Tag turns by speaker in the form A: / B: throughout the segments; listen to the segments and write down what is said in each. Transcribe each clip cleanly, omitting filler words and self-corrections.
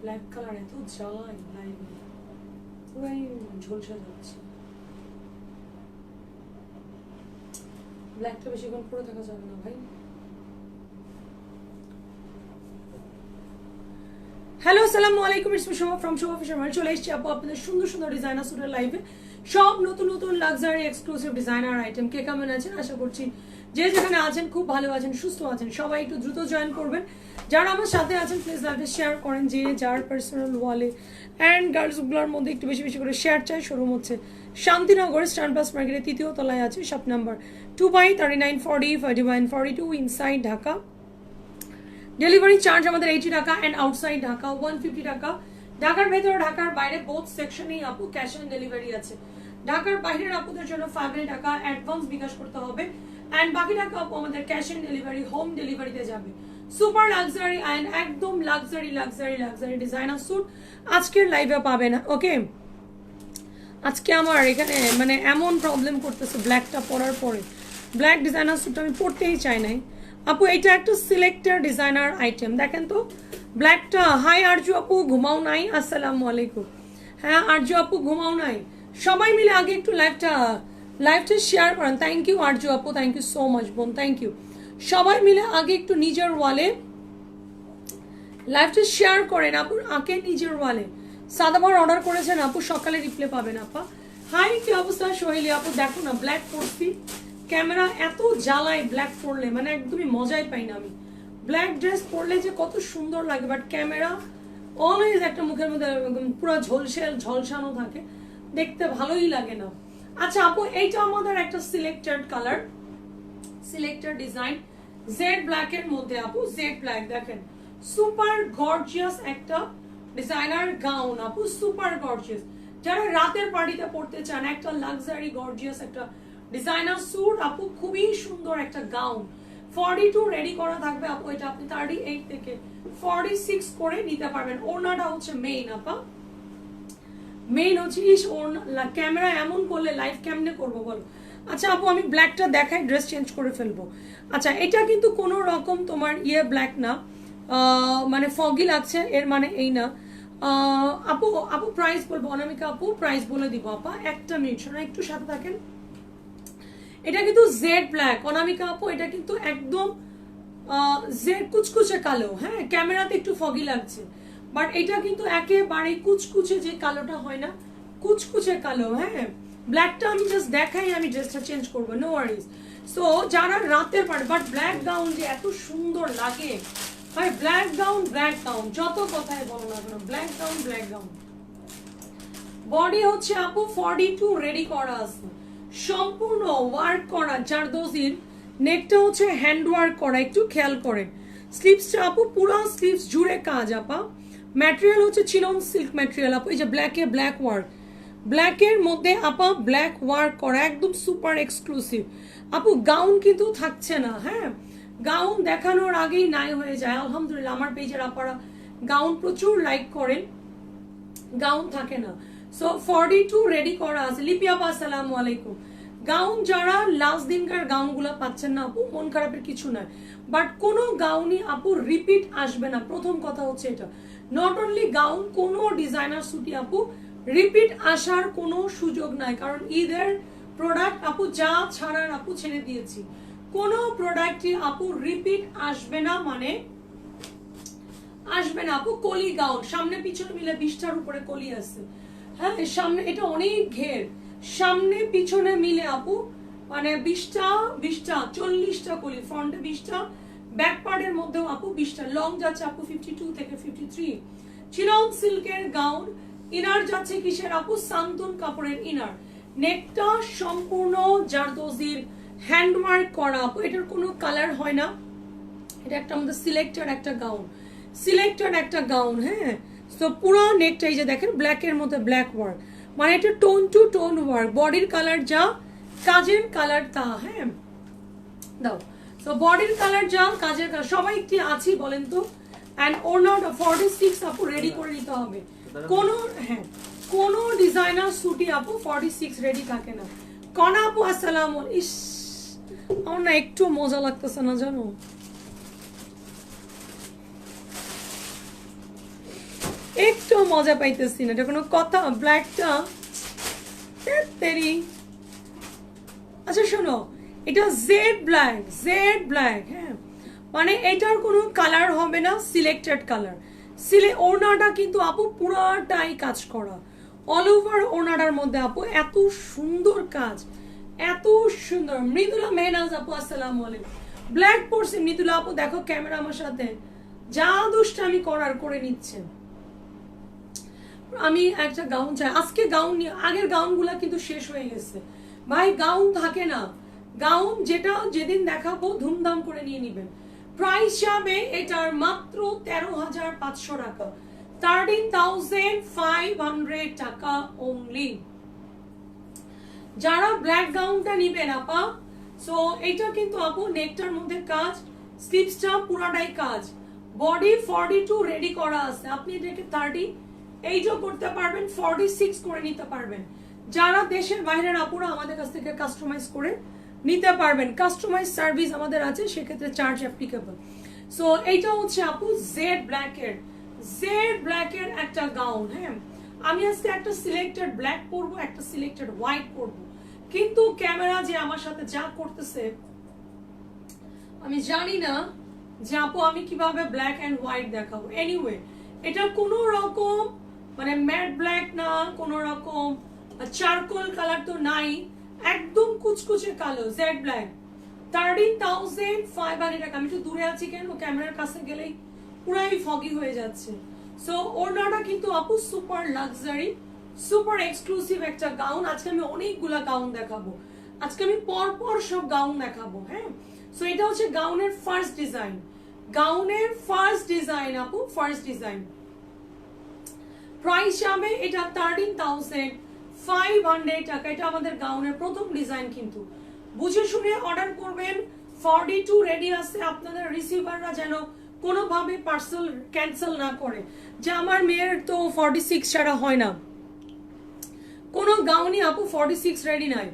A: Black colour এত জ্বালাই লাইভে পুরাই ঝলসে যাচ্ছে। ব্ল্যাকটা বেশিক্ষণ পরে থাকা যাবে না ভাই। হ্যালো আসসালামু আলাইকুম, it's me Shobha from Shobha Fisher. চলে এসেছি আপু আপনাদের সুন্দর সুন্দর ডিজাইনার স্যুটের লাইভে। সব নতুন নতুন লাক্সারি এক্সক্লুসিভ ডিজাইনার আইটেম। কে কেমন আছেন? আশা করছি যে যেখানে আছেন খুব ভালো আছেন, সুস্থ আছেন। সবাই একটু দ্রুত জয়েন করবেন। যারা আমার সাথে আছেন প্লিজ লাইভে শেয়ার করেন, যে যার পার্সোনাল ওয়ালে অ্যান্ড গার্লসগুলোর মধ্যে একটু বেশি বেশি করে শেয়ার চাই। শোরুম হচ্ছে শান্তিনগর স্ট্যান্ড প্লাস মার্কেটের 3য় তলায় আছে, shop number 2/3940 4142 inside Dhaka. Delivery charge আমাদের 80 টাকা অ্যান্ড আউটসাইড ঢাকা 150 টাকা। ঢাকার ভেতরে ঢাকার বাইরে বোথ সেকশনেই আপু ক্যাশ অন ডেলিভারি আছে। ঢাকার বাইরের আপুদের জন্য 500 টাকা অ্যাডভান্স বিকাশ করতে হবে অ্যান্ড বাকি টাকা আপু আমাদের ক্যাশ অন ডেলিভারি হোম ডেলিভারিতে যাবে। সুপার লাক্সারি অ্যান্ড একদম luxury luxury luxury designer suit আজকের লাইভে পাবেন। ওকে, আজকে আমার এখানে মানে এমন প্রবলেম করতেছে ব্ল্যাকটা পরার পরে, ব্ল্যাক ডিজাইনার স্যুটটা আমি পরতেই চাই নাই আপু। এটা একটা সিলেক্টেড ডিজাইনার আইটেম, দেখেন তো ব্ল্যাকটা। হাই আরজু আপু, ঘুমাও নাই? আসসালামু আলাইকুম। হ্যাঁ আরজু আপু, ঘুমাও নাই? সবাই মিলে আগে একটু লাইভটা শেয়ার করেন। থ্যাংক ইউ আরজু আপু, থ্যাংক ইউ সো মাচ বোন, থ্যাংক ইউ। সবাই মিলে আগে একটু নিজের ওয়ালে লাইভটা শেয়ার করেন আপু, আগে নিজের ওয়ালে। সাদাবার অর্ডার করেছেন আপু, সকালে রিপ্লে পাবেন আপা। হাই কি অবস্থা সোহেলি আপু? দেখো না ব্ল্যাক পরছি, ক্যামেরা এত জ্বালায় ব্ল্যাক পরলে, মানে একদমই মজাই পাই না আমি। ব্ল্যাক ড্রেস পরলে যে কত সুন্দর লাগে, বাট ক্যামেরা অলওয়েজ একটা মুখের মধ্যে পুরো ঝলসানো থাকে, দেখতে ভালোই লাগে না। আচ্ছা আপু, এইটা আমাদের একটা selected colour, selected design jet black এর মধ্যে আপু। জেড ব্ল্যাক দেখেন, সুপার গর্জিয়াস একটা ডিজাইনার গাউন আপু, সুপার গর্জিয়াস। যারা রাতের পার্টিতে পড়তে চান একটা লাক্সারি গর্জিয়াস একটা ডিজাইনার স্যুট আপু, খুবই সুন্দর একটা গাউন। 42 রেডি করা থাকবে আপু, এটা আপনি 38 থেকে 46 করে নিতে পারবেন। ওড়নাটা হচ্ছে মেইন আপা, মেইন হচ্ছে ক্যামেরা এমন করলে লাইভ কেমনে করবো বলো? আচ্ছা আপু, আমি ব্ল্যাকটা দেখাই, ড্রেস চেঞ্জ করে ফেলবো। আচ্ছা, এটা কিন্তু কোনো রকম তোমার ব্ল্যাক না, মানে ফগি লাগছে এর মানে এই না। আপু আপু প্রাইস বলবো, অনামিকা আপু প্রাইস বলে দিব আপা, একটা মিনিট শোনা, একটু সাথে থাকেন। এটা কিন্তু জেড ব্ল্যাক অনামিকা আপু, এটা কিন্তু একদম জেড কুচকুচে কালো। হ্যাঁ, ক্যামেরাতে একটু ফগি লাগছে, বাট এটা কিন্তু একেবারে কুচকুচে যে কালোটা হয় না, কুচকুচে কালো। হ্যাঁ, ব্ল্যাকটা আমি জাস্ট দেখাই, আমি ড্রেসটা চেঞ্জ করবো, নো ওয়ারিজ। সো যারা রাতের পারে, বাট ব্ল্যাক গাউন যে এত সুন্দর লাগে, হয় ব্ল্যাক গাউন যত কথায় বলো না কেন, ব্ল্যাক গাউন। বডি হচ্ছে আপু 42 রেডি করা আছে, সম্পূর্ণ ওয়ার্ক করা জারদোজির। নেকটা হচ্ছে হ্যান্ড ওয়ার্ক করা, একটু খেয়াল করেন। স্লিভসটা আপু পুরো স্লিভস জুড়ে কাজ আপা। ম্যাটেরিয়াল হচ্ছে চিনন সিল্ক ম্যাটেরিয়াল আপু। এই যে ব্ল্যাক ওয়ার্ক, ব্ল্যাকের মধ্যে আপা ব্ল্যাক ওয়ার্ক করা, একদম সুপার এক্সক্লুসিভ আপু। গাউন কিন্তু থাকছে না। হ্যাঁ, গাউন দেখানোর আগেই নাই হয়ে যায়। আলহামদুলিল্লাহ আমার পেজের আপারা গাউন প্রচুর লাইক করেন, গাউন থাকে না। সো 42 রেডি করা আছে। লিপি আপা আসসালামু আলাইকুম। গাউন যারা লাস্ট দিনকার গাউনগুলো পাচ্ছেন না আপু, মন খারাপের কিছু নয়, বাট কোনো গাউনই আপু রিপিট আসবে না। প্রথম কথা হচ্ছে এটা, নট অনলি গাউন, কোনো ডিজাইনার সুটি আপু রিপিট আসার কোনো সুযোগ নাই, কারণ ঈদের প্রোডাক্ট আপু যা ছাড়ার আপু ছেড়ে দিয়েছি। কোনো প্রোডাক্টই আপু রিপিট আসবে না, মানে আসবে না আপু। কলি গাউন সামনে পিছনে মিলে 20টার উপরে কলি আছে। হ্যাঁ, সামনে এটা অনেক ঘের, সামনে পিছনে মিলে আপু মানে 20টা 40টা কলি, ফ্রন্টে 20টা, ব্যাক পার্টের মধ্যেও আপু 20টা। লং যাচ্ছে আপু 52 থেকে 53। চিনন সিল্কের গাউন। ইনার যাচ্ছে কিসের আপু? সান্তন কাপড়ের ইনার। নেকটা সম্পূর্ণ জারদোজির হ্যান্ডওয়ার্ক করা আপু, এটার কোনো কালার হয় না। এটা একটা আমাদের সিলেক্টেড একটা গাউন। হ্যাঁ, তো পুরো নেকটা এই যে দেখেন ব্ল্যাকের মধ্যে ব্ল্যাক ওয়ার্ক, মানে এটা টোন টু টোন ওয়ার্ক। বডির কালার যা, কাজের কালার তা। হ্যাঁ দাও, তো বডির কালার যা, কাজের কালার, সবাই কি আছি বলেন তো? অ্যান্ড ওড়নাটা 46 আপু রেডি করে নিতে হবে। কোনো ডিজাইনার সুটি আপু 46 রেডি থাকে না। কনা আপু আসসালামু। ইস, আমার না একটু মজা লাগতেছে না জানো। একটু মজা পাইতেছি না, এটা কোনো কথা? ব্ল্যাকটা তেরি। আচ্ছা শোনো, এটা জেড ব্ল্যাক, হ্যাঁ, মানে এটার কোনো কালার হবে না, সিলেক্টেড কালার। ওড়নাটা কিন্তু আপু পুরাটাই কাজ করা, অল ওভার ওড়নাটার মধ্যে আপু এত সুন্দর কাজ, এত সুন্দর। মৃদুলা মেহনাজ আপু আসসালামু আলাইকুম। ব্ল্যাক পরছে মৃদুলা আপু, দেখো ক্যামেরা আমার সাথে যা দুষ্টামি করার করে নিচ্ছে। আমি একটা গাউন চাই আজকে, গাউন আগের গাউনগুলা কিন্তু শেষ হয়ে গেছে ভাই, গাউন থাকে না, গাউন যেটা যেদিন দেখাবো ধুমধাম করে নিয়ে নিবেন। প্রাইস যাবে এটার মাত্র 13,500 টাকা, 13,500 টাকা অনলি। যারা ব্ল্যাক গাউনটা নিবেন আপা, সো এটা কিন্তু আপু নেকটার মধ্যে কাজ, স্লিভসটা পুরাটাই কাজ, বডি 42 রেডি করা আছে, আপনি এটাকে 38ও করতে পারবেন, 46 করে নিতে পারবেন। যারা দেশের বাইরের আপুরা আমাদের কাছ থেকে কাস্টমাইজ করে নিতে পারবেন, কাস্টমাইজ সার্ভিস আমাদের আছে, সেক্ষেত্রে চার্জ অ্যাপ্লিকেবল। সো এইটা হচ্ছে আপু জেড ব্ল্যাকের একটা গাউন। হ্যাঁ, আমি আজকে একটা সিলেক্টেড ব্ল্যাক পরবো, একটা সিলেক্টেড হোয়াইট পরবো, কিন্তু ক্যামেরা যে আমার সাথে যা করতেছে আমি জানি না যে আপু আমি কিভাবে ব্ল্যাক এন্ড হোয়াইট দেখাবো। এনিওয়ে, এটা কোনো রকম মানে ম্যাট ব্ল্যাক না, কোনো রকম চারকোল কালার তো নাই, একদম কুচকুচে কালো জেড ব্ল্যাক, 13,500 টাকা। আমি একটু দূরে আছি কেন, ক্যামেরার কাছে গেলেই পুরাই ফগি হয়ে যাচ্ছে। সো ওড়নাটা কিন্তু আপু সুপার লাক্সারি, সুপার এক্সক্লুসিভ একটা গাউন। আজকে আমি অনেকগুলা গাউন দেখাবো, আজকে আমি পর সব গাউন দেখাবো। হ্যাঁ, সো এটা হচ্ছে গাউনের ফার্স্ট ডিজাইন, আপু ফার্স্ট ডিজাইন। প্রাইস যাবে এটা 13,500 টাকা। এটা আমাদের গাউনের প্রথম ডিজাইন, কিন্তু বুঝে শুনে অর্ডার করবেন। 42 রেডি আছে, আপনাদের রিসিভাররা যেন কোনোভাবে পার্সেল ক্যান্সেল না করে, যে আমার মেয়ের তো 46 ছাড়া হয় না, কোনো গাউনই আপু 46 রেডি নাই।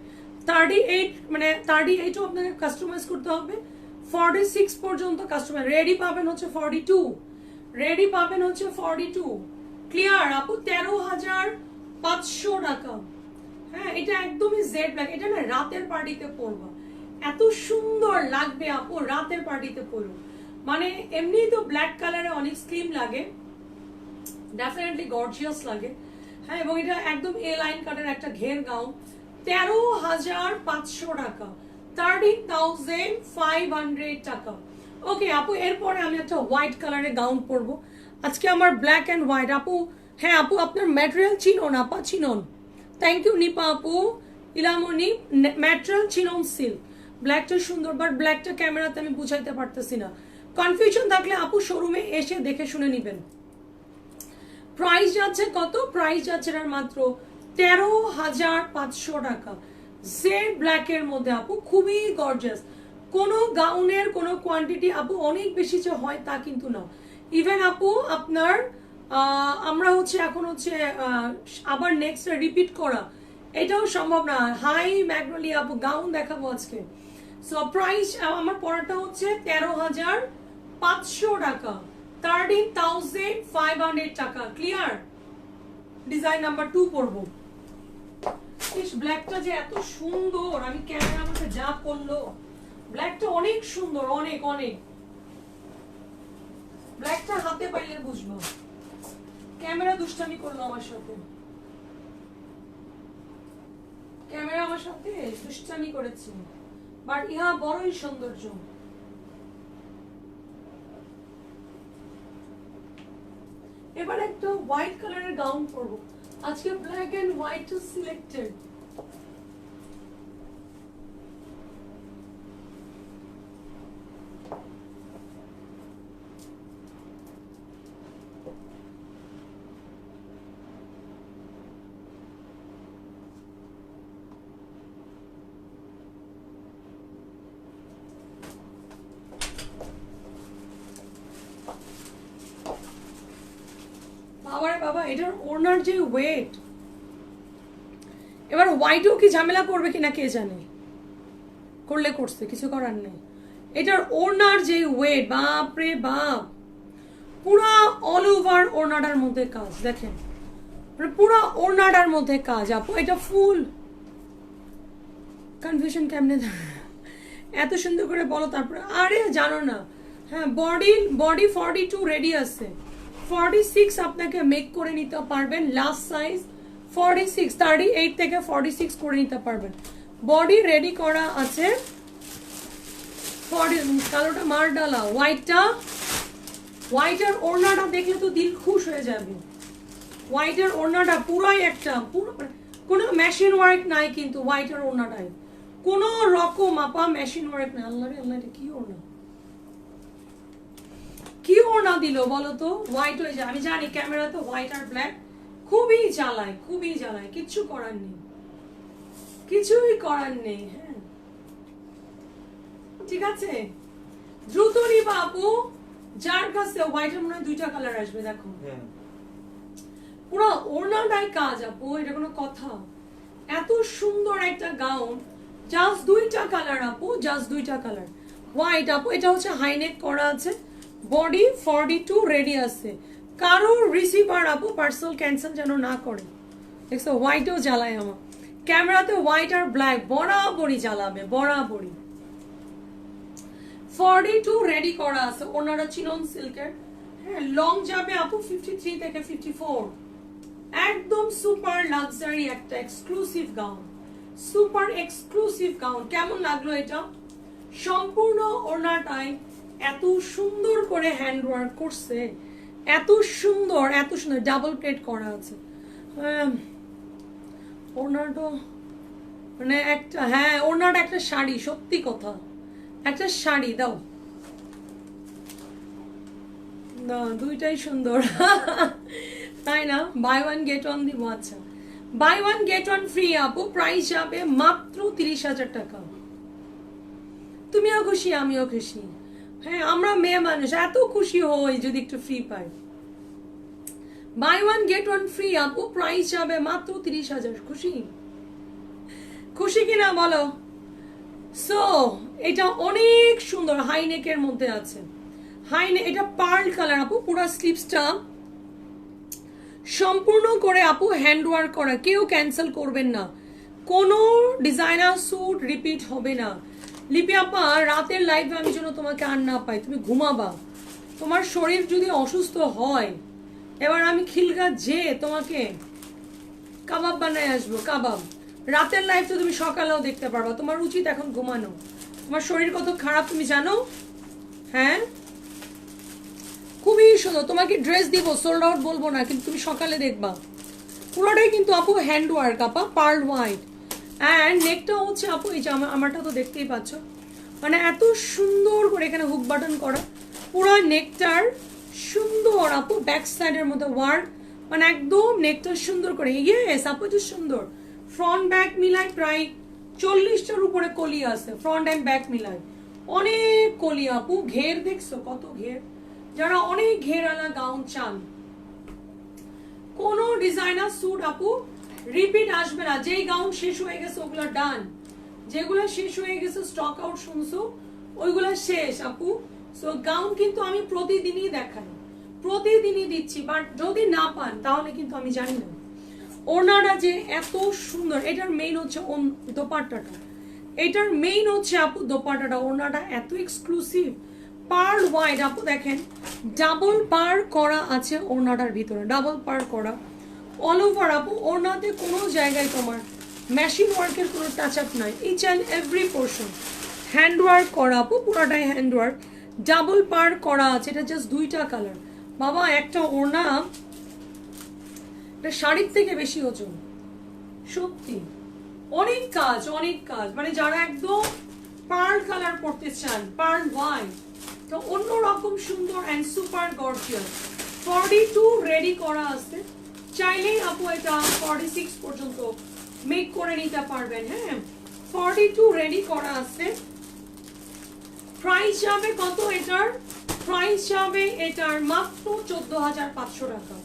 A: 38 মানে 38ও আপনাকে কাস্টমাইজ করতে হবে, 46 পর্যন্ত কাস্টমার রেডি পাবেন হচ্ছে 42 ক্লিয়ার আপু, 13,500 টাকা। হ্যাঁ, এটা একদমই জেড ব্ল্যাক, এটা না রাতের পার্টিতে পরবা, এত সুন্দর লাগবে আপু রাতের পার্টিতে পরো। মানে এমনি তো ব্ল্যাক কালারে অনেক স্লিম লাগে, ডেফিনেটলি গর্জিয়াস লাগে। হ্যাঁ, এবং এটা একদম এ লাইন কাটের একটা ঘের গাউন, 13,500 টাকা, 13,500 টাকা। ওকে আপু, এরপরে আমি একটা হোয়াইট কালারের গাউন পরবো আজকে, আমার ব্ল্যাক এন্ড হোয়াইট। আপু হ্যাঁ আপু, আপনার ম্যাটেরিয়াল চিনন আপা, চিনন, থ্যাংক ইউ নিপা আপু, ইলামনি, ম্যাটেরিয়াল চিনন সিল্ক। ব্ল্যাকটা সুন্দর, বাট ব্ল্যাকটা ক্যামেরাতে আমি বুঝাইতে পারতেছি না, কনফিউশন থাকলে আপু শোরুমে এসে দেখে শুনে নিবেন। প্রাইস যাচ্ছে কত? প্রাইস যাচ্ছে মাত্র 13,500 টাকা, জেড ব্ল্যাকের মধ্যে আপু, খুবই গর্জিয়াস। কোনো গাউনের কোনো কোয়ান্টিটি আপু অনেক বেশি যে হয় তা কিন্তু না। ইভেন আপু আপনার আমরা হচ্ছে এখন হচ্ছে আবার নেক্সট রিপিট করা এটাও সম্ভব না। হাই ম্যাগনোলিয়া আপু গাউন দেখাবো আজকে। সো প্রাইস আমার পড়াটা হচ্ছে 13,500 টাকা, 13,500 টাকা। ক্লিয়ার? ডিজাইন নাম্বার 2 পরবো। ইস, ব্ল্যাকটা যে এত সুন্দর, আমি ক্যামেরা আমাকে যা করলো, ব্ল্যাকটা অনেক সুন্দর, অনেক অনেক। ব্ল্যাকটা হাতে পাইলে বুঝবো। ক্যামেরা দুষ্টামি করলো আমার সাথে, ক্যামেরা আমার সাথে দুষ্টামি করেছে, বাট ইহা বড়ই সৌন্দর্য। এবার একটা হোয়াইট কালারের গাউন পরবো আজকে, ব্ল্যাক এন্ড হোয়াইট সিলেক্টেড। বাবা, এটার ওনার যে ওয়েট, এবার হোয়াইটও কি ঝামেলা করবে কিনা কে জানে, করলে করছে, কিছু করার নেই। এটার ওনার যে ওয়েট, বাপ রে বাপ, পুরা অল ওভার ওড়নাটার মধ্যে কাজ দেখেন, মানে পুরা ওড়নাটার মধ্যে কাজ আপু। এটা ফুল কনফিউশন কেমনে এত সুন্দর করে বলো তারপরে। আরে জানো না, হ্যাঁ বডি 42 রেডি আছে, 46 আপনাকে মেক করে নিতে পারবেন। লাস্ট সাইজ 46, 38 থেকে 46 করে নিতে পারবেন। বডি রেডি করা আছে। কালোটা মার ডালা, হোয়াইটের ওড়নাটা দেখলে তো দিল খুশ হয়ে যাবে। হোয়াইটের ওড়নাটা পুরাই একটা পুরো, কোনো মেশিন ওয়ার্ক নাই কিন্তু হোয়াইটের ওড়নাটাই কোন রকম আপা মেশিন ওয়ার্ক নাই। আল্লাহ রে আল্লাহ, এটা কি ওড়না, কি ওড়না দিল বলো তো। হোয়াইট হয়ে যায়, আমি জানি ক্যামেরাতে হোয়াইট আর ব্ল্যাক খুবই জ্বালায়, খুবই জ্বালায়, কিচ্ছু করার নেই, কিছুই করার নেই। হ্যাঁ ঠিক আছে, দ্রুত নিবা আপু। যার কাছে হোয়াইটের মনে হয় 2টা কালার আসবে, দেখো পুরো ওড়নাটাই কাজ আপু, এটা কোনো কথা। এত সুন্দর একটা গাউন, জাস্ট 2টা কালার আপু, জাস্ট 2টা কালার। হোয়াইট আপু, এটা হচ্ছে হাইনেক করা আছে, বডি 42 রেডি আছে। কারো রিসিভার আপু পার্সেল ক্যান্সেল যেন না করে। দেখছো হোয়াইটও জ্বালায় আমার ক্যামেরাতে, হোয়াইট আর ব্ল্যাক বরাবরই জ্বালাবে, বরাবরই। 42 রেডি করা আছে, ওনারা চিনন সিল্কের। হ্যাঁ লং যাবে আপু 53 থেকে 54। একদম সুপার লাক্সারি একটা exclusive gown, super exclusive gown. কেমন লাগলো এটা? সম্পূর্ণ ওড়নাটায় এত সুন্দর করে হ্যান্ড ওয়ার্ক করছে, এত সুন্দর, এত সুন্দর ডাবল প্লেট করা আছে। ওড়নাটা মানে একটা, হ্যাঁ ওড়নাটা একটা শাড়ি, সত্যি কথা একটা শাড়ি দাও না, দুইটাই সুন্দর তাই না? বাই ওয়ান গেট ওয়ান দিব। আচ্ছা buy one get one free আপু, প্রাইস যাবে মাত্র 30,000 টাকা। তুমিও খুশি আমিও খুশি। হ্যাঁ আমরা মেয়ে মানুষ এত খুশি হই যদি একটু ফ্রি পাই। Buy one get one free আপু, প্রাইস যাবে মাত্র 30,000। খুশি খুশি কিনা বলো? সো এটা অনেক সুন্দর, হাইনেকের মধ্যে আছে। হাইনেক, এটা পার্ল কালার আপু, পুরো স্লিভসটা সম্পূর্ণ করে আপু হ্যান্ড ওয়ার্ক করা, কেউ ক্যান্সেল করবেন না। কোনো ডিজাইনার স্যুট রিপিট হবে না। লিপি আপা রাতের লাইভে আমি যেন তোমাকে আর না পাই, তুমি ঘুমাবা। তোমার শরীর যদি অসুস্থ হয়, এবার আমি খিলগা যে তোমাকে কাবাব বানায় আসবো, কাবাব। রাতের লাইভ তো তুমি সকালেও দেখতে পারবা, তোমার উচিত এখন ঘুমানো। তোমার শরীর কত খারাপ তুমি জানো? হ্যাঁ খুবই সুন্দর। তোমাকে ড্রেস দিব, সোল্ড আউট বলবো না, কিন্তু তুমি সকালে দেখবা। পুরোটাই কিন্তু আপু হ্যান্ড ওয়ার্ক আপা, পার্ল হোয়াইট। অ্যান্ড নেকটা হচ্ছে আপু এই যে আমারটা তো দেখতেই পাচ্ছ, মানে এত সুন্দর করে এখানে হুক বাটন করা, পুরো নেকটার সুন্দর আপু ব্যাক সাইডের মধ্যে ওয়ার্ক, মানে একদম নেকটা সুন্দর করে। ইয়েস আপু এটা সুন্দর। ফ্রন্ট ব্যাক মিলায় প্রায় 40টার উপরে কলি আছে, ফ্রন্ট অ্যান্ড ব্যাক মিলায় অনেক কলি আপু। ঘের দেখছো কত ঘের, যারা অনেক ঘেরালা গাউন চান। কোন ডিজাইনার স্যুট আপু রিপিট আসবে না। যেই গাউন শেষ হয়ে গেছে ওগুলা ডান, যেগুলো শেষ হয়ে গেছে স্টক আউট শুনছো ওইগুলা শেষ আপু। সো গাউন কিন্তু আমি প্রতিদিনই দেখাই, প্রতিদিনই দিচ্ছি, বাট যদি না পান তাহলে কিন্তু আমি জানি না। ওড়নাটা যে এত সুন্দর, এটার মেইন হচ্ছে দোপাট্টাটা, এটার মেইন হচ্ছে আপু দোপাট্টাটা। ওড়নাটা এত এক্সক্লুসিভ, পার্ল হোয়াইট আপু দেখেন, ডাবল পার করা আছে ওড়নাটার ভিতরে, ডাবল পার করা অল ওভার আপু। ওড়নাতে কোনো জায়গায় তোমার মেশিন ওয়ার্কের কোনো টাচ আপ নাই, each and every portion hand work করা আপু, পুরোটাই হ্যান্ড ওয়ার্ক, ডাবল পার করা আছে। এটা জাস্ট 2টা কালার বাবা। একটা ওড়না এটা শাড়ির থেকে বেশি ওজন, সত্যি অনেক কাজ, অনেক কাজ। মানে যারা একদম পার্ল কালার পড়তে চান, পার্ল হোয়াইট, তো অন্যরকম সুন্দর অ্যান্ড সুপার গর্জিয়াস। 42 রেডি করা আছে, চাইলেই আপু এটা 46 পর্যন্ত মেক করে নিতে পারবেন। হ্যাঁ 42 রেডি করা আছে। প্রাইস যাবে কত এটার? প্রাইস যাবে এটার মাত্র 14,500 টাকা,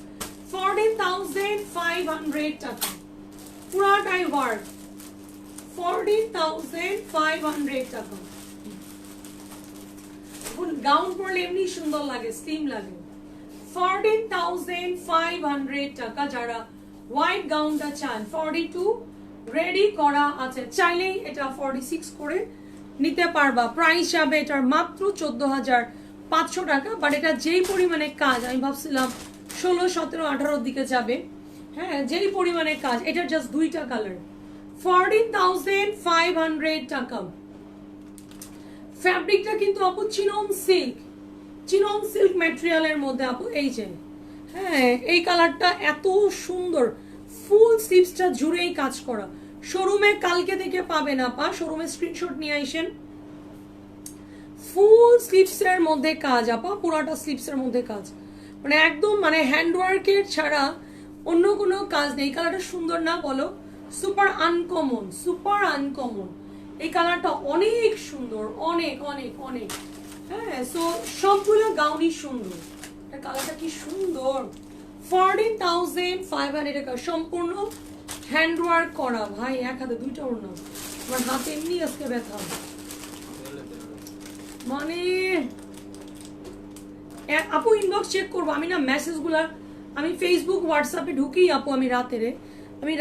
A: 14,500 টাকা, পুরাটাই ওয়ার্ক, 14,500 টাকা। গাউন পরলে এমনি সুন্দর লাগে, স্লিম লাগে। 14,500 টাকা। যারা হোয়াইট গাউনটা চান 42 রেডি করা আছে, চাইলেই এটা 46 করে নিতে পারবা। প্রাইস যাবে এটার মাত্র 14,500 টাকা। বাট এটা যেই পরিমাণে কাজ, আমি ভাবছিলাম 16, 17, 18 দিকে যাবে। হ্যাঁ, যেই পরিমাণে কাজ, এটার জাস্ট 2টা কালার। 14,500 টাকা। ফ্যাব্রিকটা কিন্তু আপু চিনন সিল্ক ম্যাটেরিয়ালের মধ্যে আপু। এই যে হ্যাঁ, এই কালারটা এত সুন্দর, ফুল স্লিভসটা জুড়েই কাজ করা। শোরুমে কালকে থেকে পাবেন আপা, শোরুমে স্ক্রিনশট নিয়ে আইসেন। ফুল স্লিভসের মধ্যে কাজ আপা, পুরাটা স্লিভসের মধ্যে কাজ, মানে একদম মানে হ্যান্ডওয়ার্কের ছাড়া অন্য কোনো কাজ নেই। কালারটা সুন্দর না বলো? Super uncommon. এই কালারটা অনেক সুন্দর, অনেক অনেক অনেক। হ্যাঁ, সো সবগুলো গাউনই সুন্দর। কালারটা কি সুন্দর। 14,500 টাকা, সম্পূর্ণ হ্যান্ডওয়ার্ক করা। ভাই এক হাতে 2টা ওড়না, আমার হাতে এমনি আজকে ব্যথা। মানে আপু ইনবক্স চেক করবো আমি না, মেসেজগুলা আমি ফেসবুক হোয়াটসঅ্যাপে ঢুকি আপু। আমি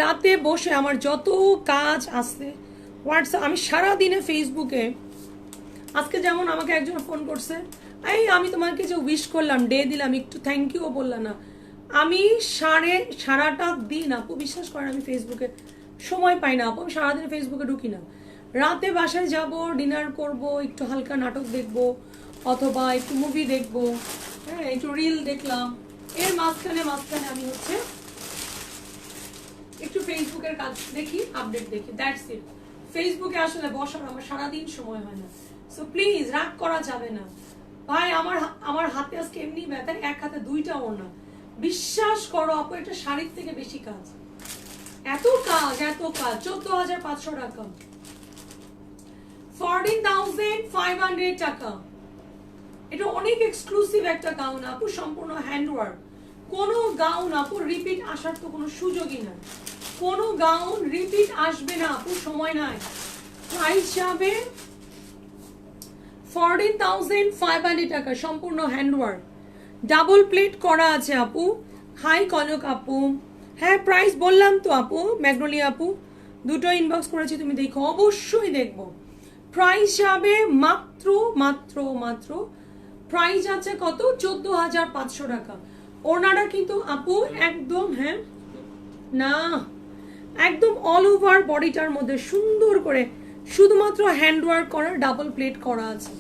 A: রাতে বসে আমার যত কাজ আসছে হোয়াটসঅ্যাপ, আমি সারাদিনে ফেসবুকে। আজকে যেমন আমাকে একজন ফোন করছে, আমি তোমাকে যে উইশ করলাম, ডে দিলাম, একটু থ্যাংক ইউ বললাম না। আমি সারাটা দিন আপু বিশ্বাস করেন আমি ফেসবুকে সময় পাই না আপু। আমি সারাদিন ফেসবুকে ঢুকি না। রাতে বাসায় যাব, ডিনার করব, একটু হালকা নাটক দেখব, অথবা একটু মুভি দেখব, হ্যাঁ একটু রিল দেখলাম। এর মাঝখানে আমি হচ্ছে একটু ফেসবুকের কাজ দেখি, আপডেট দেখি, দ্যাটস ইট। ফেসবুকে আসলে বসার আমার সারাদিন সময় হয় না। সো প্লিজ রাগ করা যাবে না ভাই। আমার হাতে আজকে এমনি ব্যথা, এক হাতে 2টা ওড়না। বিশ্বাস করো আপু, এটা শাড়ির থেকে বেশি কাজ। এত কাজ 14,500 টাকা। 14,500 টাকা। এটা অনেক এক্সক্লুসিভ একটা গাউন আপু, সম্পূর্ণ হ্যান্ডওয়ার্ক। কোনো গাউন আপু রিপিট আসার তো কোনো সুযোগই নাই। কোনো গাউন রিপিট আসবে না আপু, সময় নাই। প্রাইস যাবে 14,500 টাকা, সম্পূর্ণ হ্যান্ডওয়ার্ক, ডাবল প্লেট করা আছে আপু। হাই কনক আপু, হ্যাঁ প্রাইস বললাম তো আপু। ম্যাগনোলিয়া আপু, 2টো ইনবক্স করেছি, তুমি দেখো, অবশ্যই দেখবো। প্রাইস যাবে মাত্র প্রাইস আছে কত? 14,500 টাকা। ওড়নাটা কিন্তু আপু একদম, হ্যাঁ না একদম অল ওভার বডিটার মধ্যে সুন্দর করে শুধুমাত্র হ্যান্ডওয়ার্ক করা, ডাবল প্লেট করা আছে।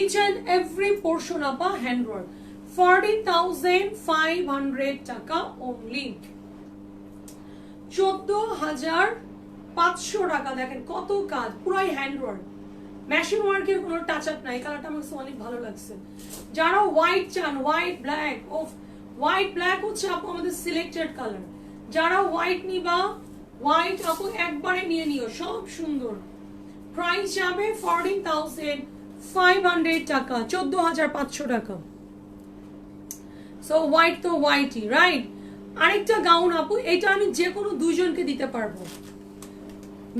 A: ইচ অ্যান্ড এভরি পোর্শন আপা হ্যান্ডওয়ার্ক। 14,500 টাকা অনলি। 14,500 টাকা। দেখেন কত কাজ, পুরাই হ্যান্ডওয়ার্ক, মেশিন ওয়ার্কের কোনো টাচ আপ নাই। কালারটা আমার অনেক ভালো লাগছে। যারা হোয়াইট চান, হোয়াইট ব্ল্যাক, হোয়াইট ব্ল্যাক হচ্ছে আপু আমাদের সিলেক্টেড কালার। যারা হোয়াইট নিবা, হোয়াইট আপু একবারে নিয়ে নিও, সব সুন্দর। প্রাইস যাবে 14,500 টাকা, 14,500 টাকা। সো হোয়াইট তো হোয়াইটই, রাইট। আরেকটা গাউন আপু, এটা আমি যে কোনো 2জনকে দিতে পারবো।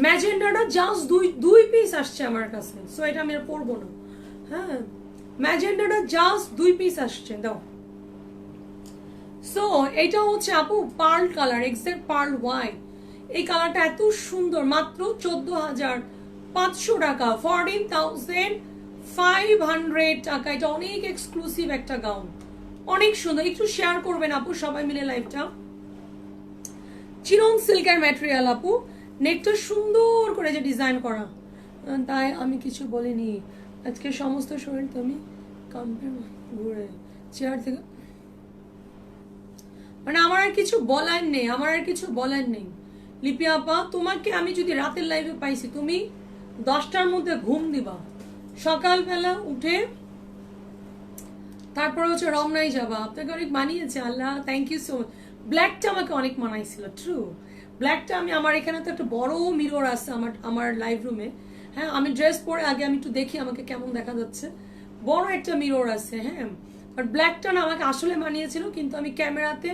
A: ম্যাজেন্ডাটা জাস্ট 2 পিস আসছে আমার কাছে, সো এটা আমি আর পরবো না। হ্যাঁ, ম্যাজেন্ডাটা জাস্ট 2 পিস আসছে, দাও। সো এটা হচ্ছে আপু pearl colour, exact pearl white. এই কালারটা এত সুন্দর, মাত্র 14,500 টাকা। 14,500 টাকা। এটা অনেক এক্সক্লুসিভ একটা গাউন, অনেক সুন্দর। একটু শেয়ার করবেন আপু সবাই মিলে লাইভটা। চিনন সিল্কের ম্যাটেরিয়াল আপু, নেকটা সুন্দর করে যে ডিজাইন করা, তাই আমি কিছু বলিনি। আজকে সমস্ত শরীর তুমি ঘুরে চেয়ার থেকে, মানে আমার আর কিছু বলার নেই। লিপি আপা, তোমাকে আমি যদি রাতের লাইভে পাইছি, তুমি 10টার মধ্যে ঘুম দিবা, সকালবেলা উঠে তারপর হচ্ছে রমনাই যাবা। আপনাকে অনেক মানিয়েছে, আল্লাহ থ্যাংক ইউ সো মাচ। ব্ল্যাকটা আমাকে অনেক মানাইছিল, ট্রু। ব্ল্যাকটা আমার এখানে তো একটা বড় মিরর আছে আমার লাইভ রুমে। হ্যাঁ, আমি ড্রেস পরে আগে আমি একটু দেখি আমাকে কেমন দেখা যাচ্ছে, বড় একটা মিরর আছে। হ্যাঁ, বাট ব্ল্যাকটা না আমাকে আসলে মানিয়েছিল, কিন্তু আমি ক্যামেরাতে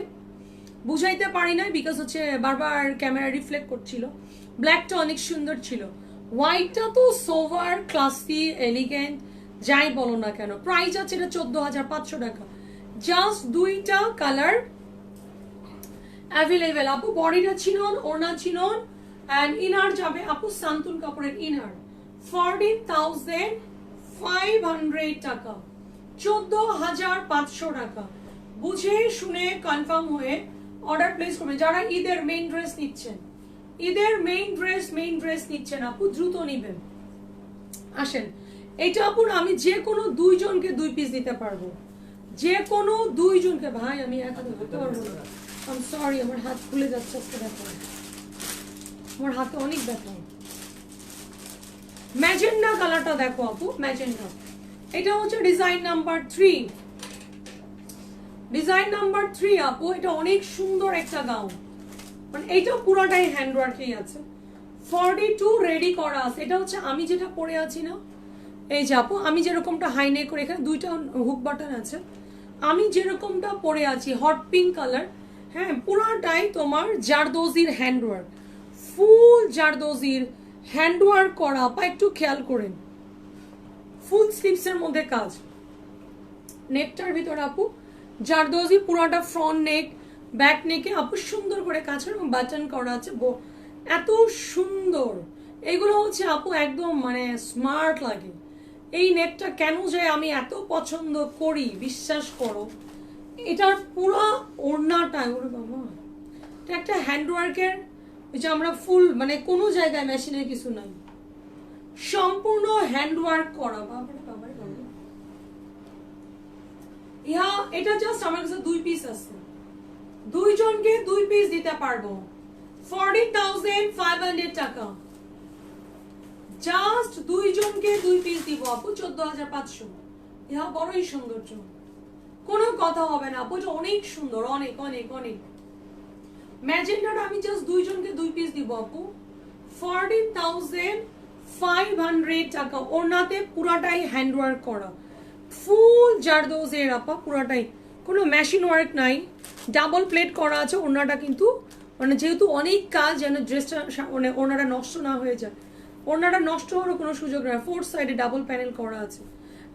A: বুঝাইতে পারি না, বিকজ হচ্ছে বারবার ক্যামেরা রিফ্লেক্ট করছিল। ব্ল্যাকটা অনেক সুন্দর ছিল। হোয়াইটটা তো সোভার, ক্লাসি, এলিগেন্ট, যাই বলো না কেন। প্রাইস আছে এটা 14,500 টাকা। জাস্ট দুইটা কালার অ্যাভেলেবেল আপু। বডিটা চিনন, ওড়না চিনন, এন্ড ইনার যাবে আপু সান্তুন কাপড়ের ইনার 14,500 টাকা, 14,500 টাকা। বুঝে শুনে কনফার্ম হয়ে অর্ডার প্লেস করবেন যারা ঈদের মেইন ড্রেস নিচ্ছেন। ঈদের মেইন ড্রেস নিচ্ছেন আপু, দ্রুত নিবেন। আসেন, এটা আপু আমি যে কোনো দুইজনকে 2 পিস দিতে পারবো, যে কোনো দুইজনকে। ভাই আমি এক হাতে ধরতে পারবো না, আই সরি, আমার হাত খুলে যাচ্ছে আজকে, ব্যথা, আমার হাতে অনেক ব্যথা। ম্যাজেন্ডা কালারটা দেখো আপু, ম্যাজেন্ডা। এটা হচ্ছে ডিজাইন নাম্বার 3, ডিজাইন নাম্বার 3 আপু। এটা অনেক সুন্দর একটা গাউন, মানে এইটা পুরোটাই হ্যান্ডওয়ার্কেই আছে। 42 রেডি করা আছে। এটা হচ্ছে আমি যেটা পরে আছি না, এই যে আপু আমি যেরকমটা হাই নেক করে, এখানে দুইটা হুক বাটন আছে, আমি যেরকমটা পরে আছি হট পিঙ্ক কালার। হ্যাঁ, পুরাটাই তোমার জারদোজির হ্যান্ডওয়ার্ক, ফুল জারদোজির হ্যান্ডওয়ার্ক করা আপা, একটু খেয়াল করেন। ফুল স্লিভসের মধ্যে কাজ, নেকটার ভিতরে আপু জারদোজি, পুরাটা ফ্রন্ট নেক, ব্যাক নেকে আপু সুন্দর করে কাজ এবং বাটন করা আছে, এত সুন্দর। এগুলো হচ্ছে আপু একদম মানে স্মার্ট লাগে। এই নেকটা কেন যে আমি এত পছন্দ করি বিশ্বাস করো, এটার পুরো ওড়নাটা, ওরে বাবা, এটা একটা হ্যান্ডওয়ার্কের, যে আমরা ফুল মানে কোনো জায়গায় মেশিনের কিছু নাই, সম্পূর্ণ হ্যান্ডওয়ার্ক করা। বাবারে বাবারে বাবা, ইয়া এটা জাস্ট আমার কাছে 2 পিস আছে, দুইজনকে 2 পিস দিতে পারবো। 40,500 টাকা, জাস্ট দুইজনকে 2 পিস দিব আপু, 14,500। ইহা বড়ই সৌন্দর্য, কোনো কথা হবে না আপু, এটা অনেক সুন্দর, অনেক অনেক অনেক। ম্যাজেন্ডাটা আমি জাস্ট দুইজনকে 2 পিস দিব আপু, 40,500 টাকা। ওড়নাতে পুরাটাই হ্যান্ডওয়ার্ক করা, ফুল জারদোজের আপা, পুরাটাই কোনো মেশিন ওয়ার্ক নাই, ডাবল প্লেট করা আছে। ওড়নাটা কিন্তু মানে যেহেতু অনেক কাজ, যেন ড্রেসটা মানে ওড়নাটা নষ্ট না হয়ে যায়, ওড়নাটা নষ্ট হওয়ারও কোনো সুযোগ নেই। 4 সাইডে ডাবল প্যানেল করা আছে,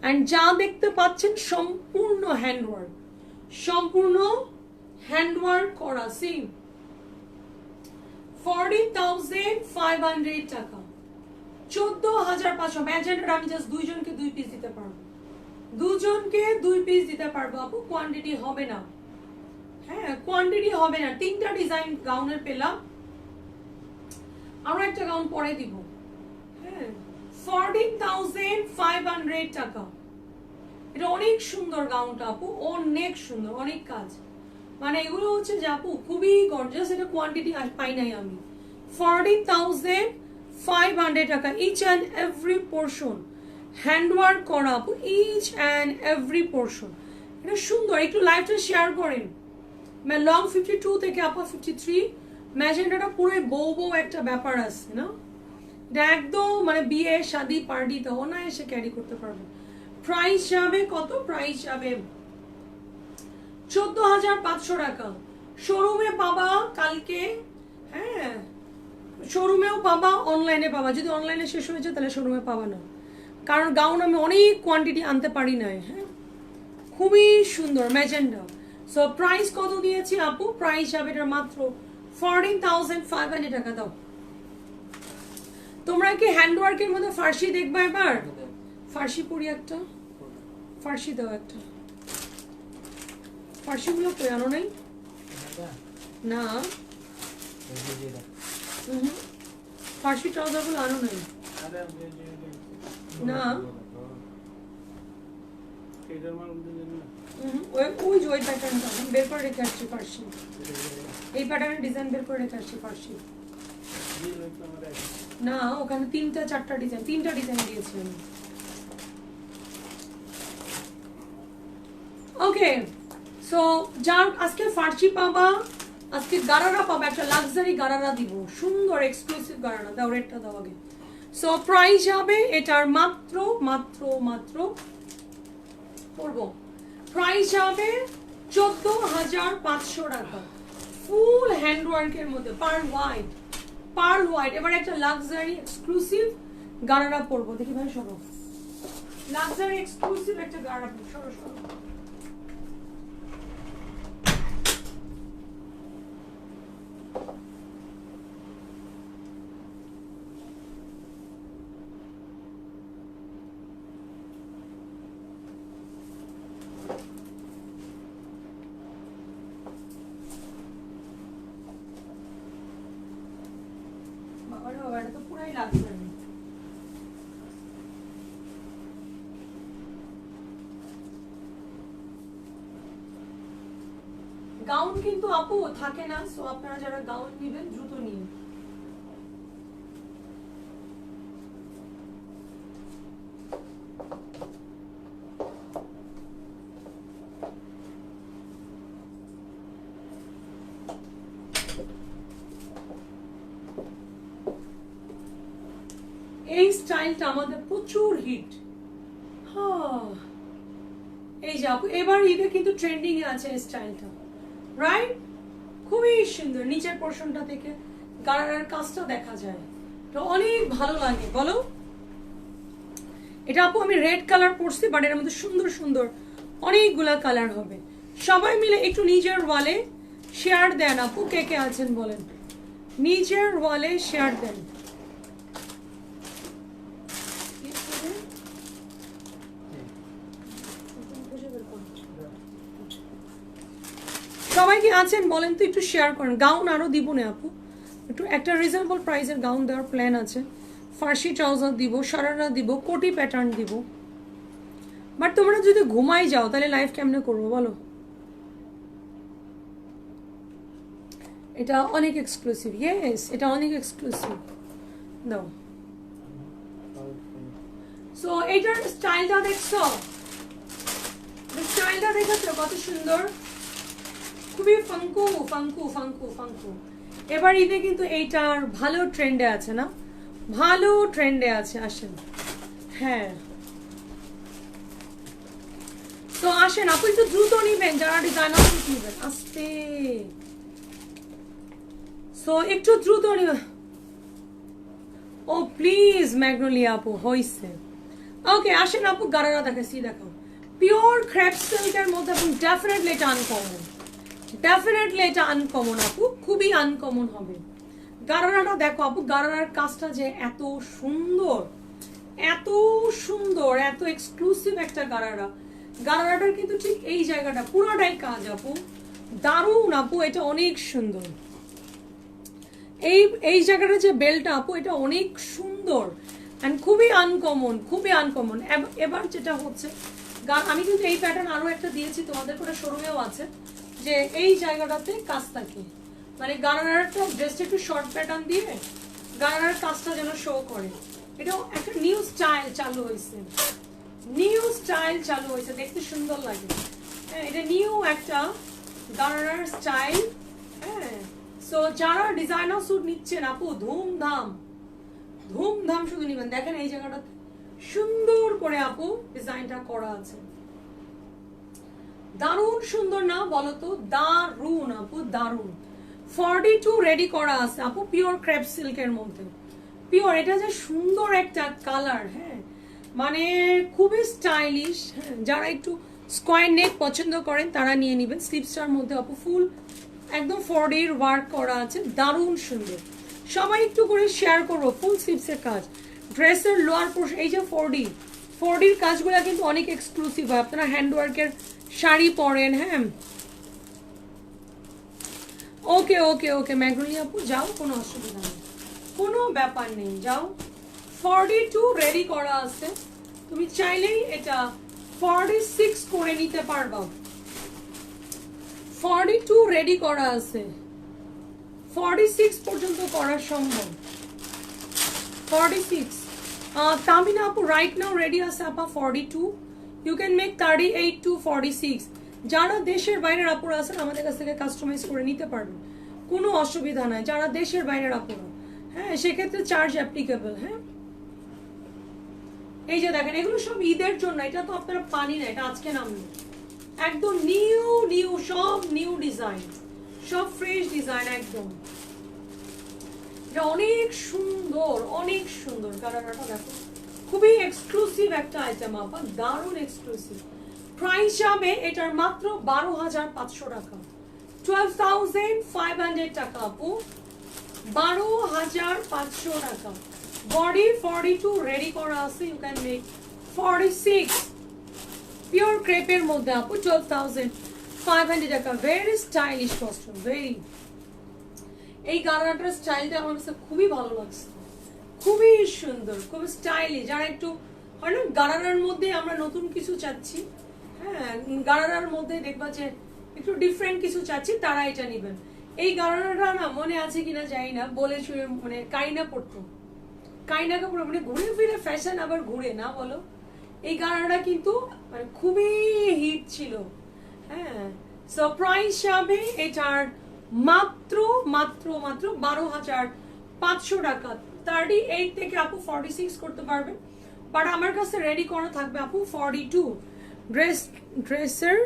A: অ্যান্ড যা দেখতে পাচ্ছেন সম্পূর্ণ হ্যান্ডওয়ার্ক, সম্পূর্ণ হ্যান্ডওয়ার্ক করা। সেম 40,500 টাকা, 14,500। ম্যাজেন্ডার আমি জাস্ট দুইজনকে 2 পিস দিতে পারবো, দুজনকে 2 পিস দিতে পারবো আপু, কোয়ান্টিটি হবে না। হ্যাঁ, কোয়ান্টিটি হবে না। 3টা ডিজাইন গাউনের পেলাম, আমরা একটা গাউন পরে দিব। হ্যাঁ, 14,500 টাকা। এটা অনেক সুন্দর গাউনটা আপু, অনেক সুন্দর, অনেক কাজ, মানে এগুলো হচ্ছে যে আপু খুবই গর্জিয়াস। এটা কোয়ান্টিটি পাই নাই আমি। 40,500 টাকা, each and every portion handwork করা আপু, ইচ অ্যান্ড এভরি পোর্শন। এটা সুন্দর, একটু লাইভটা শেয়ার করেন। লং 52 থেকে আপা 53। ম্যাজেন্ডাটা পুরো বউ বউ একটা ব্যাপার আছে না, এটা একদম মানে বিয়ে শাদি পার্টিতে অনায়াসে ক্যারি করতে পারবে। প্রাইস যাবে কত? প্রাইস যাবে 14,500 টাকা। শোরুমে পাবা কালকে, হ্যাঁ শোরুমেও পাবা, অনলাইনে পাবা। যদি অনলাইনে শেষ হয়ে যায় তাহলে শোরুমে পাবা না, কারণ গাউন আমি অনেক কোয়ান্টিটি আনতে পারি না। হ্যাঁ, খুবই সুন্দর ম্যাজেন্ডা। সো প্রাইস কত দিয়েছি আপু? প্রাইস যাবে এটা মাত্র 14,500 টাকা। দাও, তোমরা কি হ্যান্ডওয়ার্কের মধ্যে ফার্সি দেখবা? এবার ফার্সি পরি একটা, ফার্সি দাও একটা। ফার্সিগুলো কই আনো নাই? না, ফার্সি ট্রাউজারগুলো আনো নাই না, ওই যে ওই প্যাটার্নটা বের করে রেখে আসছি ফার্সি, এই প্যাটার্নের ডিজাইন বের করে রেখে আসছি ফার্সি। না, ওখানে 3টা 4টা ডিজাইন, 3টা ডিজাইন দিয়েছি আমি। ওকে, সো যার আজকে ফার্সি পাবা, আজকে গারারা পাবা, একটা লাক্সারি গারারা দিব, সুন্দর এক্সক্লুসিভ গারারা। দাও রেটটা দাও আগে। সো প্রাইস হবে এটার মাত্র মাত্র মাত্র করবো, প্রাইস হবে 14,500 টাকা, ফুল হ্যান্ডওয়ার্কের মধ্যে, পার্ল হোয়াইট, পার্ল হোয়াইট। এবার একটা লাক্সারি এক্সক্লুসিভ গারারা পরবো, দেখি ভাই সরো, লাক্সারি এক্সক্লুসিভ একটা গারারা পরবো, সরো সরো। রাখবেন। গাউন কিন্তু আপু থাকে না, সো আপনারা যারা গাউন নেবেন দ্রুত নিন। এই স্টাইলটা আমাদের প্রচুর হিট। এই যে আপু এবার ঈদে কিন্তু ট্রেন্ডিং এ আছে এই স্টাইলটা, রাইট? খুবই সুন্দর, নিচের পোর্শনটা থেকে গাড়ার কাজটা দেখা যায়, তো অনেক ভালো লাগে। বলো, এটা আপু আমি রেড কালার পরছি, বাট এর মধ্যে সুন্দর সুন্দর অনেকগুলা কালার হবে। সবাই মিলে একটু নিজের ওয়ালে শেয়ার দেন আপু, কে কে আছেন বলেন, নিজের ওয়ালে শেয়ার দেন। সবাই কি আছেন বলেন তো, একটু শেয়ার করেন। গাউন আরো দিব না আপু, একটু একটা রিজনেবল প্রাইসের গাউন দেওয়ার প্ল্যান আছে। ফার্সি ট্রাউজার দিব, সারারা দিব, কোটি প্যাটার্ন দিব। বাট তোমরা যদি ঘুমাই যাও তাহলে লাইভ কেমনে করবো বলো? এটা অনেক এক্সক্লুসিভ, ইয়েস এটা অনেক এক্সক্লুসিভ। দাও। সো এটার স্টাইলটা দেখছো, স্টাইলটা দেখেছো কত সুন্দর, খুবই ফাঙ্কু ফাঙ্কু ফাঙ্কু ফাঙ্কু। এবার ঈদে কিন্তু এইটার ভালো ট্রেন্ডে আছে না, ভালো ট্রেন্ডে আছে। আসেন, হ্যাঁ তো আসেন আপু, একটু দ্রুত নিবেন যারা ডিজাইনার নিবেন, আস্তে। সো একটু দ্রুত নিবেন। ও প্লিজ ম্যাগনোলিয়া আপু হইছে। ওকে আসেন আপু, গারারা দেখাচ্ছি, দেখাও পিওর ক্রেপ সিল্কের মধ্যে, এবং ডেফিনেটলি এটা আনকমন, ডেফিনেটলি এটা আনকমন আপু, খুবই আনকমন হবে। গারারাটা দেখো আপু, গারারার কাজটা যে এত সুন্দর, এত সুন্দর, এত এক্সক্লুসিভ একটা গারারা। গারারাটার কিন্তু ঠিক এই জায়গাটা পুরোটাই কাজ আপু, দারুণ আপু, এটা অনেক সুন্দর। এই এই জায়গাটা যে বেলটা আপু, এটা অনেক সুন্দর এন্ড খুবই আনকমন, খুবই আনকমন। এবার যেটা হচ্ছে, আমি কিন্তু এই প্যাটার্ন আরো একটা দিয়েছি তোমাদের করে, শোরুমেও আছে, যে এই জায়গাটাতে কাজ থাকে, মানে গারারাটা জাস্ট একটু শর্ট প্যাটার্ন দিয়ে গারারার কাজটা যেন শো করে। এটাও একটা নিউ স্টাইল চালু হয়েছে, নিউ স্টাইল চালু হয়েছে, দেখতে সুন্দর লাগে। হ্যাঁ এটা নিউ একটা গারারার স্টাইল। হ্যাঁ সো যারা ডিজাইনার স্যুট নিচ্ছেন আপু, ধুমধাম ধুমধাম শুধু নিবেন। দেখেন এই জায়গাটাতে সুন্দর করে আপু ডিজাইনটা করা আছে, দারুণ সুন্দর না বলো তো? দারুণ আপু, দারুণ। 42 রেডি করা আছে আপু, পিওর ক্রেপ সিল্কের মধ্যে, পিওর। এটা যে সুন্দর একটা কালার, হ্যাঁ মানে খুবই স্টাইলিশ। হ্যাঁ যারা একটু স্কোয়ার নেক পছন্দ করেন তারা নিয়ে নেবেন। স্লিপসটার মধ্যে আপু ফুল একদম 4D ওয়ার্ক করা আছে, দারুণ সুন্দর। সবাই একটু করে শেয়ার করবো, ফুল স্লিপসের কাজ, ড্রেসের লোয়ার পোর্শন, এই যে 4Dর কাজগুলো কিন্তু অনেক এক্সক্লুসিভ হয়। আপনারা হ্যান্ডওয়ার্কের শাড়ি পরেন, হ্যাঁ ওকে ওকে ওকে ম্যাগনোলিয়া আপু যাও, কোনো অসুবিধা নেই, কোনো ব্যাপার নেই, যাও। 42 রেডি করা আছে, তুমি চাইলেই এটা 46 করে নিতে পারবা। 42 রেডি করা আছে, 46 পর্যন্ত করা সম্ভব। 46 তামিনা আপু রাইট নাও রেডি আছে আপা 42, ইউ ক্যান মেক 38 to 46। যারা দেশের বাইরের আপুরা আছেন আমাদের কাছ থেকে কাস্টমাইজ করে নিতে পারবেন, কোনো অসুবিধা নাই। যারা দেশের বাইরের আপুরা, হ্যাঁ সেক্ষেত্রে চার্জ অ্যাপ্লিকেবল। হ্যাঁ এই যে দেখেন এগুলো সব ঈদের জন্য, এটা তো আপনারা পানি না, এটা আজকে নামলো, একদম নিউ নিউ, সব নিউ ডিজাইন, সব ফ্রেশ ডিজাইন একদম। এটা অনেক সুন্দর, অনেক সুন্দর কালারটা দেখো, খুবই এক্সক্লুসিভ একটা আইটেম আপা, দারুণ এক্সক্লুসিভ। প্রাইস যাবে এটার মাত্র 12,500 টাকা, 12,500 টাকা আপু, 12,500 টাকা। বডি 42 রেডি করা আছে, ইউ ক্যান মেক 46 পিওর ক্রেপের মধ্যে আপু, 12,500 টাকা। Very stylish costume, very. এই গারাটার স্টাইলটা আমার কাছে খুবই ভালো লাগছে, খুবই সুন্দর, খুব স্টাইলিশ। যারা একটু হয় না গারারার মধ্যে আমরা নতুন কিছু চাচ্ছি, হ্যাঁ গারারার মধ্যে দেখবা যে একটু ডিফারেন্ট কিছু চাচ্ছি, তারা এটা নেবেন। এই গারারাটা না মনে আছে কিনা জানি না, বলে মানে কাইনা পড়তো, কাইনা কাপড় মানে ঘুরে ফিরে ফ্যাশন আবার ঘুরে না বলো। এই গারারাটা কিন্তু মানে খুবই হিট ছিল, হ্যাঁ। সো প্রাইস হবে এটার মাত্র মাত্র মাত্র 12,500 টাকা। 38 থেকে আপু 46 করতে পারবে, বাট আমার কাছে রেডি করা থাকবে আপু 42। ড্রেসের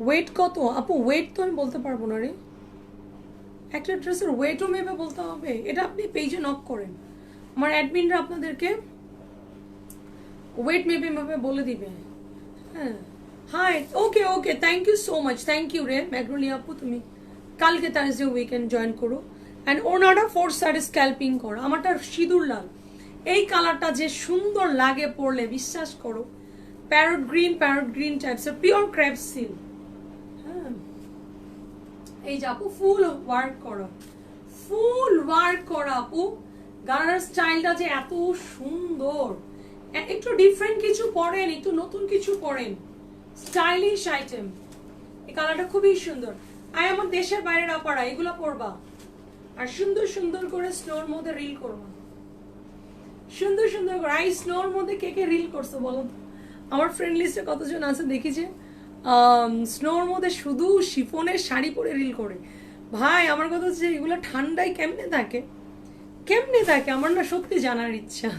A: ওয়েট কত আপু? ওয়েট তো আমি বলতে পারবো না রে, একটা ড্রেসের ওয়েটও মেপে বলতে হবে। এটা আপনি পেজে নক করেন, আমার অ্যাডমিনরা আপনাদেরকে ওয়েট মেপে মেপে বলে দিবে। হ্যাঁ hi, okay okay, thank you so much, thank you রে ম্যাগনোলি আপু। তুমি কালকে থার্সডে উইকেন্ড জয়েন করো। অ্যান্ড ওনাটা 4 সাইড স্ক্যাল্পিং করো। আমারটা সিঁদুর লাল, এই কালারটা যে সুন্দর লাগে পরলে বিশ্বাস করো। প্যারট গ্রিন টাইপসের পিওর ক্রেপ সিল্ক। হ্যাঁ এই যে আপু ফুল ওয়ার্ক করা আপু। গারার স্টাইলটা যে এত সুন্দর, একটু ডিফারেন্ট কিছু পরেন, একটু নতুন কিছু পরেন, স্টাইলিশ আইটেম। এই কালারটা খুবই সুন্দর। আই আমার দেশের বাইরের আপারা এগুলো পরবা, আর সুন্দর সুন্দর করে স্নোর মধ্যে রিল করবা, সুন্দর সুন্দর করে। আই স্নোর মধ্যে কে কে রিল করছো বলো তো? আমার ফ্রেন্ড লিস্টে কতজন আছে দেখি যে স্নোর মধ্যে শুধু শিফনের শাড়ি পরে রিল করে। ভাই আমার কথা হচ্ছে এগুলো ঠান্ডায় কেমনে থাকে আমার না সত্যি জানার ইচ্ছা।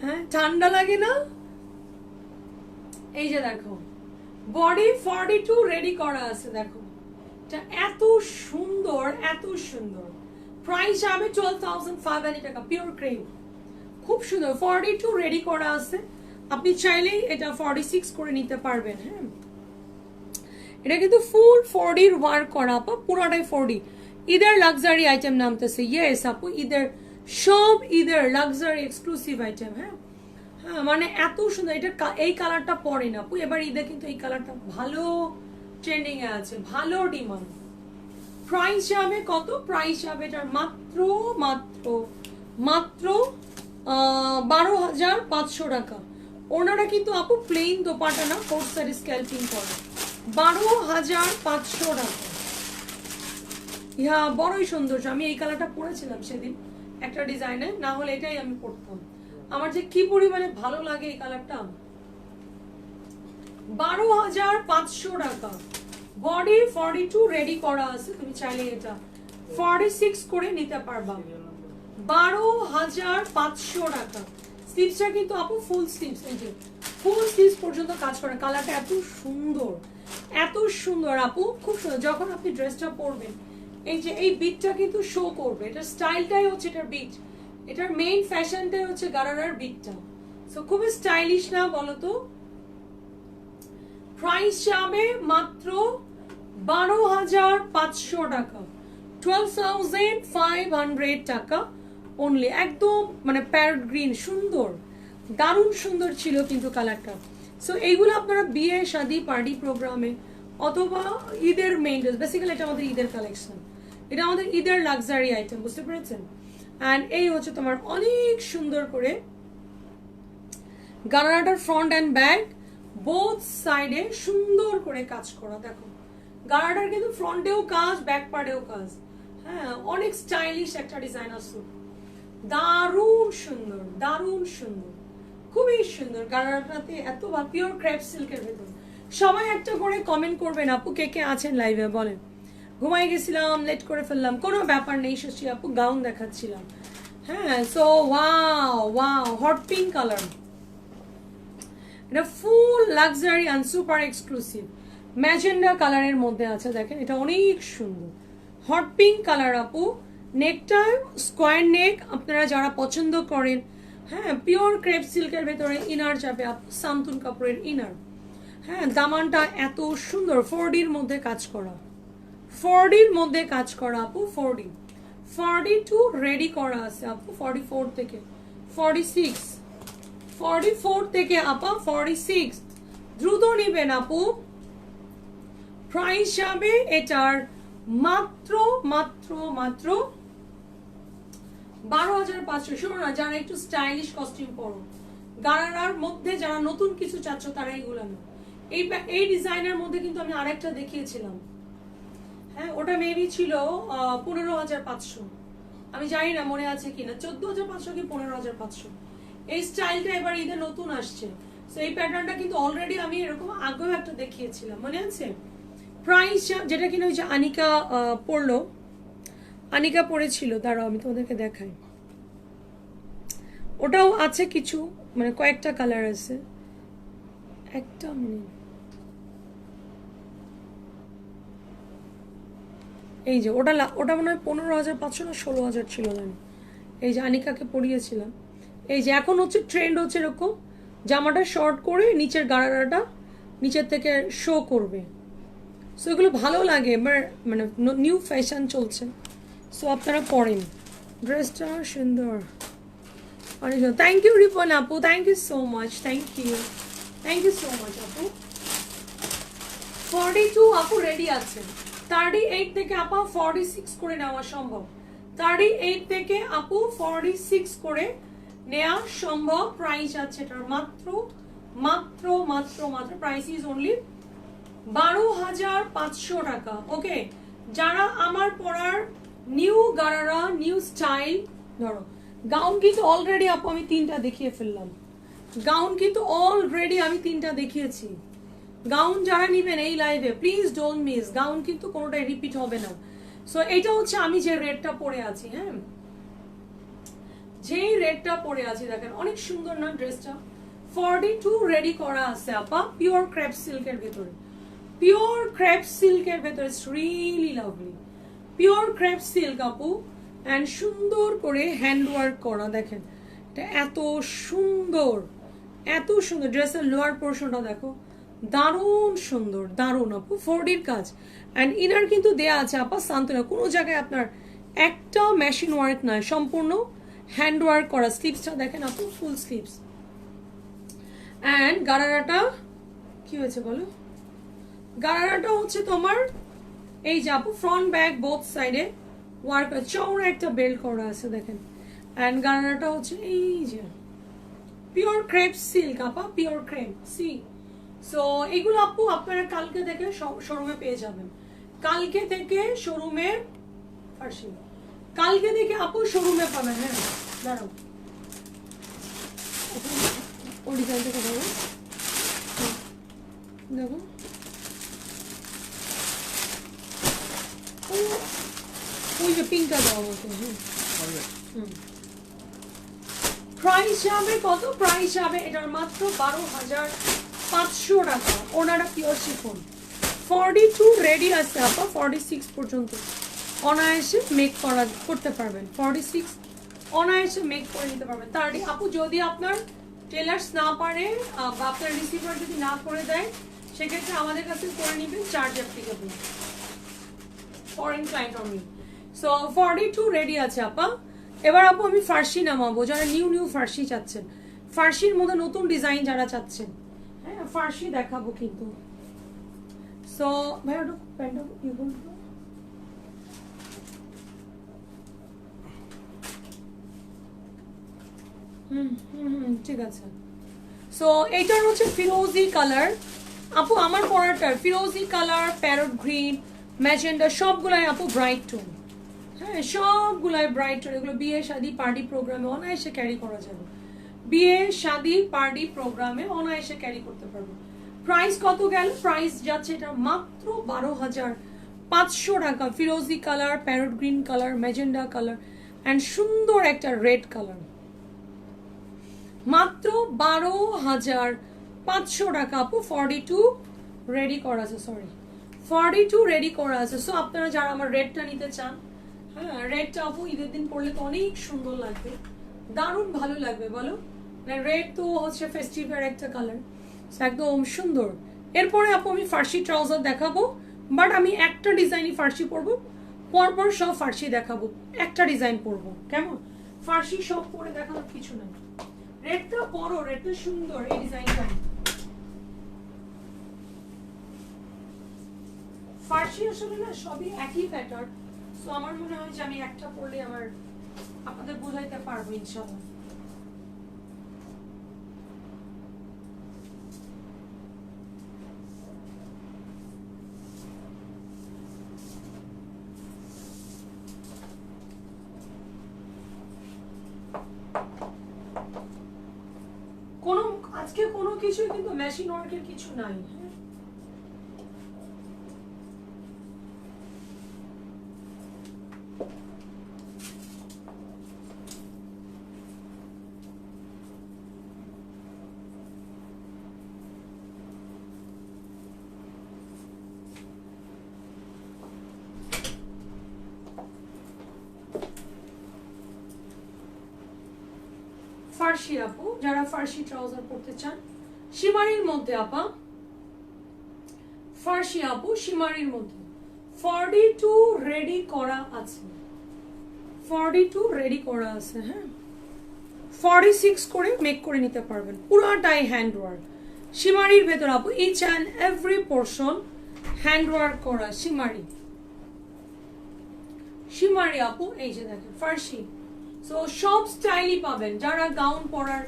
A: হ্যাঁ ঠান্ডা লাগে না? এই যে দেখো বডি 42 রেডি করা আছে, দেখো এটা এত সুন্দর এত সুন্দর। প্রাইস হবে 12,500 টাকা, পিওর ক্রেপ, খুব সুন্দর। 42 রেডি করা আছে, আপনি চাইলেই এটা 46 করে নিতে পারবেন। হ্যাঁ এটা কিন্তু ফুল 40 ওয়ার্ক করা আপা, পুরোটাই 40। ঈদের লাক্সারি আইটেম নামতেছে, ইয়েস আপু ঈদের সব ঈদের লাক্সারি এক্সক্লুসিভ আইটেম। হ্যাঁ হ্যাঁ মানে এত সুন্দর। এটা এই কালারটা পরে না আপু, এবার ঈদে কিন্তু এই কালারটা ভালো ট্রেন্ডিং এ আছে, ভালো ডিমান্ড। প্রাইস যাবে কত? প্রাইস যাবে এটার মাত্র মাত্র মাত্র 12,500 টাকা। ওনারা কিন্তু আপু প্লেন দোপাটা না, 4 সাইড স্ক্যাল্পিং করে। 12,500 টাকা। ইহা বড়ই সুন্দর। আমি এই কালারটা পরেছিলাম সেদিন একটা ডিজাইনে, না হলে এটাই আমি পরতাম। আমার যে কি পরিমাণে ভালো লাগে এই কালারটা। 12,500 টাকা। বডি 42 রেডি করা আছে, তুমি চাইলে এটা 46 করে নিতে পারবা। 12,500 টাকা। স্লিভসটা কিন্তু আপু ফুল স্লিভস, এই যে ফুল স্লিভস পর্যন্ত কাজ করে। কালারটা এত সুন্দর আপু, খুব সুন্দর। যখন আপনি ড্রেসটা পরবেন এই যে এই বিটটা কিন্তু শো করবে, এটার স্টাইলটাই হচ্ছে এটার বিট, এটার মেইন ফ্যাশনটাই হচ্ছে গারারার বিটটা। সো খুবই স্টাইলিশ না বলো তো? প্রাইস যাবে মাত্র 12,500 টাকা, 12,500 টাকা অনলি। একদম মানে প্যারট গ্রিন, সুন্দর, দারুণ সুন্দর ছিল কিন্তু কালারটা। সো এইগুলো আপনারা বিয়ে শাদী পার্টি প্রোগ্রামে অথবা ঈদের মেইন ড্রেস, বেসিক্যালি এটা আমাদের ঈদের কালেকশন, এটা আমাদের ঈদের লাক্সারি আইটেম, বুঝতে পেরেছেন? অ্যান্ড এই হচ্ছে তোমার অনেক সুন্দর করে গারারাটার ফ্রন্ট অ্যান্ড ব্যাক বোথ সাইডে সুন্দর করে কাজ করা। দেখো গারারাটার কিন্তু ফ্রন্টেও কাজ, ব্যাক পার্টেও কাজ। হ্যাঁ অনেক স্টাইলিশ একটা ডিজাইনার স্যুট, দারুণ সুন্দর, খুবই সুন্দর। গারারাটাতে এত পিওর ক্রেপ সিল্কের ভেতর। সবাই একটা করে কমেন্ট করবেন আপু, কে কে আছেন লাইভে বলেন। ঘুমাই গেছিলাম, লেট করে ফেললাম, কোনো ব্যাপার নেই, শশী আপু গাউন দেখাচ্ছিলাম। হ্যাঁ so wow hot pink colour, এটা full luxury and super exclusive magenta কালারের মধ্যে আছে। দেখেন এটা অনেক সুন্দর হট পিঙ্ক কালার আপু। নেকটা স্কোয়ার নেক, আপনারা যারা পছন্দ করেন। হ্যাঁ পিওর ক্রেপ সিল্কের ভেতরে ইনার যাবে আপু, সামতুন কাপড়ের ইনার। হ্যাঁ দামানটা এত সুন্দর, 4Dর মধ্যে কাজ করা, 4Dর মধ্যে কাজ করা আপু। 42 রেডি করা আছে আপু, 44 থেকে 44 থেকে আপা 46 দ্রুত নিবেন আপু। প্রাইস যাবে এটার মাত্র মাত্র মাত্র 12,500। শোনো না, যারা একটু স্টাইলিশ কস্টিউম পরো, গারারার মধ্যে যারা নতুন কিছু চাচ্ছ তারা এইগুলো না। এই ডিজাইনের মধ্যে কিন্তু আমি আরেকটা দেখিয়েছিলাম, হ্যাঁ ওটা মেবি ছিল 15,500, আমি জানি না মনে আছে কিনা, 14,500 কি 15,500। এই স্টাইলটা এবার ঈদে নতুন আসছে। তো এই প্যাটার্নটা কিন্তু অলরেডি আমি এরকম আগেও একটা দেখিয়েছিলাম, মনে আছে? প্রাইস যেটা কিনা ওই যে আনিকা পড়লো, আনিকা পড়েছিল, দাঁড়াও আমি তোমাদেরকে দেখাই। ওটাও আছে কিছু, মানে কয়েকটা কালার আছে, একটা মিনিট। এই যে ওটা মনে হয় 15,500 না 16,000 ছিল জানি। এই যে আনিকাকে পরিয়েছিলাম। এই যে এখন হচ্ছে ট্রেন্ড হচ্ছে এরকম, জামাটা শর্ট করে নিচের গাড়াটা নিচের থেকে শো করবে। সো এগুলো ভালো লাগে, এবার মানে নিউ ফ্যাশন চলছে, সো আপনারা পরেন। ড্রেসটা সুন্দর, অনেক সুন্দর। থ্যাংক ইউ রিপন আপু, thank you so much, thank you so much আপু। 42 আপু রেডি আছে, 38 থেকে আপা 46 করে নেওয়া সম্ভব, 38 থেকে আপু 46 করে নেওয়া সম্ভব। প্রাইস আছে এটার মাত্র মাত্র মাত্র মাত্র প্রাইস ইজ অনলি 12,500 টাকা। ওকে, যারা আমার পরার নিউ গারারা নিউ স্টাইল, ধরো গাউন কিন্তু অলরেডি আপু আমি 3টা দেখিয়ে ফেললাম, গাউন কিন্তু অলরেডি আমি 3টা দেখিয়েছি। গাউন যারা নিবেন এই লাইভে প্লিজ ডোন্ট মিস, গাউন কিন্তু কোনোটাই রিপিট হবে না। সো এইটা হচ্ছে আমি যে রেডটা পরে আছি, হ্যাঁ যেই রেডটা পরে আছি দেখেন, অনেক সুন্দর না ড্রেসটা? 42 রেডি করা আছে আপা, পিওর ক্রেপ সিল্কের ভেতরে, পিওর ক্রেপ সিল্কের ভেতরে, it's really lovely, pure crepe silk আপু, অ্যান্ড সুন্দর করে হ্যান্ড ওয়ার্ক করা। দেখেন এটা এত সুন্দর, এত সুন্দর। ড্রেসের লোয়ার পোর্শনটা দেখো, দারুণ সুন্দর, দারুণ আপু, 4Dর কাজ। অ্যান্ড ইনার কিন্তু দেয়া আছে আপা সান্তনা, কোনো জায়গায় আপনার একটা মেশিন ওয়ার্ক নয়, সম্পূর্ণ হ্যান্ড ওয়ার্ক করা। স্লিভসটা দেখেন আপু, ফুল স্লিভস। অ্যান্ড গারারাটা কি হয়েছে বলো? গারারাটা হচ্ছে তোমার এই যে আপু ফ্রন্ট ব্যাক বোথ সাইডে ওয়ার্ক, চওড়া একটা বেল্ট করা আছে দেখেন। অ্যান্ড গারারাটা হচ্ছে এই যে পিওর ক্রেপ সিল্ক আপা, পিওর ক্রেপ সি। সো এগুলো আপু আপনারা কালকে থেকে শোরুমে পেয়ে যাবেন, কালকে থেকে শোরুমে, কালকে থেকে আপু শোরুমে পাবেন। হ্যাঁ দাঁড়াও, ও ডিজাইনটা দেখো, দেখো ওই যে পিঙ্কটা দেওয়া হতো। প্রাইস যাবে কত? প্রাইস যাবে এটার মাত্র 12,500 টাকা। ওনারা পিওর শিফন, 42 রেডি আছে আপা, 46 পর্যন্ত অনায়াসে মেক করতে পারবেন, 46 অনায়াসে মেক করে নিতে পারবেন। তার আপু যদি আপনার টেলার্স না পারে বা আপনার রিসিভার যদি না করে দেয়, সেক্ষেত্রে আমাদের কাছে করে নেবেন, charge applicable, foreign client only. So 42 ready আছে আপা। এবার আপু আমি ফার্সি নামাবো, যারা নিউ ফার্সি চাচ্ছেন, ফার্সির মধ্যে নতুন ডিজাইন যারা চাচ্ছেন, হ্যাঁ ফার্সি দেখাবো কিন্তু। সো ভাইয়া ওটা প্যান্টটা কি বলবো, ঠিক আছে। সো এইটার হচ্ছে ফিরোজি কালার আপু, আমার পরাটার ফিরোজি কালার, প্যারট গ্রিন, ম্যাজেন্ডা, সবগুলাই আপু ব্রাইট টোন, হ্যাঁ সবগুলাই ব্রাইট টোন। এগুলো বিয়ে শাদী পার্টি প্রোগ্রামে অনায়াসে ক্যারি করা যাবে, বিয়ে শাদী পার্টি প্রোগ্রামে অনায়াসে ক্যারি করতে পারবে। প্রাইস কত গেল? প্রাইস যাচ্ছে এটা মাত্র 12,500 টাকা। ফিরোজি colour, parrot green colour, magenta colour and সুন্দর একটা রেড কালার, মাত্র 12,500 টাকা আপু। 42 রেডি করা আছে, সরি 42 রেডি করা আছে। সো আপনারা যারা আমার রেডটা নিতে চান, হ্যাঁ রেডটা আপু ঈদের দিন পরলে তো অনেক সুন্দর লাগবে, দারুণ ভালো লাগবে বলো। রেড তো হচ্ছে ফেস্টিভের একটা কালার, একদম সুন্দর। এরপরে আপু আমি ফার্সি ট্রাউজার দেখাবো, বাট আমি একটা ডিজাইনই ফার্সি পরবো, পরপর সব ফার্সি দেখাবো, একটা ডিজাইন পরবো, কেমন? ফার্সি সব পরে দেখানোর কিছু নাই। রেডটা পরো, রেডটা সুন্দর, এই ডিজাইনটা ফার্সি আসলে না সবই একই প্যাটার্ন। সো আমার মনে হয় যে আমি একটা পরলে আমার আপনাদের বোঝাইতে পারবো ইনশাআল্লাহ। আজকে কোনো কিছুই কিন্তু মেশিন ওয়ার্কের কিছু নাই। ফার্সি আপু, যারা ফার্সি ট্রাউজার পরতে চান শিমারির মধ্যে আপা, ফার্সি আপু শিমারির মধ্যে 42 রেডি করা আছে, 42 রেডি করা আছে। হ্যাঁ 46 করে মেক করে নিতে পারবেন, পুরাটাই হ্যান্ড ওয়ার্ক শিমারির ভেতর আপু, each and every portion hand work করা শিমারি, শিমারি আপু। এই যে দেখেন ফার্সি, সো সব স্টাইলই পাবেন, যারা গাউন পরার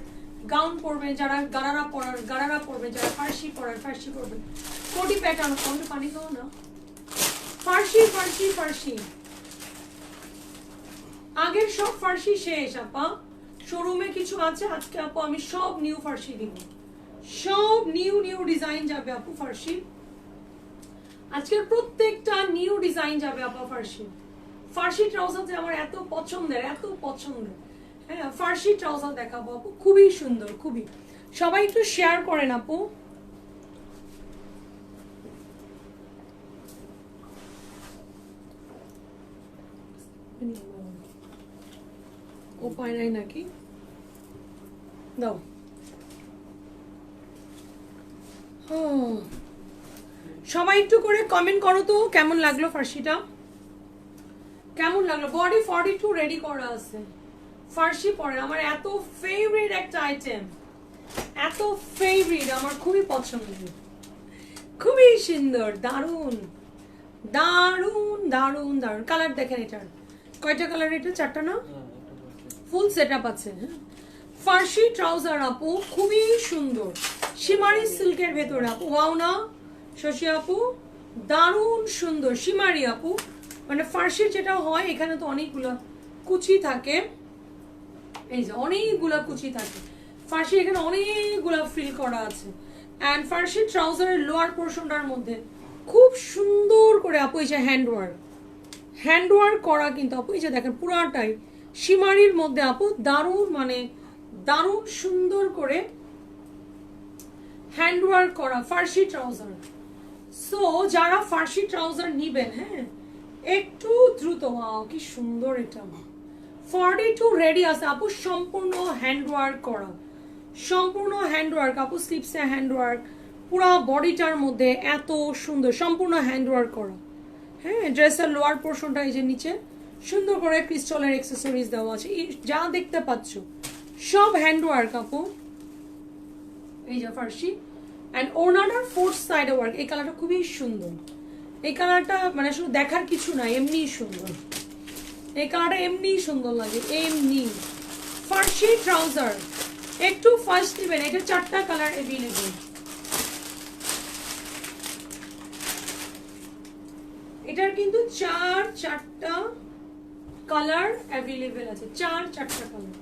A: গাউন পরবেন, যারা গারারা পরার গারারা পরবেন, যারা ফার্সি পরার ফার্সি পরবেন, কোটি প্যাটার্ন কোনটা পানি দাও না, ফার্সি ফার্সি ফার্সি। আগের সব ফার্সি শেষ আপা, শোরুমে কিছু আছে আজকে আপু, আমি সব নিউ ফার্সি দিব, সব নিউ নিউ ডিজাইন যাবে আপু ফার্সি, আজকের প্রত্যেকটা নিউ ডিজাইন যাবে আপা ফার্সি। ফার্সি ট্রাউজার যে আমার এত পছন্দের, এত পছন্দের। হ্যাঁ ফার্সি ট্রাউজার দেখাবো আপু, খুবই সুন্দর, খুবই। সবাই একটু শেয়ার করেন আপু। ও পায় নাই নাকি, দাও। সবাই একটু করে কমেন্ট করো তো কেমন লাগলো ফার্সিটা, কেমন লাগলো। বডি 42 রেডি করা আছে, ফার্সি পরে আমার এত ফেভারিট একটা আইটেম, এত ফেভারিট আমার, খুবই পছন্দের, খুবই সুন্দর, দারুন দারুন দারুন দারুন। কালার দেখেন এটার কয়টা কালার, এটা চারটা না, ফুল সেটআপ আছে। ফার্সি ট্রাউজার আপু খুবই সুন্দর, শিমারি সিল্কের ভেতরে আপু, ওয়াও না শশী আপু, দারুন সুন্দর শিমারি আপু। মানে ফার্সির যেটা হয় এখানে তো অনেকগুলো কুচি থাকে, এই যে অনেকগুলা কুচি থাকে, ফার্সি এখানে অনেকগুলা ফিল করা আছে। এন্ড ফার্সি ট্রাউজারের লোয়ার পোর্শনটার মধ্যে খুব সুন্দর করে আপু এই যে হ্যান্ড ওয়ার্ক করা কিন্তু আপু, এই যে দেখেন পুরাটাই শিমারির মধ্যে আপু, দারুন মানে দারুন সুন্দর করে হ্যান্ড ওয়ার্ক করা ফার্সি ট্রাউজার। সো যারা ফার্সি ট্রাউজার নিবেন, হ্যাঁ একটু দ্রুত, কি সুন্দর এটা, 42 রেডি আছে আপু, সম্পূর্ণ হ্যান্ড ওয়ার্ক করা, সম্পূর্ণ হ্যান্ড ওয়ার্ক আপু, স্লিপসে হ্যান্ড ওয়ার্ক, পুরো বডিটার মধ্যে এত সুন্দর সম্পূর্ণ হ্যান্ড ওয়ার্ক করা। হ্যাঁ ড্রেসের লোয়ার পোর্শনটা এই যে নিচে সুন্দর করে ক্রিস্টালের অ্যাক্সেসরিজ দেওয়া আছে, যা দেখতে পাচ্ছ সব হ্যান্ড ওয়ার্ক আপু। এই যে ফার্সি এন্ড ওনাটার ফোর্থ সাইডে ওয়ার্ক, এই কালারটা খুবই সুন্দর, এই কালারটা মানে শুধু দেখার কিছু না, এমনিই সুন্দর, এই কালারটা এমনিই সুন্দর লাগে, এমনি। ফার্সি ট্রাউজার একটু ফার্স্ট নেবেন, এটা চারটা কালার অ্যাভেলেবল, এটার কিন্তু চারটা কালার অ্যাভেলেবল আছে, চারটা কালার।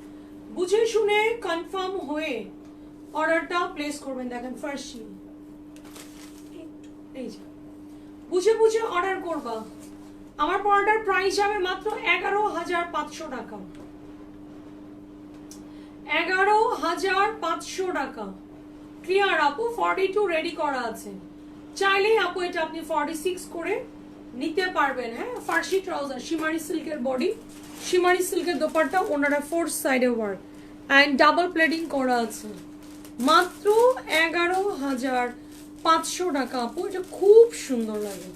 A: বুঝে শুনে কনফার্ম হয়ে অর্ডারটা প্লেস করবেন। দেখেন ফার্সি, এই যে বুঝে বুঝে অর্ডার করবা। আমার পড়াটার প্রাইস হবে মাত্র 11,500 টাকা, 11,500 টাকা। ক্লিয়ার আপু, 42 রেডি করা আছে, চাইলেই আপু এটা আপনি 46 করে নিতে পারবেন। হ্যাঁ ফার্সি ট্রাউজার, শিমারি সিল্কের বডি, শিমারি সিল্কের দোপাট্টা, ওনারা ফোর্থ সাইডে ওয়ার্ক এন্ড ডাবল প্লেটিং করা আছে, মাত্র 11,500 টাকা আপু, এটা খুব সুন্দর লাগে।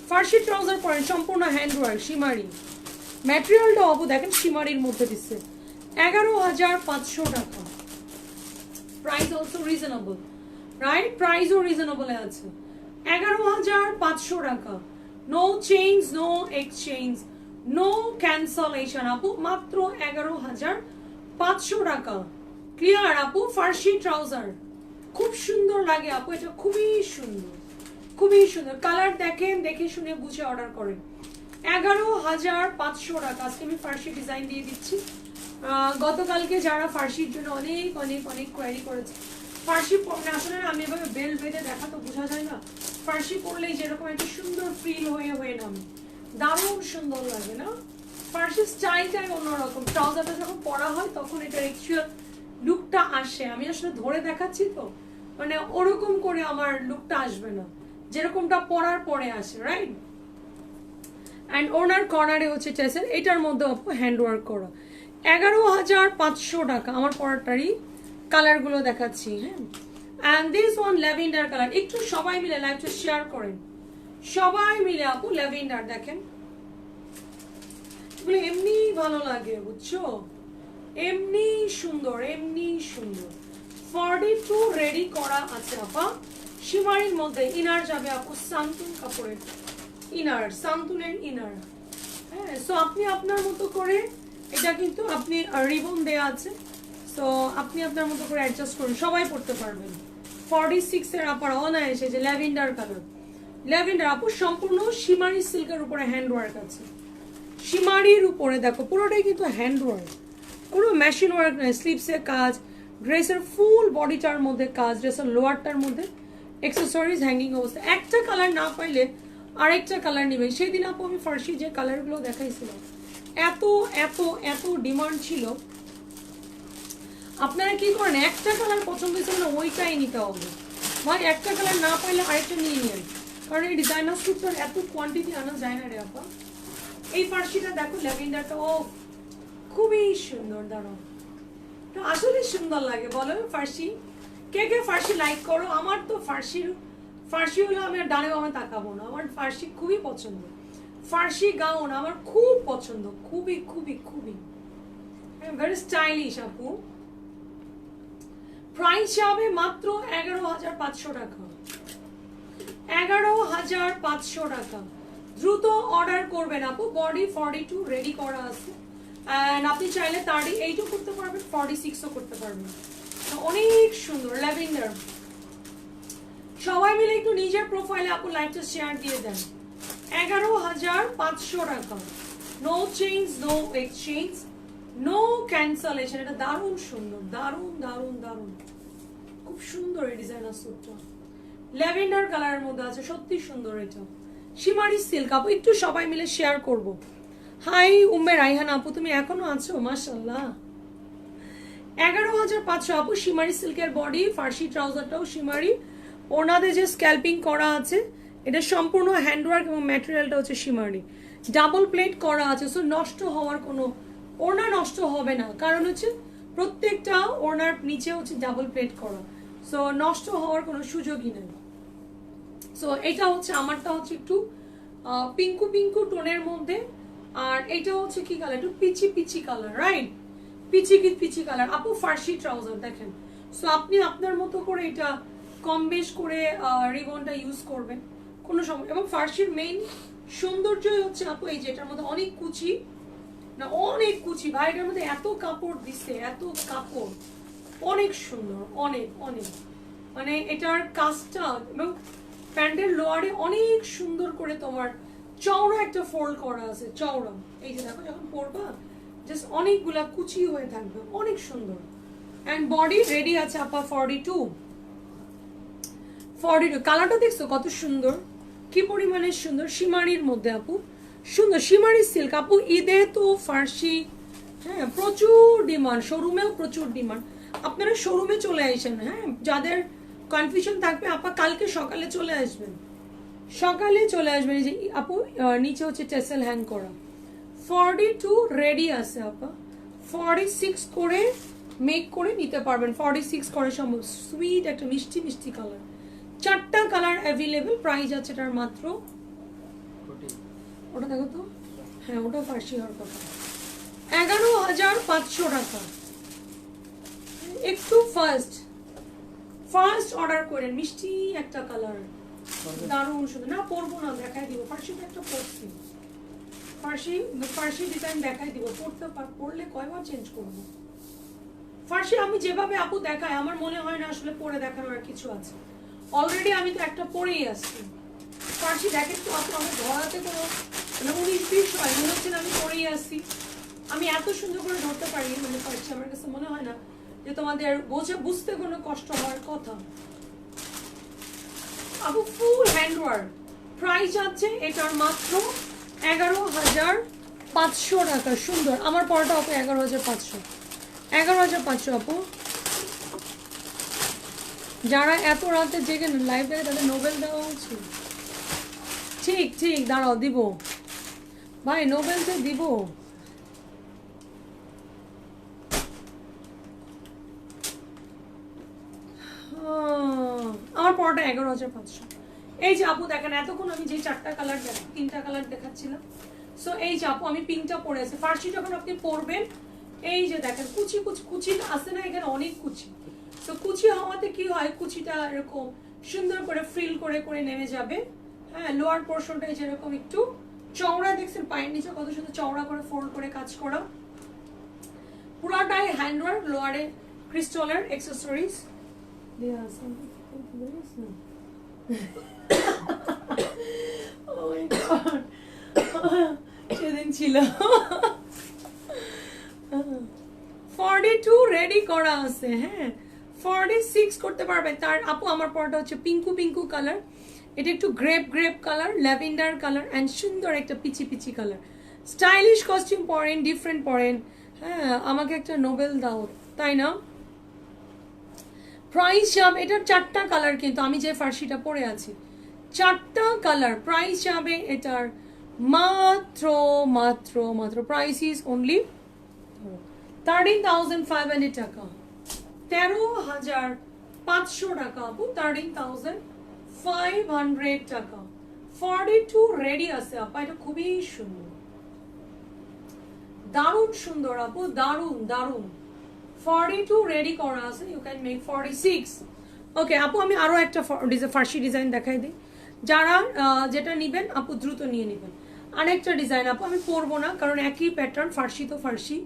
A: ফার্সি ট্রাউজার পরেন, সম্পূর্ণ হ্যান্ড ওয়ার্ক শিমারি, ম্যাটেরিয়ালটা আপু দেখেন শিমারির মধ্যে দিচ্ছে, 11,500 টাকা। প্রাইস অলসো রিজনেবল, রাইট, প্রাইসও রিজনেবল আছে, 11,500 টাকা। No change, no exchange, no cancellation আপু, মাত্র 11,500 টাকা। ক্লিয়ার আপু, ফার্সি ট্রাউজার খুব সুন্দর লাগে আপু, এটা খুবই সুন্দর, খুবই সুন্দর। কালার দেখেন, দেখে শুনে বুঝে অর্ডার করেন। 11,500 টাকা। আজকে আমি ফার্সি ডিজাইন দিয়ে দিচ্ছি। গতকালকে যারা ফার্সির জন্য অনেক অনেক অনেক কোয়ারি করেছে, ফার্সি পড়লে আসলে আমি এভাবে বেল বেঁধে দেখা তো বোঝা যায় না, ফার্সি পড়লেই যেরকম একটা সুন্দর ফিল হয়ে হয়ে নামে, দারুণ সুন্দর লাগে না? ফার্সি স্টাইলটাই অন্যরকম। ট্রাউজারটা যখন পরা হয় তখন এটা অ্যাকচুয়াল লুকটা আসে। আমি আসলে ধরে দেখাচ্ছি তো, মানে ওরকম করে আমার লুকটা আসবে না, যেরকমটা পরার পরে আসে, রাইট? অ্যান্ড ওনার কর্নারে হচ্ছে টেসেল, এটার মধ্যে আপু হ্যান্ড ওয়ার্ক করা। 11,500 টাকা। আমার পরাটারই কালারগুলো দেখাচ্ছি, হ্যাঁ। And this one lavender colour. একটু সবাই মিলে লাইভটা শেয়ার করেন, সবাই মিলে আপু। ল্যাভেন্ডার দেখেন, এগুলো এমনি ভালো লাগে বুঝছো, এমনি সুন্দর, এমনি সুন্দর। 42 রেডি করা আছে আপা। শিমারির মধ্যে ইনার যাবে আপু, সান্তুন কাপড়ের ইনার, সান্তুনের ইনার, হ্যাঁ। সো আপনি আপনার মতো করে, এটা কিন্তু আপনি রিবন দেয়া আছে, সো আপনি আপনার মতো করে অ্যাডজাস্ট করুন, সবাই পড়তে পারবেন। 46 এর আপার অনায়াসে যে ল্যাভেন্ডার কালার, ল্যাভেন্ডার আপু সম্পূর্ণ শিমারি সিল্কের উপরে হ্যান্ড ওয়ার্ক আছে। শিমারির উপরে দেখো পুরোটাই কিন্তু হ্যান্ড ওয়ার্ক, কোনো মেশিন ওয়ার্ক নয়। স্লিভসের কাজ, ড্রেসের ফুল বডিটার মধ্যে কাজ, ড্রেসের লোয়ারটার মধ্যে অ্যাক্সেসরিজ হ্যাঙ্গিং অবস্থা। একটা কালার না পাইলে আরেকটা কালার নেবেন। সেই দিন আপু আমি ফার্সি যে কালারগুলো দেখাইছিলাম, এত এত এত ডিমান্ড ছিল। আপনারা কি করেন, একটা কালার পছন্দ হয়েছে না ওইটাই নিতে হবে ভাই, একটা কালার না পাইলে আরেকটা নিয়ে নিন, কারণ এই ডিজাইনার স্যুটটার এত কোয়ান্টিটি আনা যায় না রে আপা। এই ফার্সিটা দেখো, ল্যাভেন্ডারটা ও খুবই সুন্দর, দাঁড়াও, আসলে সুন্দর লাগে বলো ফার্সি। কে কে ফার্সি লাইক করো? আমার তো ফার্সি হলো আমি আর ডানে বামে তাকাবো না, আমার ফার্সি খুবই পছন্দ। ফার্সি গাউন আমার খুব পছন্দ, খুবই খুবই খুবই ভেরি স্টাইলিশ আপু। প্রাইস যাবে মাত্র 11,500 টাকা। 11,500 টাকা। দ্রুত অর্ডার করবেন আপু। বডি 42 রেডি করা আছে, এন্ড আপনি চাইলে 38ও করতে পারবেন, 46ও করতে পারবেন। অনেক সুন্দর ল্যাভেন্ডার। সবাই মিলে একটু নিজের প্রোফাইলে আপু লাইভটা শেয়ার দিয়ে দেন। 11,500 টাকা। No change, no exchange, no cancellation. এটা দারুণ সুন্দর, দারুণ দারুণ দারুণ, খুব সুন্দর এই ডিজাইনার স্যুটটা। ল্যাভেন্ডার কালারের মধ্যে আছে, সত্যি সুন্দর এটা। শিমারি সিল্ক আপু, একটু সবাই মিলে শেয়ার করব। হাই উম্মে রাইহান আপু, তুমি এখনো আছো? মাশাআল্লাহ। 11,500 আপু। শিমারি সিল্কের বডি, ফার্সি ট্রাউজারটাও শিমারি, ওনাদের যে স্ক্যাল্পিং করা আছে, এটা সম্পূর্ণ হ্যান্ডওয়ার্ক এবং ম্যাটেরিয়ালটা হচ্ছে শিমারি। ডাবল প্লেট করা আছে, সো নষ্ট হওয়ার কোনো, ওড়না নষ্ট হবে না, কারণ হচ্ছে প্রত্যেকটা ওড়নার নিচে হচ্ছে ডাবল প্লেট করা, সো নষ্ট হওয়ার কোনো সুযোগই নেই। সো এটা হচ্ছে আমারটা হচ্ছে একটু পিঙ্কু পিঙ্কু টোনের মধ্যে, আর এটা হচ্ছে কি কালার, একটু peachy peachy colour, right? Peachy peachy colour আপু। ফার্সি ট্রাউজার দেখেন, সো আপনি আপনার মতো করে এটা কম বেশ করে রিবনটা ইউজ করবেন, কোনো সময়। এবং ফার্সির মেইন সৌন্দর্যই হচ্ছে আপু এই যে এটার মধ্যে অনেক কুচি, না অনেক কুচি ভাই, এটার মধ্যে এত কাপড় দিছে, এত কাপড়, অনেক সুন্দর, অনেক অনেক, মানে এটার কাজটা এবং প্যান্টের লোয়ারে অনেক সুন্দর করে তোমার চওড়া একটা ফোল্ড করা আছে, চওড়া। এই যে দেখো যখন পরবা জাস্ট অনেকগুলা কুচি হয়ে থাকবে, অনেক সুন্দর। অ্যান্ড বডি রেডি আছে আপা 42। কালারটা দেখছো কত সুন্দর, কি পরিমাণে সুন্দর। শিমারির মধ্যে আপু সুন্দর, শিমারি সিল্ক আপু। ঈদে তো ফার্সি, হ্যাঁ প্রচুর ডিমান্ড, শোরুমেও প্রচুর ডিমান্ড। আপনারা শোরুমে চলে আসেন, হ্যাঁ যাদের কনফিউশন থাকবে আপা কালকে সকালে চলে আসবেন, সকালে চলে আসবেন। এই যে আপু নিচে হচ্ছে টেসেল হ্যাং করা। 42 রেডি আছে আপা, 46 করে মেক করে নিতে পারবেন, 46 করে সম্ভব। সুইট একটা মিষ্টি মিষ্টি কালার, 4টা কালার অ্যাভেলেবেল। প্রাইস আছে এটার মাত্র, ওটা দেখো তো, হ্যাঁ ওটা ফার্সি হওয়ার কথা, 11,500 টাকা। একটু ফার্স্ট অর্ডার করেন। মিষ্টি একটা কালার, দারুণ সুন্দর। না পরবো না, দেখাই দিব। ফার্সিটা একটা পরছি, ফার্সি ফার্সি ডিজাইন দেখাই দিব, পড়লে কয়বার চেঞ্জ করবো। ফার্সি আমি যেভাবে আপু দেখাই আমার মনে হয় না আসলে পরে দেখানোর আর কিছু আছে, অলরেডি আমি তো একটা পরেই আসছি। ফার্সি দেখেন তো আপু আমার ধরাতে কোনো মানে 19-20 হয়, মনে হচ্ছে আমি পরেই আসছি। আমি এত সুন্দর করে ধরতে পারি মানে ফার্সি, আমার কাছে মনে হয় না যে তোমাদের বুঝতে কোনো কষ্ট হওয়ার কথা। আপু ফুল হ্যান্ডওয়ার্ক, প্রাইস আছে এটার মাত্র 11,500 টাকা। সুন্দর, আমার পরটা আপু 11,500, 11,500 আপু। যারা এত রাতে জেগে লাইভ দেখে তাদের নোবেল দেওয়া উচিত। ঠিক ঠিক, দাঁড়াও দিব ভাই, নোবেল তো দিব। আমার পরটা 11,500। এই যে আপু দেখেন এতক্ষণ আমি যে 4টা কালার 3টা কালার দেখাচ্ছিলাম, সো এই যে আপু আমি পিঙ্কটা পরে আছি। ফার্সি যখন আপনি পরবেন এই যে দেখেন কুচি কুচি কুচি আছে না, এখানে অনেক কুচি। তো কুচি হওয়াতে কি হয়, কুচিটা এরকম সুন্দর করে ফ্রিল করে করে নেমে যাবে। হ্যাঁ, লোয়ার পোর্শনটা যেরকম একটু চওড়া, দেখছেন পায়ের নিচে কত সুন্দর চওড়া করে ফোল্ড করে কাজ করা, পুরাটাই হ্যান্ডওয়ার্ক, লোয়ারে ক্রিস্টালের অ্যাকসেসরিজ দেয়া আছে। সেদিন ছিল 42 রেডি করা আছে। হ্যাঁ, 46 করতে পারবে তার আপু। আমার পরটা হচ্ছে পিঙ্কু পিঙ্কু কালার, এটা একটু grape grape colour, lavender colour and সুন্দর একটা peachy peachy colour. Stylish costume পরেন, ডিফারেন্ট পরেন। হ্যাঁ, আমাকে একটা নোবেল দাও, তাই না? প্রাইস যাবে এটার 4টা কালার, কিন্তু আমি যে ফার্সিটা পরে আছি 4টা কালার। প্রাইস যাবে এটার মাত্র মাত্র মাত্র প্রাইস ইজ অনলি 13,500 টাকা, 13,500 টাকা আপু, 13,500 টাকা। 42 রেডি আছে আপা, এটা খুবই সুন্দর, দারুণ সুন্দর আপু, দারুণ দারুণ। 42 রেডি করা আছে, ইউ ক্যান মেক 46। ওকে আপু, আমি আরো একটা ফার্সি ডিজাইন দেখাই দিই, যারা যেটা নিবেন আপু দ্রুত নিয়ে নেবেন। আরেকটা ডিজাইন আপু আমি পরবো না, কারণ একই প্যাটার্ন, ফার্সি তো ফার্সি।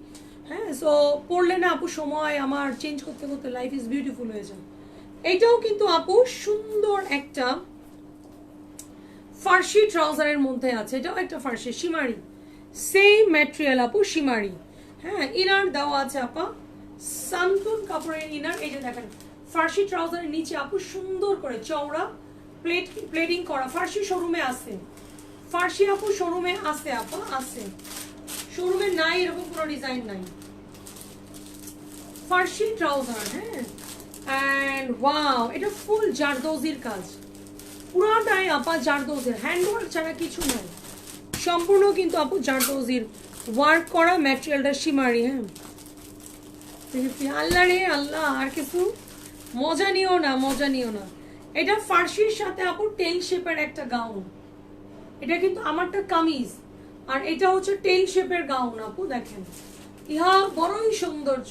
A: হ্যাঁ, সো পরলে না আপু সময় আমার চেঞ্জ করতে করতে লাইফ ইজ বিউটিফুল হয়ে যায়। এইটাও কিন্তু আপু সুন্দর একটা ফার্সি ট্রাউজারের মধ্যে আছে, এটাও একটা ফার্সি শিমারি, সেম ম্যাটেরিয়াল আপু, শিমারি। হ্যাঁ, ইনার দেওয়া আছে আপা, সান্তন কাপড়ের ইনার। এই যে দেখেন ফার্সি ট্রাউজারের নিচে আপু সুন্দর করে চওড়া প্লেটিং করা। ফার্সি শোরুমে আছে, ফার্সি আপু শোরুমে আছে আপা, আছে। শোরুমে নাই এরকম কোনো ডিজাইন নাই, ফার্সি ট্রাউজার। হ্যাঁ, এন্ড ওয়াও, এটা ফুল জারদৌজির কাজ, পুরাটাই আপা জারদৌজির, হ্যান্ডওয়ার্ক ছাড়া কিছু নাই, সম্পূর্ণ কিন্তু আপু জারদৌজির ওয়ার্ক করা, ম্যাটেরিয়ালটা শিমারি। হ্যাঁ, আল্লাহ রে আল্লাহ, আর কিছু মজা নিও না, মজা নিও না। এটা ফার্সির সাথে আপু টেল শেপের একটা গাউন, এটা কিন্তু আমারটা কামিজ, আর এটা হচ্ছে টেল শেপের গাউন আপু। দেখেন ইহা বড়ই সৌন্দর্য,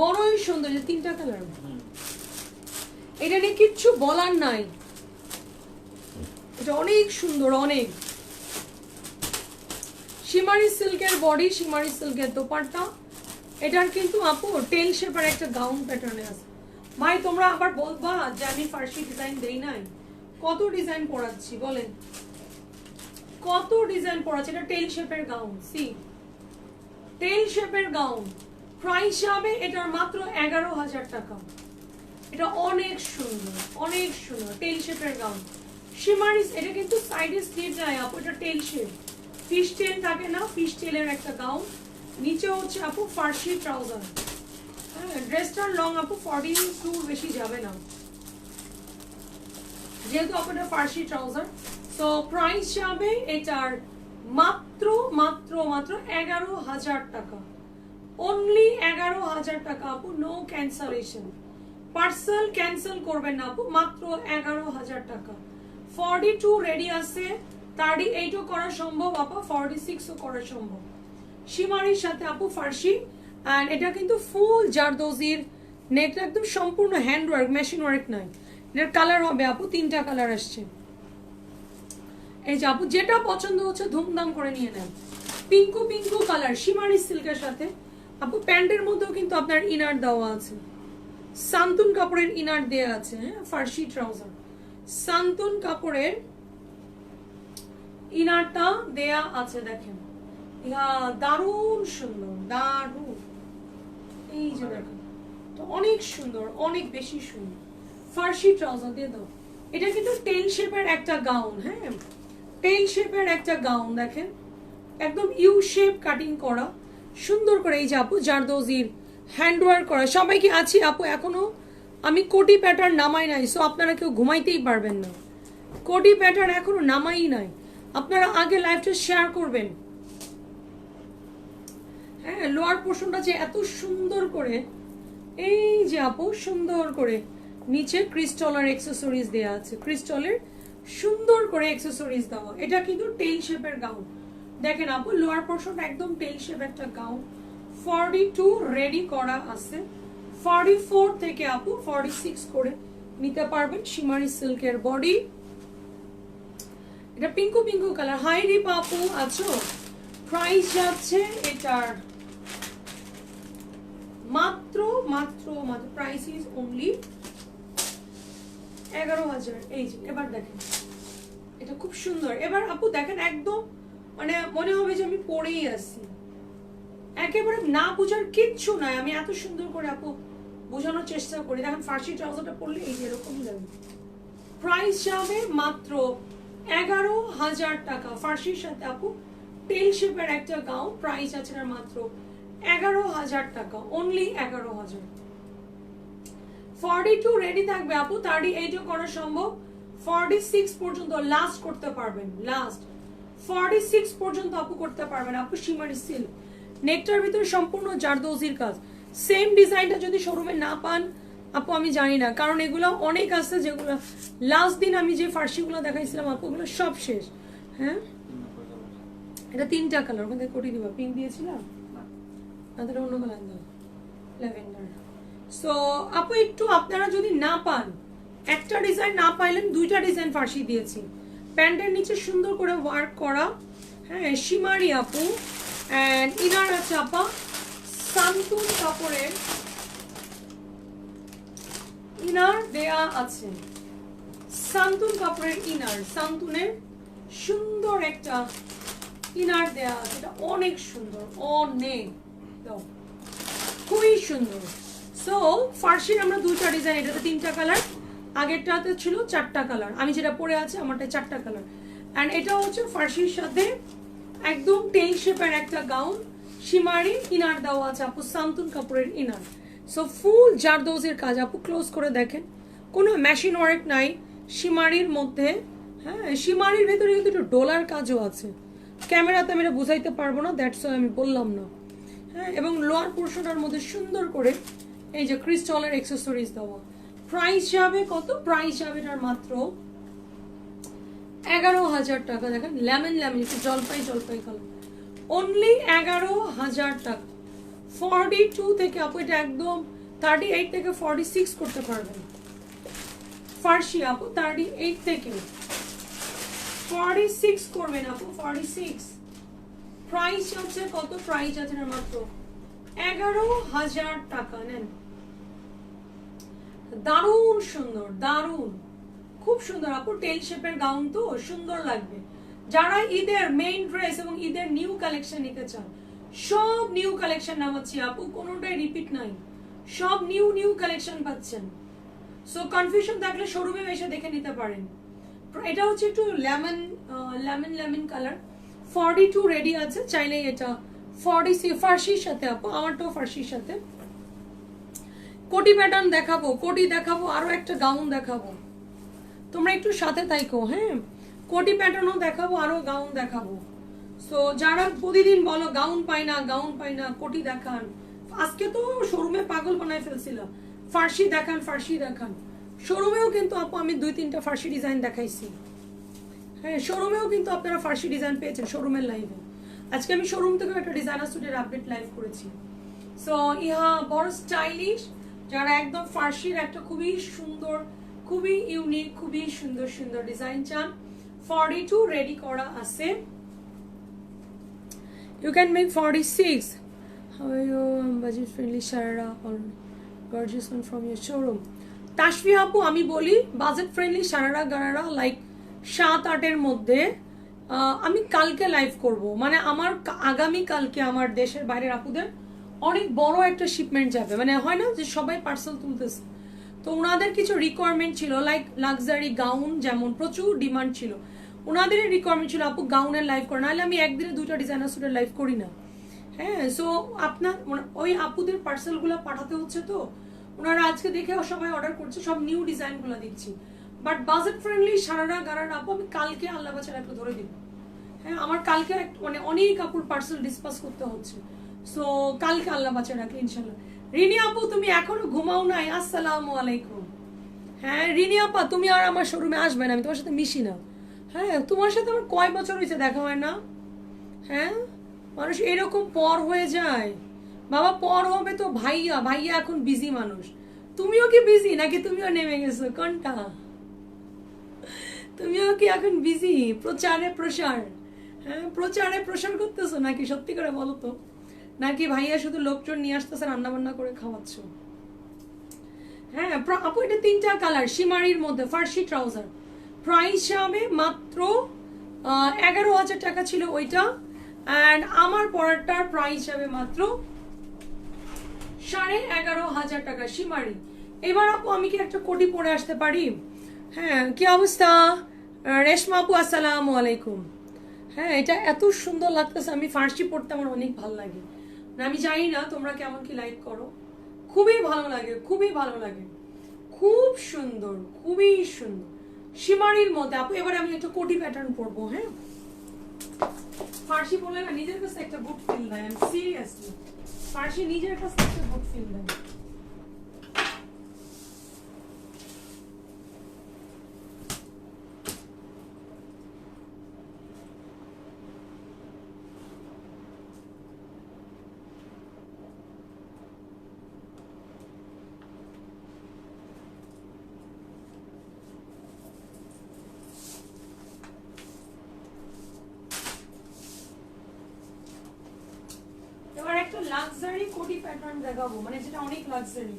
A: বড়ই সৌন্দর্য। 3টা কালার, এটা নিয়ে কিচ্ছু বলার নাই, এটা অনেক সুন্দর, অনেক। শিমারি সিল্কের বডি, শিমারি সিল্কের দোপাট্টা, এটার কিন্তু আপু টেল শেপের একটা গাউন প্যাটার্নে আছে। ভাই তোমরা আবার বলবা যে আমি ফার্সি ডিজাইন দেই নাই, কত ডিজাইন পড়াচ্ছি বলেন, কত ডিজাইন পড়াচ্ছি। এটা টেল শেপের গাউন, সি টেল শেপের গাউন। প্রাইস হবে এটার মাত্র 11,000 টাকা। এটা অনেক সুন্দর, অনেক সুন্দর টেল শেপের গাউন, শিমারিস। এটা কিন্তু সাইডে স্লিভ নাই আপু, এটা টেল শেপ, ফিশ টেল থাকে না, ফিশ টেলের একটা গাউন, নিচে হচ্ছে আপু ফার্সি ট্রাউজার। হ্যাঁ, ড্রেসটার লং আপু 42 বেশি যাবে না, যেহেতু আপনার ফার্সি ট্রাউজার। সো প্রাইস যাবে এটার মাত্র মাত্র মাত্র 11,000 টাকা, অনলি 11,000 টাকা আপু, নো ক্যান্সেলেশন। পার্সেল ক্যান্সেল করবেন না আপু, মাত্র 11,000 টাকা। 42 রেডি আছে, 38ও করা সম্ভব আপা, 46ও করা সম্ভব। শিমারির সাথে আপু ফার্সি, অ্যান্ড এটা কিন্তু ফুল জারদৌজির, নেকটা একদম সম্পূর্ণ হ্যান্ড ওয়ার্ক, মেশিন ওয়ার্ক নাই। এটার কালার হবে আপু 3টা কালার আসছে, এই যে আপু যেটা পছন্দ হচ্ছে ধুমধাম করে নিয়ে নেন। পিঙ্কু পিঙ্কু কালার শিমারি সিল্কের সাথে আপু প্যান্টের মধ্যেও কিন্তু আপনার ইনার দেওয়া আছে, সান্তুন কাপড়ের ইনার দেওয়া আছে। হ্যাঁ, ফার্সি ট্রাউজার সান্তুন কাপড়ের ইনারটা দেয়া আছে, দেখেন দারুণ সুন্দর, দারুণ। এই যে দেখেন তো অনেক সুন্দর, অনেক বেশি সুন্দর ফার্সি ট্রাউজার দিয়ে দাও। এটা কিন্তু টেল শেপের একটা গাউন। হ্যাঁ, টেল শেপের একটা গাউন দেখেন, একদম ইউ শেপ কাটিং করা সুন্দর করে। এই যে আপু জারদোজির হ্যান্ডওয়ার্ক করা। সবাই কি আছি আপু? এখনো আমি কোটি প্যাটার্ন নামাই নাই, সো আপনারা কেউ ঘুমাইতেই পারবেন না। কোটি প্যাটার্ন এখনো নামাই নাই, আপনারা আগে লাইভটা শেয়ার করবেন। হ্যাঁ, লোয়ার পোর্শনটা যে এত সুন্দর করে, এই যে আপু সুন্দর করে নিচে ক্রিস্টালের অ্যাকসেসরিজ দেওয়া আছে, ক্রিস্টালের সুন্দর করে অ্যাকসেসরিজ দেওয়া। এটা কিন্তু টেল শেপের গাউন দেখেন আপু, লোয়ার পোর্শনটা একদম টেল শেপ একটা গাউন। 42 রেডি করা আছে, 44 থেকে আপু 46 করে নিতে পারবেন। শিমারি সিল্কের বডি, এটা পিঙ্কু পিঙ্কু কালার। হাই রিপা আপু আছো? প্রাইস যাচ্ছে এটার মাত্র মাত্র মাত্র প্রাইস ইজ অনলি 11,000। এই যে এবার দেখেন এটা খুব সুন্দর। এবার আপু দেখেন একদম মানে মনে হবে যে আমি পরেই আছি, একেবারে না বোঝার কিচ্ছু নাই। আমি এত সুন্দর করে আপু বোঝানোর চেষ্টা করি। দেখেন ফার্সি ট্রাউজারটা পরলে এই যে এরকমই লাগবে। প্রাইস যাবে মাত্র 11,000 টাকা। ফার্সির সাথে আপু টেল শেপের একটা গাউন, প্রাইস আছে না মাত্র 11,000 টাকা, অনলি 11,000। 42 রেডি থাকবে আপু, 38ও করা সম্ভব। 46 পর্যন্ত লাস্ট করতে পারবেন, লাস্ট 46 পর্যন্ত আপু করতে পারবেন। আপু শিমারি সিল্ক, নেকটার ভিতরে সম্পূর্ণ জারদোজির কাজ। সেম ডিজাইনটা যদি শোরুমে না পান আপু আমি জানি না, কারণ এগুলো অনেক আছে যেগুলো লাস্ট দিন আমি যে ফার্সিগুলো দেখাইছিলাম আপু ওগুলো সব শেষ। হ্যাঁ, এটা 3টা কালার, ওখান থেকে কোটি দিবা। পিঙ্ক দিয়েছিলাম, তাদের অন্য কালার দাও, ল্যাভেন্ডার। সো আপু একটু আপনারা যদি না পান, একটা ডিজাইন না পাইলেন 2টা ডিজাইন ফার্সি দিয়েছি। প্যান্টের নিচে সুন্দর করে ওয়ার্ক করা। হ্যাঁ, শিমারি আপু এন্ড ইনার আছে আপা সান্তুন কাপড়ের ইনার দেয়া আছে, সান্তুন কাপড়ের ইনার, সান্তুনের সুন্দর একটা ইনার দেয়া আছে। এটা অনেক সুন্দর, অনেক খুবই সুন্দর। সো ফার্সির আমরা 2টা ডিজাইন, এটাতে 3টা কালার, আগেরটাতে ছিল 4টা কালার। আমি যেটা পরে আছে আমারটা 4টা কালার। অ্যান্ড এটা হচ্ছে ফার্সির সাথে একদম টেল শেপের একটা গাউন, শিমারি ইনার দেওয়া আছে আপু, সান্তুন কাপড়ের ইনার। সো ফুল জারদোজের কাজ আপু, ক্লোজ করে দেখেন, কোনো মেশিন ওয়ার্ক নাই শিমারির মধ্যে। হ্যাঁ, শিমারির ভেতরে কিন্তু একটু ডলার কাজও আছে, ক্যামেরাতে আমি এটা বুঝাইতে পারবো না, দ্যাটস আমি বললাম না। হ্যাঁ, এবং লোয়ার পোর্শনটার মধ্যে সুন্দর করে এই যে ক্রিস্টালের অ্যাকসেসরিজ দেওয়া। প্রাইস যাবে কত? প্রাইস যাবে এটার মাত্র 11,000 টাকা। দেখেন লেমন লেমন একটু জলপাই জলপাই কালার, অনলি 11,000 টাকা। 42 থেকে আপু এটা একদম 38 থেকে 46 করতে পারবেন। ফার্সি আপু 38 থেকে 46 করবেন আপু, 46। প্রাইস হচ্ছে কত? প্রাইস আছে না মাত্র 11,000 টাকা। নেন, দারুণ সুন্দর, দারুণ খুব সুন্দর আপু, টেল শেপের গাউন তো সুন্দর লাগবে। যারা ঈদের মেইন ড্রেস এবং ঈদের নিউ কালেকশন নিতে চান, সব নিউ কালেকশন নামাচ্ছি আপু, কোনোটাই রিপিট নাই, সব নিউ নিউ কালেকশন পাচ্ছেন। সো কনফিউশন থাকলে শোরুমে এসে দেখে নিতে পারেন। এটা হচ্ছে একটু lemon lemon lemon colour. 42 ready আছে, চাইলেই এটা 46 ফার্সির সাথে আপু, আমারটাও ফার্সির সাথে। কোটি প্যাটার্ন দেখাবো, কোটি দেখাবো, আরো একটা গাউন দেখাবো, তোমরা একটু সাথে থাইকো। হ্যাঁ, কোটি প্যাটার্নও দেখাবো, আরো গাউন দেখাবো। সো যারা প্রতিদিন বলো গাউন পাই না, গাউন পাই না, কোটি দেখান, আজকে তো শোরুমে পাগল বানায় ফেলছিল, ফার্সি দেখান, ফার্সি দেখান। শোরুমেও কিন্তু আপু আমি 2-3টা ফার্সি ডিজাইন দেখাইছি। হ্যাঁ, শোরুমেও কিন্তু আপনারা ফার্সি ডিজাইন পেয়েছেন শোরুমের লাইভে। আজকে আমি শোরুম থেকে একটা ডিজাইনার স্যুটের আপডেট লাইভ করেছি। সো ইহা বড় স্টাইলিশ, যারা একদম ফার্সির একটা খুবই সুন্দর, খুবই ইউনিক, খুবই সুন্দর সুন্দর ডিজাইন চান, 42 রেডি করা আছে, you can make 46. How are you? Budget friendly sharara or gorgeous one from your showroom. Tasfia আপু আমি বলি budget friendly sharara gharara like 7-8 মধ্যে আমি কালকে লাইভ করব, মানে আমার আগামী কালকে আমার দেশের বাইরের আপুদের অনেক বড় একটা শিপমেন্ট যাবে, মানে হয় না যে সবাই পার্সেল তুলতেছে, তো ওনাদের কিছু রিকোয়ারমেন্ট ছিল লাইক লাক্সারি গাউন, যেমন প্রচুর ডিমান্ড ছিল, ওনাদের রিকোয়ারমেন্ট ছিল আপু গাউনের লাইভ করে, নাহলে আমি একদিনে 2টা ডিজাইনার স্যুটের লাইভ করি না। হ্যাঁ, সো আপনার ওই আপুদের পার্সেলগুলো পাঠাতে হচ্ছে, তো ওনারা আজকে দেখে সবাই অর্ডার করছে, সব নিউ ডিজাইনগুলো দিচ্ছি, but budget friendly sharara gharara আপু আমি কালকে আল্লাহ বাচ্চারা একটু ধরে দিব। হ্যাঁ, আমার কালকে মানে অনেক আপুর পার্সেল ডিসপাস করতে হচ্ছে, সো কালকে আল্লাহ বাচ্চা রাখলে ইনশাল্লাহ। রিনি আপু তুমি এখনো ঘুমাও নাই? আসসালামু আলাইকুম। হ্যাঁ রিনি আপা তুমি আর আমার শোরুমে আসবে না, আমি তোমার সাথে মিশি না। হ্যাঁ, তোমার সাথে আমার কয় বছর হয়েছে দেখা হয় না? হ্যাঁ, মানুষ এরকম পর হয়ে যায় বাবা, পর হবে তো ভাইয়া, ভাইয়া এখন বিজি মানুষ, তুমিও কি বিজি নাকি তুমিও নেমে গেছো কোনটা? তুমিও কি এখন বিজি প্রচারে প্রসার? হ্যাঁ, প্রচারে প্রসার করতেছো নাকি, সত্যি করে বলো তো, নাকি ভাইয়া শুধু লোকজন নিয়ে আসতেছে রান্না বান্না করে খাওয়াচ্ছ? হ্যাঁ আপু এটা 3টা কালার শিমারির মধ্যে ফার্সি ট্রাউজার, প্রাইস হবে মাত্র 11,000 টাকা ছিল ওইটা, অ্যান্ড আমার পরাটার প্রাইস হবে মাত্র 11,500 টাকা শিমারি। এবার আপু আমি কি একটা কোটি পরে আসতে পারি? হ্যাঁ, কি অবস্থা রেশমা আপু? আসসালামু আলাইকুম। হ্যাঁ, এটা এত সুন্দর লাগতেছে, আমি ফার্সি পড়তে আমার অনেক ভালো লাগে, আমি জানি না তোমরা কেমন কি লাইক করো, খুবই ভালো লাগে, খুবই ভালো লাগে, খুব সুন্দর, খুবই সুন্দর শিমারির মধ্যে আপু। এবার আমি একটা কোটি প্যাটার্ন পরবো। হ্যাঁ, ফার্সি পরলে না নিজের কাছে একটা গুড ফিল দেয়, আমি সিরিয়াসলি ফার্সি নিজের কাছে একটা গুড ফিল দেয়। এবার একটা লাক্সারি কোটি প্যাটার্ন দেখাবো, মানে যেটা অনেক লাক্সারি।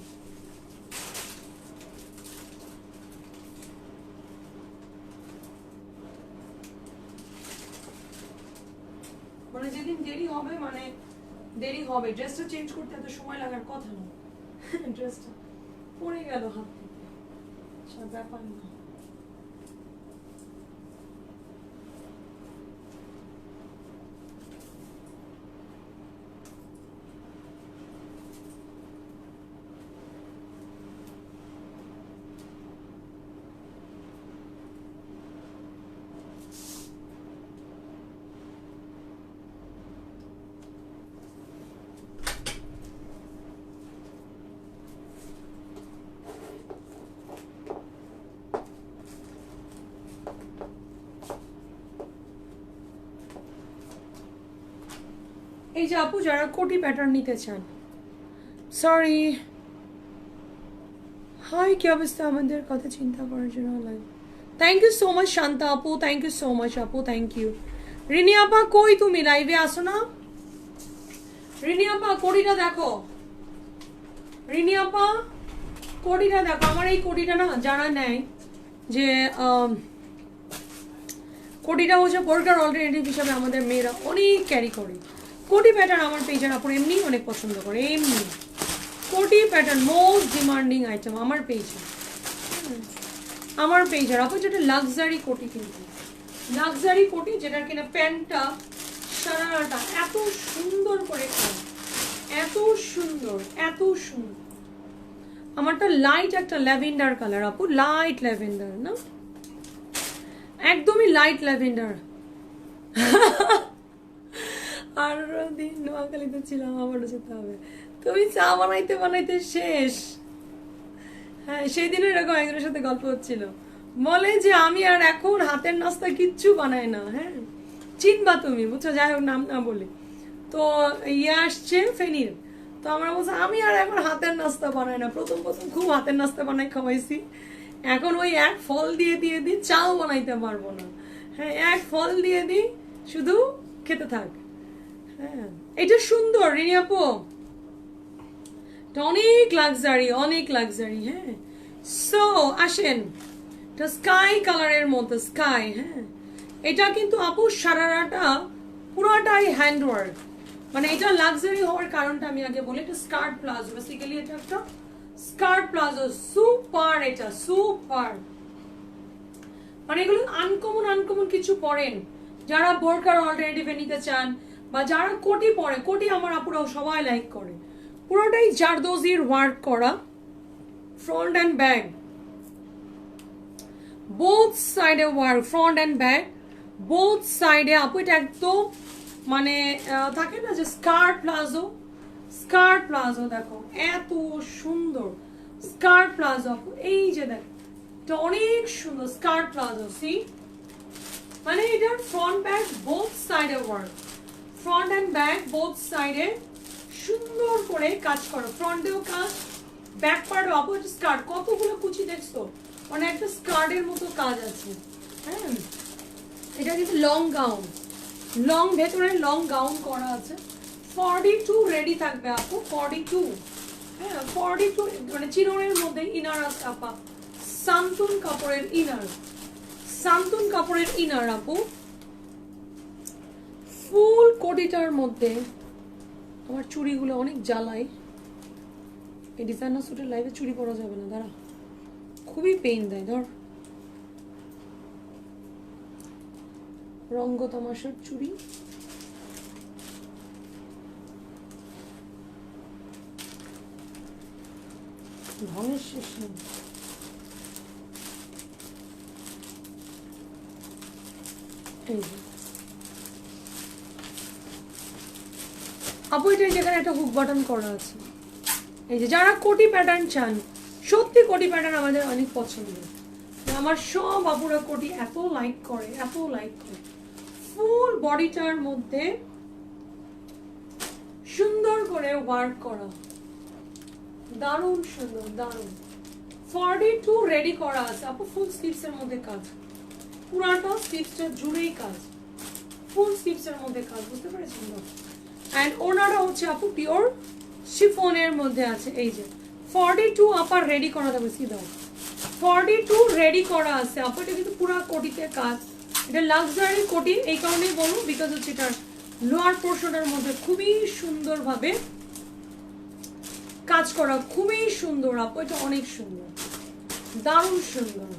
A: মানে যেদিন দেরি হবে, মানে দেরি হবে, ড্রেসটা চেঞ্জ করতে এত সময় লাগার কথা না, ড্রেসটা পড়ে গেল হাত থেকে, সব ব্যাপার না। এই যে আপু যারা কোটি প্যাটার্ন নিতে চান, সরি হাই কি অবস্থা, আমাদের কথা চিন্তা করার জন্য লাগে। Thank you so much Shanta আপু, থ্যাংক ইউ সো মাচ আপু, থ্যাংক ইউ। রিনি আপা কই তুমি, লাইভে আসো না? রিনি আপা কোটিটা দেখো, রিনি আপা কোটিটা দেখো, আমার এই কোটিটা না যারা নেয় যে কোটিটা হচ্ছে বোরকার অল্টারনেটিভ হিসাবে আমাদের মেয়েরা অনেক ক্যারি করে, কোটি প্যাটার্ন আমার পেজের আপু এমনি অনেক পছন্দ করে, এমনি কোটি প্যাটার্ন মোস্ট ডিমান্ডিং আইটেম আমার পেজে, আমার পেজের আপু যেটা লাক্সারি কোটি, কিন্তু লাক্সারি কোটি যেটার কিনা প্যান্টটা সারাটা এত সুন্দর করে করা, এত সুন্দর, এত সুন্দর। আমারটা লাইট একটা ল্যাভেন্ডার কালার আপু, লাইট ল্যাভেন্ডার না, একদমই লাইট ল্যাভেন্ডার। আর দিন নোয়াখালীতে ছিলাম, আবারও যেতে হবে। তুমি চা বানাইতে বানাইতে শেষ। হ্যাঁ, সেই দিন এরকম একজনের সাথে গল্প হচ্ছিল, বলে যে আমি আর এখন হাতের নাস্তা কিচ্ছু বানাই না। হ্যাঁ, চিনবা তুমি, বুঝছো, যাই হোক নাম না বলি। তো ইয়ে আসছে ফেনীর, তো আমরা বলছি আমি আর এখন হাতের নাস্তা বানাই না। প্রথম প্রথম খুব হাতের নাস্তা বানাই খাওয়াইছি, এখন ওই এক ফল দিয়ে দিয়ে চাও বানাইতে পারবো না। হ্যাঁ এক ফল দিয়ে দিই, শুধু খেতে থাক। হ্যাঁ এটা সুন্দর রিনি আপু, অনেক লাক্সারি, অনেক লাক্সারি। হ্যাঁ সো আসেন, এটা স্কাই কালারের মধ্যে, স্কাই। হ্যাঁ এটা কিন্তু আপু সারারাটা পুরাটাই হ্যান্ডওয়ার্ক, মানে এটা লাক্সারি হওয়ার কারণটা আমি আগে বলি। এটা স্কার্ট প্লাজো, বেসিক্যালি এটা একটা স্কার্ট প্লাজো, সুপার, এটা সুপার। মানে এগুলো আনকমন আনকমন কিছু পরেন যারা বোরকার অল্টারনেটিভে নিতে চান, বা যারা কোটি পরে। কোটি আমার আপুরাও সবাই লাইক করে। পুরোটাই জারদোজির ওয়ার্ক করা, ফ্রন্ট অ্যান্ড ব্যাক, বোথ সাইডে work, front and back both সাইডে আপু। এটা একদম মানে থাকে না যে স্কার্ট প্লাজো, স্কার্ট প্লাজো দেখো এত সুন্দর স্কার্ট প্লাজো আপু। এই যে দেখো এটা অনেক সুন্দর স্কার্ট প্লাজো, সি মানে এটার ফ্রন্ট ব্যাক বোথ সাইডে work, front and back both সাইডে সুন্দর করে কাজ করো, ফ্রন্টেও কাজ, ব্যাক পার্টও আপু। এটা স্কার্ট, কতগুলো কুচি দেখছো, মানে একটা স্কার্টের মতো কাজ আছে। হ্যাঁ এটা কিন্তু লং গাউন, লং ভেতরে লং গাউন করা আছে। 42 রেডি থাকবে আপু, 42। হ্যাঁ 42 মানে চিরনের মধ্যে ইনার আছে আপা, সান্তুন কাপড়ের ইনার, সান্তুন কাপড়ের ইনার আপু। ফুল কোটিটার মধ্যে আমার চুড়িগুলো অনেক জ্বালায়। এই ডিজাইনার স্যুটের লাইভে চুড়ি পরা যাবে না, দাঁড়া, খুবই পেইন দেয়। ধর রঙ্গ তামাশার চুড়ি, ঢঙের শেষ নেই। এই যে আপু এটা যেখানে একটা হুক বাটন করা আছে। এই যে যারা কোটি প্যাটার্ন চান, সত্যি কোটি প্যাটার্ন আমাদের অনেক পছন্দ। আমার সব আপুরা কোটি এত লাইক করে, এত লাইক করে। ফুল বডিটার মধ্যে সুন্দর করে ওয়ার্ক করা, দারুণ সুন্দর, দারুণ। 42 রেডি করা আছে আপু, ফুল স্লিভস এর মধ্যে কাজ, পুরাটা স্লিভসটা জুড়েই কাজ, ফুল স্লিভস এর মধ্যে কাজ, বুঝতে পেরেছেন না? এন্ড ওনারা হচ্ছে আপু পিওর শিফনের মধ্যে আছে। এই যে 42 আপার রেডি করা যাবে, সিধা 42 রেডি করা আছে আপু। এটা কিন্তু পুরা কোটিতে কাজ, এটা লাক্সারি কোটি, এই কারণেই বলবো বিকজ হচ্ছে এটার লোয়ার পোর্শনের মধ্যে খুবই সুন্দরভাবে কাজ করা, খুবই সুন্দর আপু। এটা অনেক সুন্দর, দারুণ সুন্দর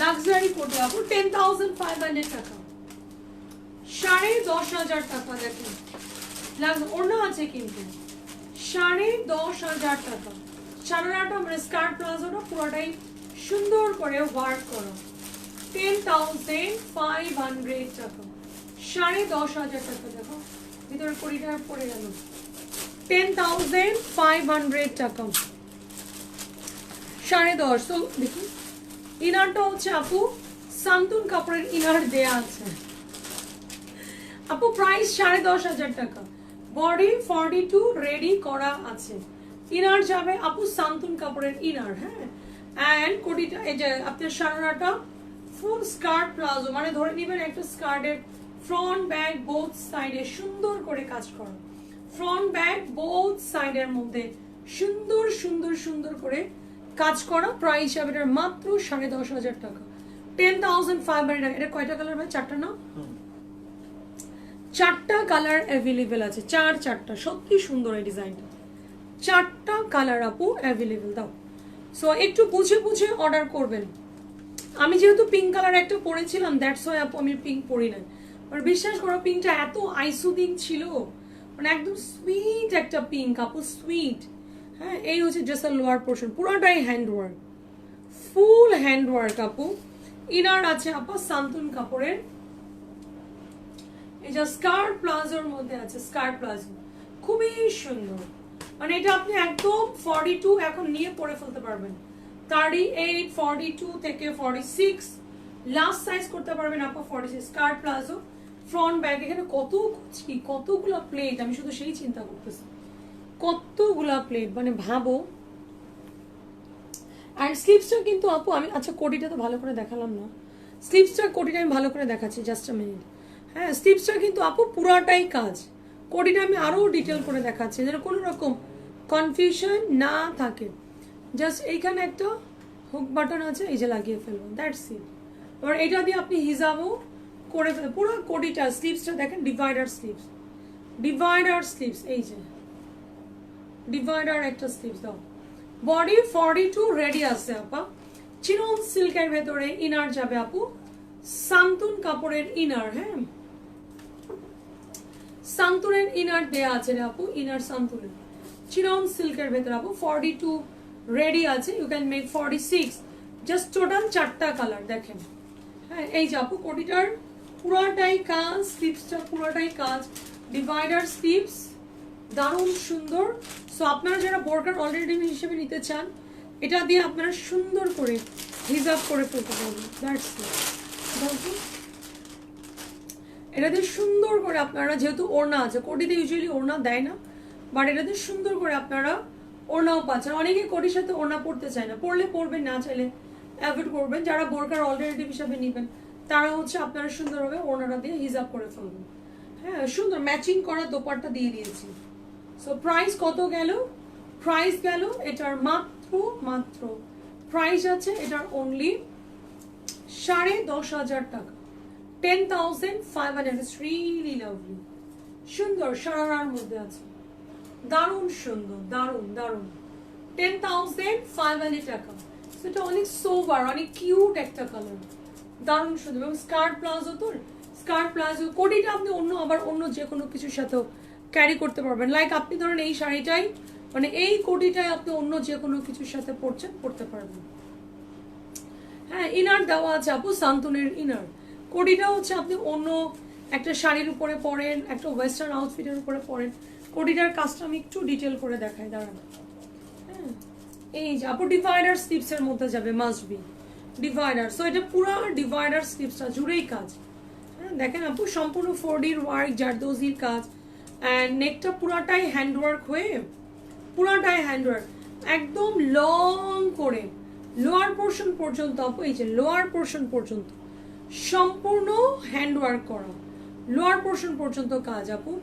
A: লাক্সারি কোটি আপু। 10,500 টাকা, 10,500 টাকা। দেখেন ওড়না আছে কিন্তু 10,500 টাকা। সারাটা মানে স্কার্ট প্লাজোটা পুরোটাই সুন্দর করে ওয়ার্ক করা, 10,500 টাকা, 10,500 টাকা। দেখো ভিতরে কোটিটা পড়ে গেল, 10,500 টাকা, 10.5। তো দেখুন ইনারটা হচ্ছে আপু সান্তুন কাপড়ের ইনার দেয়া আছে আপু, প্রাইস 10,500 টাকা। বডি 42 রেডি করা আছে, ইনার যাবে আপু সান্তুন কাপড়ের ইনার। হ্যাঁ এন্ড কোটিটা এই যে আপনার সারাটা ফুল স্কার্ট প্লাজো, মানে ধরে নেবেন একটা স্কার্টের ফ্রন্ট ব্যাক বোথ সাইডে সুন্দর করে কাজ করা, ফ্রন্ট ব্যাক বোথ সাইডের মধ্যে সুন্দর সুন্দর সুন্দর করে কাজ করা। প্রাইস হবে এটার মাত্র 10,500 টাকা, 10,500 টাকা। এটা কয়টা কালার ভাই? চারটা না? চারটা কালার অ্যাভেলেবেল আছে, চারটা। সত্যি সুন্দর এই ডিজাইনটা, চারটা কালার আপু অ্যাভেলেবেল। দাও সো একটু বুঝে বুঝে অর্ডার করবেন। আমি যেহেতু পিঙ্ক কালার একটা পরেছিলাম, দ্যাটস ওয়াই আপু আমি পিঙ্ক পরি না। আর বিশ্বাস করো পিঙ্কটা এত আইসুদিং ছিল, মানে একদম সুইট একটা পিঙ্ক আপু, সুইট। হ্যাঁ এই হচ্ছে ড্রেসের লোয়ার পোর্শন, পুরোটাই হ্যান্ডওয়ার্ক, ফুল হ্যান্ডওয়ার্ক আপু। ইনার আছে আপা সান্তুন কাপড়ের, এই যে স্কার্ট প্লাজোর মধ্যে আছে, স্কার্ট প্লাজো খুবই সুন্দর। মানে এটা আপনি একদম 42 এখন নিয়ে পরে ফেলতে পারবেন, 38, 42 থেকে 46 লাস্ট সাইজ করতে পারবেন আপা, 46 স্কার্ট প্লাজো ফ্রন্ট ব্যাক। এখানে কত কুচি, কতগুলা প্লেট, আমি শুধু সেই চিন্তা করতেছি কতগুলা প্লেট, মানে ভাবো। আর স্লিভসটা কিন্তু আপু আমি, আচ্ছা কোটিটা তো ভালো করে দেখালাম না, স্লিভসটা কোটিটা আমি ভালো করে দেখাচ্ছি, জাস্ট আ মিনিট। হ্যাঁ, স্লিভসটা কিন্তু আপু পুরাটাই কাজ, কোটিটা আমি আরও ডিটেল করে দেখাচ্ছি যেন কোনো রকম কনফিউশন না থাকে। জাস্ট এইখানে একটা হুক বাটন আছে, এই যে লাগিয়ে ফেলবো, দ্যাটস ইট। এবার এটা দিয়ে আপনি হিজাবও করে ফেলবেন। পুরো কোটিটা স্লিভসটা দেখেন, ডিভাইডার স্লিভস, ডিভাইডার স্লিভস, এই যে ডিভাইডার একটা স্লিভস দাও। বডি 42 রেডি আছে আপা। চিনন সিল্কের ভেতরে ইনার যাবে আপু, সান্তুন কাপড়ের ইনার। হ্যাঁ, সান্তুনের ইনার দেয়া আছে রে আপু, ইনার সান্তুনের, চিনন সিল্কের ভেতরে আপু 42 রেডি আছে। You can make 46, just total 4টা কালার দেখেন। হ্যাঁ, এই যে আপু কোটিটার পুরাটাই কাজ, স্লিভসটা পুরাটাই কাজ, ডিভাইডার স্লিভস, দারুণ সুন্দর। সো আপনারা যারা বোরকার অলরেডি হিসেবে নিতে চান, এটা দিয়ে আপনারা সুন্দর করে হিজাব করে ফেলতে পারবেন। That's it. এটা দিয়ে সুন্দর করে আপনারা, যেহেতু ওড়না আছে, কোটিতে ইউজুয়ালি ওড়না দেয় না, বাট এটা দিয়ে সুন্দর করে আপনারা ওড়নাও পাচ্ছেন। অনেকে কোটির সাথে ওড়না পড়তে চায় না, পড়লে পড়বেন, না চাইলে অ্যাভয়েড করবেন। যারা বোরকার অলরেডি হিসাবে নেবেন তারা হচ্ছে আপনারা সুন্দরভাবে ওড়নাটা দিয়ে হিজাব করে ফেলবেন। হ্যাঁ, সুন্দর ম্যাচিং করা দোপাট্টা দিয়ে দিয়েছি। সো প্রাইস কত গেল? প্রাইস গেল এটার মাত্র প্রাইস আছে এটার অনলি 10,500 টাকা, 10,500। ইটস রিয়েলি লাভলি, সুন্দর সারার মধ্যে আছে, দারুণ সুন্দর, দারুণ দারুণ, 10,500 টাকা। সেটা অনেক সোবার, অনেক কিউট একটা কালার, দারুণ সুন্দর। এবং স্কার্ট প্লাজো, তো স্কার্ট প্লাজো কোটিটা আপনি অন্য যে কোনো কিছুর সাথেও ক্যারি করতে পারবেন। লাইক আপনি ধরেন এই শাড়িটাই, মানে এই কোটিটাই আপনি অন্য যে কোনো কিছুর সাথে পরতে পারবেন। হ্যাঁ, ইনার দেওয়া আছে আপু, সান্তুনের ইনার। কোটিটা হচ্ছে আপনি অন্য একটা শাড়ির উপরে পরেন, একটা ওয়েস্টার্ন আউটফিটের উপরে পরেন। কোটিটার কাজটা আমি একটু ডিটেল করে দেখাই, দাঁড়ান। হ্যাঁ, এই যে আপু ডিভাইডার স্লিভস এর মধ্যে যাবে, মাস্ট বি ডিভাইডার। সো এটা পুরো ডিভাইডার স্লিভসটা জুড়েই কাজ। হ্যাঁ, দেখেন আপু সম্পূর্ণ 4Dর ওয়ার্ক, জারদোজির কাজ, অ্যান্ড নেকটা পুরাটাই হ্যান্ডওয়ার্ক হয়ে, পুরাটাই হ্যান্ডওয়ার্ক একদম লং করে লোয়ার পোর্শন পর্যন্ত আপু, এই যে লোয়ার পোর্শন পর্যন্ত সম্পূর্ণ হ্যান্ডওয়ার্ক করা, লোয়ার পোর্শন পর্যন্ত কাজ আপু।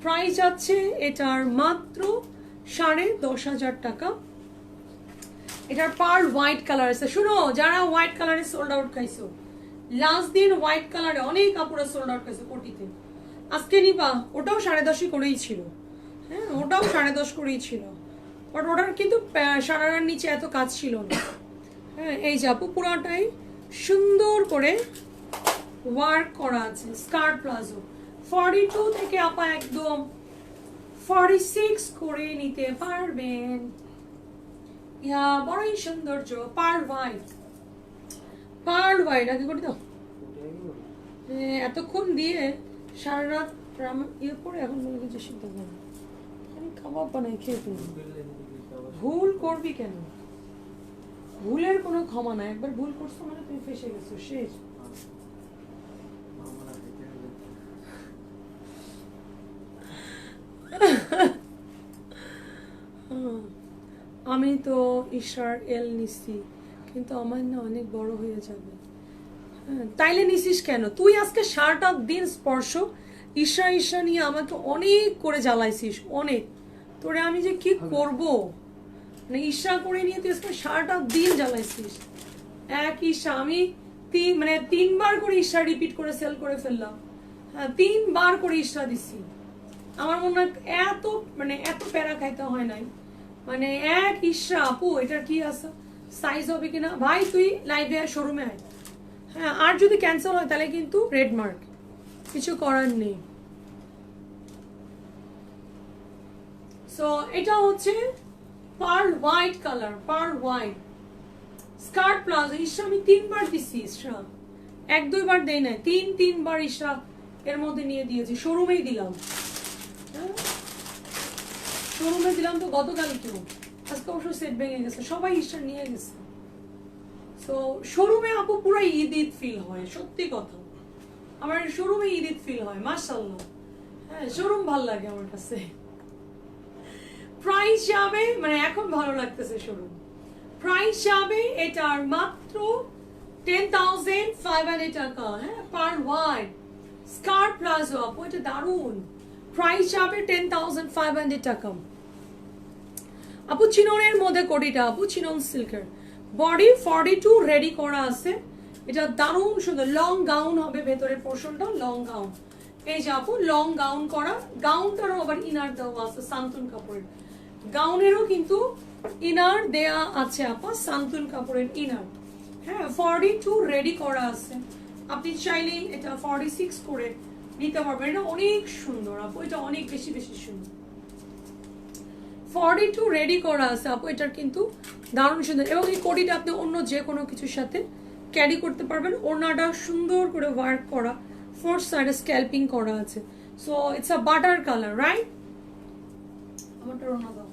A: প্রাইস যাচ্ছে এটার মাত্র 10,500 টাকা। এটার পার হোয়াইট কালার আছে। শুনো, যারা হোয়াইট কালারে সোল্ড আউট খাইছো, লাস্ট দিন হোয়াইট কালারে অনেক কাপড়ে সোল্ড আউট খাইছো কোটিতে, আজকে নিবা। ওটাও 10.5 করেই ছিল। হ্যাঁ, ওটাও 10.5 করেই ছিল, বাট ওটার কিন্তু সারার নিচে এত কাজ ছিল না। হ্যাঁ, এই যে আপু পুরাটাই সুন্দর করে ওয়ার্ক করা আছে। স্কার্ট প্লাজো 42 থেকে আপা একদম 46 করে নিতে পারবেন। ইয়া বড়ই সৌন্দর্য, পার্ল হোয়াইট, পার্ল হোয়াইট। আগে করে দাও, এতক্ষণ দিয়ে সারা রাত ইয়ে করে এখন মনে কিছু সিদ্ধ করে আমি কাবাব বানাই খেয়ে ফেলবো। ভুল করবি কেন? ভুলের কোনো ক্ষমা নাই, একবার ভুল করছো মানে তুমি ফেসে গেছো, শেষ। আমি তো ঈশার এল নিছি, কিন্তু আমার না অনেক বড় হয়ে যাবে। হ্যাঁ, তাইলে নিছিস কেন? তুই আজকে সারাটা দিন স্পর্শ ঈশা নিয়ে আমাকে অনেক করে জ্বালাইছিস, অনেক। তোরে আমি যে কি করব, মানে ঈশা করে নিয়ে তুই আজকে সারাটা দিন জ্বালাইছিস। এক ঈশা আমি 3বার করে ঈশা রিপিট করে সেল করে ফেললাম। হ্যাঁ, 3বার করে ঈশা দিছি। আমার মনে হয় এত প্যারা খাইতে হয় নাই। মানে এক ঈশা আপু, এটার কি আছে, সাইজ হবে কিনা? ভাই তুই লাইভে আয়, শোরুমে আয়। হ্যাঁ, আর যদি ক্যান্সেল হয় তাহলে কিন্তু রেড মার্ক, কিছু করার নেই। সো এটা হচ্ছে pearl white colour, pearl white skirt palazzo. Isha আমি 3বার দিছি, ঈশা 1-2বার দেই নাই, 3বার ঈশা এর মধ্যে নিয়ে দিয়েছি। শোরুমেই দিলাম, শোরুমে দিলাম তো গতকাল কেউ, আজকে অবশ্য সেট ভেঙে গেছে, সবাই ঈশা নিয়ে গেছে। তো শোরুমে আপু পুরো ঈদ ফিল হয়, সত্যি কথা। আমার শোরুমে ঈদ ফিল হয়, মাশাআল্লাহ। হ্যাঁ, শোরুম ভালো লাগে আমার কাছে। প্রাইস যাবে, মানে এখন ভালো লাগতেছে শোরুম। প্রাইস যাবে এটার মাত্র 10,500 টাকা, হ্যাঁ, পার ওয়াইড স্কার্ট প্লাজো আপু, এটা দারুন। প্রাইস যাবে 10,500 টাকা আপু। চিননের মধ্যে কোটিটা আপু, চিনন সিল্কের, বডি 42 রেডি করা আছে। এটা দারুণ সুন্দর, লং গাউন হবে, ভেতরের পোর্শনটা লং গাউন। এই যে আপু লং গাউন করা, গাউনটারও আবার ইনার দেওয়া আছে সান্তুন কাপড়ের, গাউনেরও কিন্তু ইনার দেয়া আছে আপা, সান্তুন কাপড়ের ইনার, হ্যাঁ। 42 রেডি করা আছে, আপনি চাইলেই এটা 46 করে নিতে পারবেন। এটা অনেক সুন্দর আপু, এটা অনেক বেশি বেশি সুন্দর। 42 রেডি করা আছে আপু, এটার কিন্তু দারুণ সুন্দর। এবং এই কোটিটা আপনি অন্য যে কোনো কিছুর সাথে ক্যারি করতে পারবেন। ওড়নাটা সুন্দর করে ওয়ার্ক করা, ফোর সাইডে স্ক্যাল্পিং করা আছে। So it's a butter colour, right? আমারটা ওড়না দাও,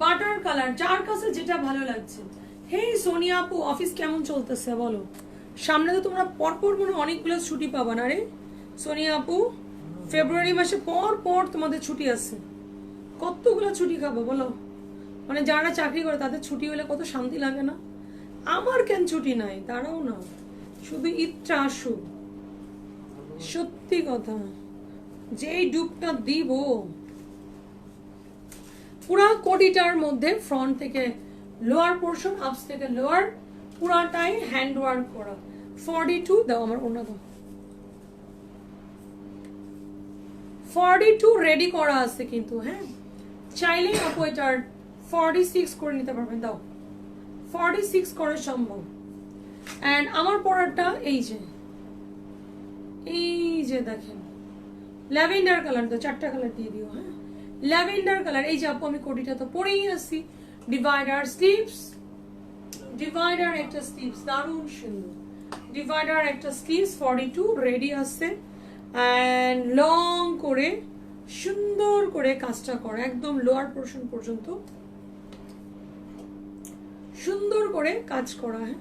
A: বাটার কালার, যার কাছে যেটা ভালো লাগছে। হে সোনিয়া আপু, অফিস কেমন চলতেছে বলো? সামনে তো তোমরা পরপর মনে অনেকগুলো ছুটি পাবা না রে সোনিয়া আপু? ফেব্রুয়ারি মাসে পর পর তোমাদের ছুটি আছে, কতগুলো ছুটি খাবো বলো? মানে যারা চাকরি করে তাদের ছুটি হলে কত শান্তি লাগে না? আমার কেন ছুটি নাই, তারাও না, শুধু ঈদটা আসুক। সত্যি কথা, যেই ডুবটা দিব পুরা কোটিটার মধ্যে ফ্রন্ট থেকে লোয়ার পোর্শন, আপস থেকে লোয়ার, পুরাটাই হ্যান্ড ওয়ার্ক করা। 42 দাও আমার ওনা দাও, 42 রেডি করা আছে কিন্তু, হ্যাঁ। চাইলেই আপু এটার 46 করে নিতে পারবেন, দাও 46 করা সম্ভব। অ্যান্ড আমার পরারটা এই যে দেখেন ল্যাভেন্ডার কালার, তো 4টা কালার দিয়ে দিও, হ্যাঁ। ল্যাভেন্ডার কালার, এই যে আপু আমি কোটিটা তো পরেই আছি। ডিভাইডার স্লিভস, ডিভাইডার একটা স্লিভস দারুণ সুন্দর, ডিভাইডার একটা স্লিভস 42 রেডি আছে। অ্যান্ড লং করে সুন্দর করে কাজটা করা, একদম লোয়ার পোর্শন পর্যন্ত সুন্দর করে কাজ করা, হ্যাঁ।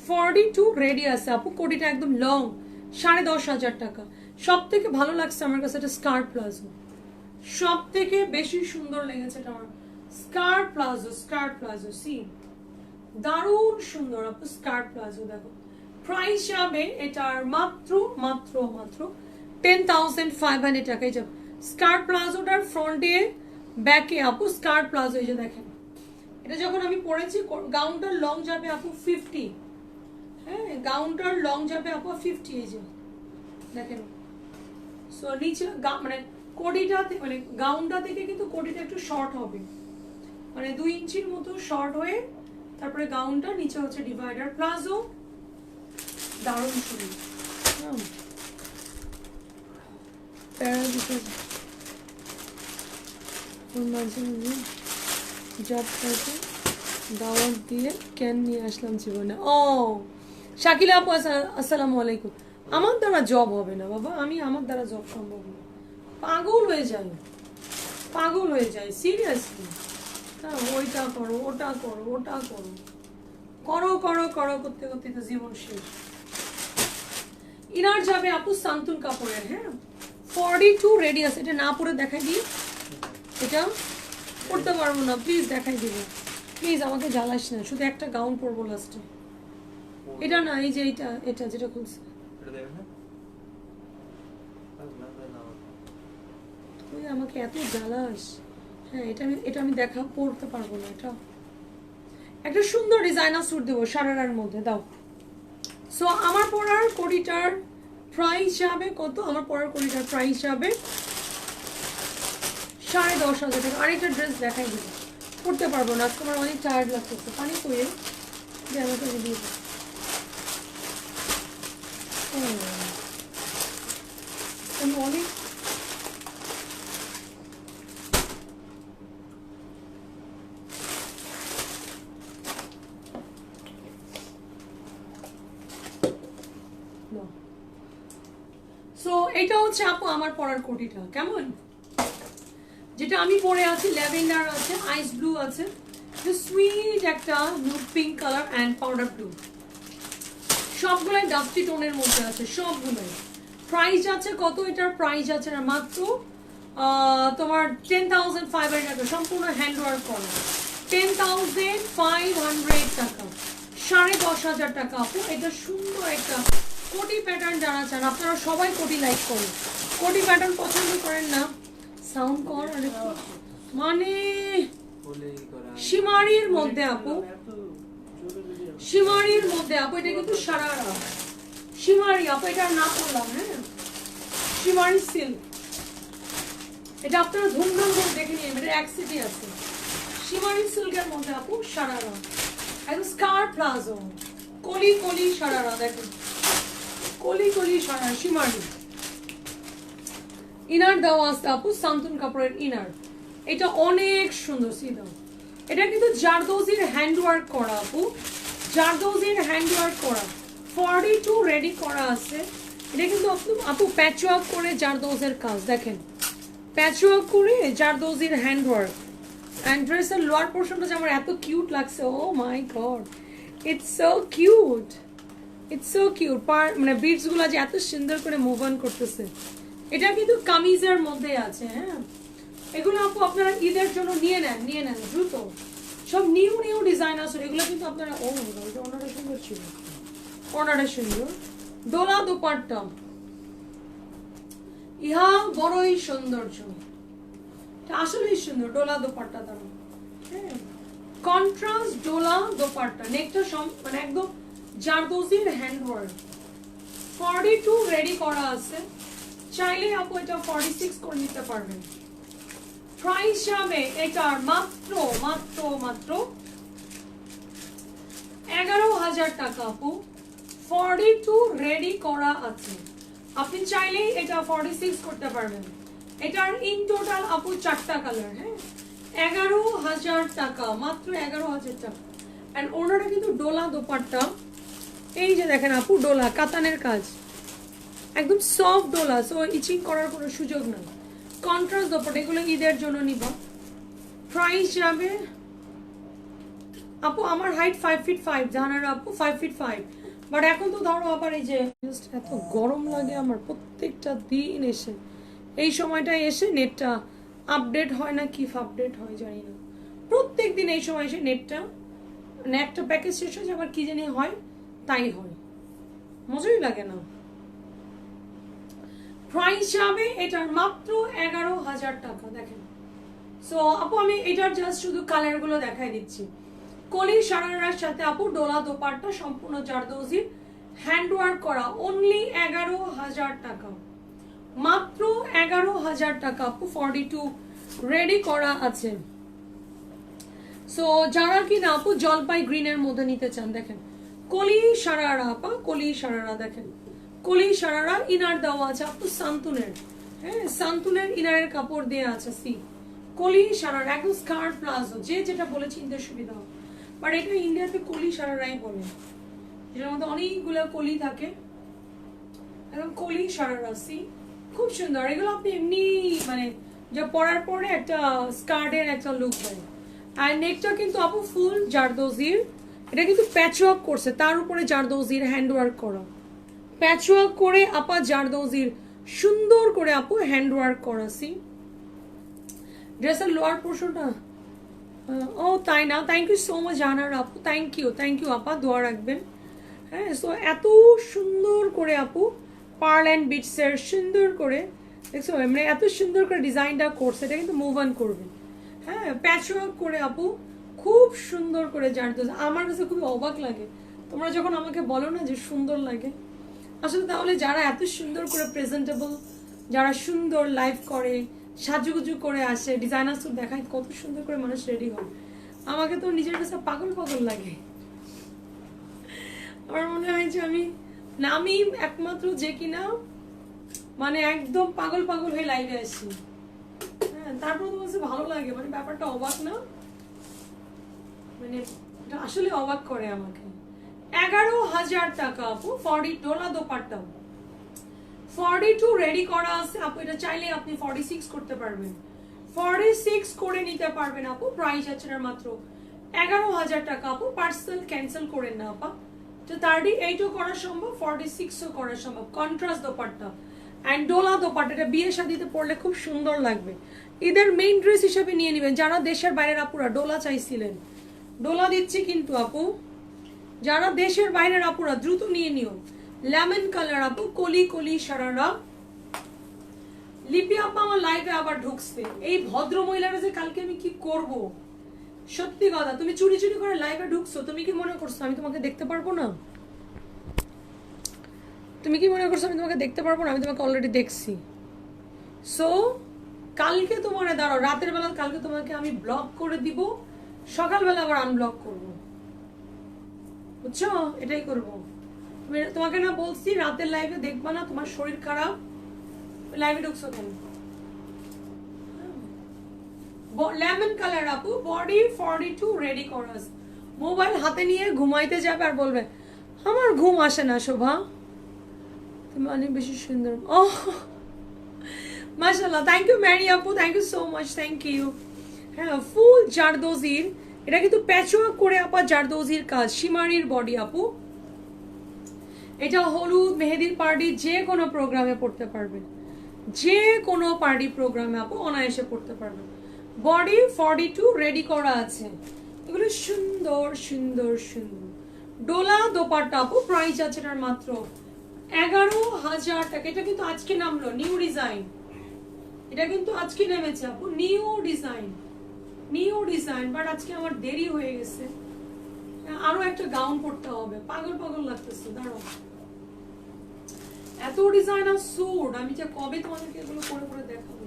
A: 42 রেডি আছে আপু, কোটিটা একদম লং, 10,500 টাকা। সব থেকে ভালো লাগছে আমার কাছে এটা স্কার্ট প্লাজো, সব থেকে বেশি সুন্দর লেগেছে এটা আমার স্কার্ট প্লাজো। স্কার্ট প্লাজো সি দারুণ সুন্দর আপু, স্কার্ট প্লাজো দেখো। প্রাইস যাবে এটার মাত্র মাত্র মাত্র 10,500 টাকায় যাবে। স্কার্ট প্লাজোটার ফ্রন্টে ব্যাকে আপু স্কার্ট প্লাজো, এই যে দেখেন, এটা যখন আমি পরেছি গাউনটার লং যাবে আপু 50, হ্যাঁ, গাউনটার লং যাবে আপু 50, এই যে দেখেন। সো নিচে মানে কোটিটা মানে গাউনটা থেকে কিন্তু কোটিটা একটু শর্ট হবে, মানে 2 ইঞ্চির মতো শর্ট হয়ে তারপরে গাউনটা নিচে হচ্ছে ডিভাইডার প্লাজো, দারুণ সুন্দর। জব করতে দাওয়াত দিয়ে ক্যান নিয়ে আসলাম জীবনে। ও শাকিলা আপু আসসালামু আলাইকুম। আমার দ্বারা জব হবে না বাবা, আমি আমার দ্বারা জব সম্ভব না, পাগল হয়ে যাই, পাগল হয়ে যাই সিরিয়াসলি। হ্যাঁ, ওইটা করো, ওটা করো, ওটা করো, করো করো করো করতে করতে তো জীবন শেষ। ইনার যাবে আপু সান্তুন কাপড়ের, হ্যাঁ। 42 রেডি আছে, এটা না পরে দেখাই দিই, এটা পড়তে পারবো না, প্লিজ দেখাই দিব, প্লিজ আমাকে জ্বালাস না, শুধু একটা গাউন পরবো লাস্টে। এটা না, এই যে এটা, এটা যেটা খুলছে তুই আমাকে এত জ্বালাস। হ্যাঁ, এটা আমি দেখা পড়তে পারবো না। এটা একটা সুন্দর ডিজাইনার স্যুট দেবো সারারার মধ্যে, দাও। সো আমার পরার কোটিটার প্রাইস যাবে কত? আমার পরার কোটিটার প্রাইস যাবে 10,500 টাকা। আরেকটা ড্রেস দেখাই দিব, পড়তে পারবো না আজকে, আমার অনেক টায়ার্ড লাগতেছে। পানি কইয়ে যে আমাকে দিয়ে অনেক সো এটা হচ্ছে আপু আমার পরার কোটিটা, কেমন? যেটা আমি পরে আছি ল্যাভেন্ডার আছে, আইস ব্লু আছে, সুইট একটা nude pink colour and powder blue, সবগুলাই ডাস্টি টোনের মধ্যে আছে সবগুলোই। প্রাইস আছে কত? এটার প্রাইস আছে মাত্র তোমার 10,500 টাকা, সম্পূর্ণ হ্যান্ড ওয়ার্ক করা, 10,500 টাকা, 10,000 টাকা আপু। এটা সুন্দর একটা কোটি প্যাটার্ন যারা চান, আপনারা সবাই কোটি লাইক করেন, কোটি প্যাটার্ন পছন্দ করেন না? সাউন্ড কর মানে শিমারির মধ্যে আপু, শিমারির মধ্যে আপু, এটা কিন্তু সারারা শিমারি আপু, এটার নাম বললাম। হ্যাঁ, শিমারি সিল্ক, এটা আপনারা ধুমধাম করে দেখে নিয়ে, এটা এক সিটি আছে। শিমারি সিল্কের মধ্যে আপু সারারা, একদম স্কার প্লাজো, কলি কলি সারারা, দেখুন কলি কলি সারারা শিমারি। ইনার দেওয়া আছে আপু, সান্তুন কাপড়ের ইনার, এটা অনেক সুন্দর। সিধা এটা কিন্তু জারদোজির হ্যান্ডওয়ার্ক করা আপু, জারদোজির হ্যান্ডওয়ার্ক করা, 42 রেডি করা আছে। এটা কিন্তু আপু প্যাচওয়ার্ক করে জারদোজের কাজ, দেখেন প্যাচওয়ার্ক করে জারদোজির হ্যান্ডওয়ার্ক। অ্যান্ড ড্রেসের লোয়ার পোর্শনটা যে আমার এত কিউট লাগছে, oh my god, it's so cute, it's so cute. মানে বিটস গুলা যে এত সুন্দর করে মুভ অন করতেছে। এটা কিন্তু কামিজের মধ্যে আছে। হ্যাঁ, এগুলো আপু আপনারা ঈদের জন্য নিয়ে নেন, নিয়ে নেন দ্রুত, সব নিউ নিউ ডিজাইন আছে এগুলো কিন্তু আপনারা। ও এটা ওনারা সুন্দর ছিল, ওনারা সুন্দর। ডোলা দোপাট্টা, ইহা বড়ই সৌন্দর্য, আসলেই সুন্দর। ডোলা দোপাট্টা তার, হ্যাঁ কন্ট্রাস্ট ডোলা দোপাট্টা, নেকটা মানে একদম জারদোজির হ্যান্ডওয়ার্ক, 42 রেডি করা আছে। চাইলে আপু এটা 46 করে নিতে পারবেন। প্রাইস যাবে এটার মাত্র মাত্র মাত্র 11,000 টাকা আপু। 42 রেডি করা আছে, আপনি চাইলেই এটা 46 করতে পারবেন। এটার ইন টোটাল আপু 4টা কালার। হ্যাঁ, 11,000 টাকা, মাত্র 11,000 টাকা। এন্ড ওনারা কিন্তু ডোলা দোপাট্টা, এই যে দেখেন আপু ডোলা কাতানের কাজ, একদম সফট ডোলা, সো ইচিং করার কোনো সুযোগ নাই। কন্ট্রাস্ট দোপাট্টা, এগুলো ঈদের জন্য নিবা। প্রাইস যাবে আপু, আমার হাইট 5 ফিট 5, জানার আপু 5 ফিট 5, বাট এখন তো ধরো আবার এই যে এত গরম লাগে আমার প্রত্যেকটা দিন এসে, এই সময়টায় এসে নেটটা আপডেট হয় না, কি আপডেট হয় জানি না, প্রত্যেক দিন এই সময় এসে নেটটা মানে একটা প্যাকেজ শেষ হয়ে আবার কি জানি হয়, তাই হয়, মজাই লাগে না। প্রাইস যাবে এটার মাত্র 11,000 টাকা। দেখেন, সো আপু আমি এটার জাস্ট শুধু কালার গুলো দেখাই দিচ্ছি। কলি সারারার সাথে আপু ডোলা দোপাট্টা, সম্পূর্ণ জারদোজি হ্যান্ডওয়ার্ক করা, অনলি 11,000 টাকা, মাত্র 11,000 টাকা আপু। 42 রেডি করা আছে। সো যারা কিনা আপু জলপাই গ্রিনের মধ্যে নিতে চান, দেখেন কলি সারারা আপা, কলি সারারা, দেখেন কলি সারারা ইনার দেওয়া আছে আপু সান্তুনের। হ্যাঁ, সান্তুনের ইনারের কাপড় দেওয়া আছে। সি কলি সারারা, একদম স্কার্ট প্লাজো, যে যেটা বলে চিনতে সুবিধা হবে, বাট এটা ইন্ডিয়াতে কলি সারারাই বলে, যেটার মধ্যে অনেকগুলো কলি থাকে, একদম কলি সারারা। সি খুব সুন্দর এগুলো, আপনি এমনি মানে যা পরার পরে একটা স্কার্টের একটা লুক হয়। আর নেকটা কিন্তু আপু ফুল জারদোজির, এটা কিন্তু প্যাচওয়ার্ক করছে, তার উপরে জারদোজির হ্যান্ডওয়ার্ক করা, প্যাচওয়ার্ক করে আপা জারদোজির সুন্দর করে আপু হ্যান্ডওয়ার্ক করা। সি ড্রেসের লোয়ার পোর্শনটা, ও তাই না, থ্যাংক ইউ সো মাচ জানার আপু, থ্যাংক ইউ আপা, দোয়া রাখবেন। হ্যাঁ, সো এত সুন্দর করে আপু পার্ল অ্যান্ড বিটসের সুন্দর করে দেখছো, মানে এত সুন্দর করে ডিজাইনটা করছে, এটা কিন্তু মুভ অন করবে। হ্যাঁ, প্যাচওয়ার্ক করে আপু খুব সুন্দর করে জানতো, আমার কাছে খুবই অবাক লাগে তোমরা যখন আমাকে বলো না যে সুন্দর লাগে, আসলে তাহলে যারা এত সুন্দর করে প্রেজেন্টেবল, যারা সুন্দর লাইফ করে, সাজুগুজু করে আসে, ডিজাইনার স্যুট দেখায়, কত সুন্দর করে মানুষ রেডি হয়, আমাকে তো নিজের কাছে পাগল পাগল লাগে। আমার মনে হয় যে আমি একমাত্র যে কিনা মানে একদম পাগল পাগল হয়ে লাইভে আসি। হ্যাঁ, তারপর তো বলছে ভালো লাগে, মানে ব্যাপারটা অবাক না, মানে এটা আসলে অবাক করে আমাকে। 11,000 টাকা আপু, 40 ডোলা দোপাট্টা, 42 রেডি করা আছে আপু, এটা চাইলে আপনি 46 করতে পারবেন, 46 করে নিতে পারবেন আপু। প্রাইস আছে মাত্র 11,000 টাকা আপু। পার্সেল ক্যান্সেল করেন না আপা, তো 38ও করা সম্ভব, 46ও করা সম্ভব। কন্ট্রাস্ট দোপাট্টা অ্যান্ড ডোলা দোপাট্টা, এটা বিয়ে শাদিতে পরলে খুব সুন্দর লাগবে, ঈদের মেইন ড্রেস হিসেবে নিয়ে নেবেন। যারা দেশের বাইরের আপুরা ডোলা চাইছিলেন, ডোলা দিচ্ছি কিন্তু আপু, যারা দেশের বাইরের আপুরা দ্রুত নিয়ে নিও। লেমন কালার আপু, কলি কলি সারারা। লিপি আপা আমার লাইভে আবার ঢুকছে। এই ভদ্র মহিলারা যে কালকে আমি কি করব, সত্যি কথা। তুমি চুরি চুরি করে লাইভে ঢুকছো, তুমি কি মনে করছো আমি তোমাকে দেখতে পারবো না? তুমি কি মনে করছো আমি তোমাকে দেখতে পারবো না? আমি তোমাকে অলরেডি দেখছি। সো কালকে তোমার দাঁড়াও, রাতের বেলা কালকে তোমাকে আমি ব্লক করে দিব, সকালবেলা আবার আনব্লক করব, বুঝছো? এটাই করবো। তোমাকে না বলছি রাতের লাইভে দেখবা না, তোমার শরীর খারাপ। লাইভে ঢুকছো কেন? লেমন কালার আপু, বডি 42 রেডি করাস। মোবাইল হাতে নিয়ে ঘুমাইতে যাবে আর বলবে আমার ঘুম আসে না শোভা, তুমি অনেক বেশি সুন্দর। ও মাশাআল্লাহ, থ্যাংক ইউ ম্যারি আপু, thank you so much, thank you. হ্যাঁ, ফুল জারদোজির, এটা কিন্তু প্যাচওয়ার্ক করে আপা জারদোজির কাজ, শিমারির বডি আপু। এটা হলুদ মেহেদির পার্টি যে কোনো প্রোগ্রামে পড়তে পারবে, যে কোনো পার্টি প্রোগ্রামে আপু অনায়াসে পড়তে পারবে। বডি 42 রেডি করা আছে, এগুলো সুন্দর সুন্দর সুন্দর। ডোলা দোপাট্টা আপু, প্রাইস আছে এটার মাত্র 11,000 টাকা। এটা কিন্তু আজকে নামলো নিউ ডিজাইন, এটা কিন্তু আজকে নেমেছে আপু, new design, new design. But আজকে আমার দেরি হয়ে গেছে, আরো একটা গাউন পড়তে হবে, পাগল পাগল লাগতেছে। দাঁড়াও, এত ডিজাইনার স্যুট আমি যে কবে তোমাদেরকে এগুলো পরে পরে দেখাবো।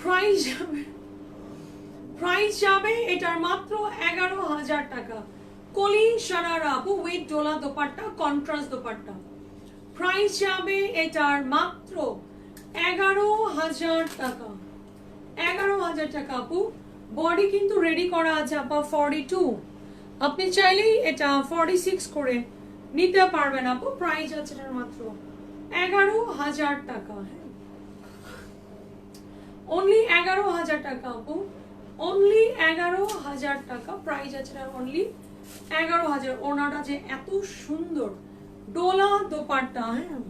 A: প্রাইস যাবে, প্রাইস যাবে এটার মাত্র 11,000 টাকা। কলি সারারা আপু উইথ ডোলা দোপাট্টা, কন্ট্রাস্ট দোপাট্টা। প্রাইস যাবে এটার মাত্র 11,000 টাকা, 11,000 টাকা আপু। বডি কিন্তু রেডি করা আছে আপা 42, আপনি চাইলেই এটা 46 করে নিতে পারবেন আপু। প্রাইস আছে এটার মাত্র 11,000 টাকা, অনলি 11,000 টাকা আপু, অনলি 11,000 টাকা। প্রাইস আছে অনলি 11,000। ওনাটা যে এত সুন্দর, ডোলা দোপাট্টা। হ্যাঁ,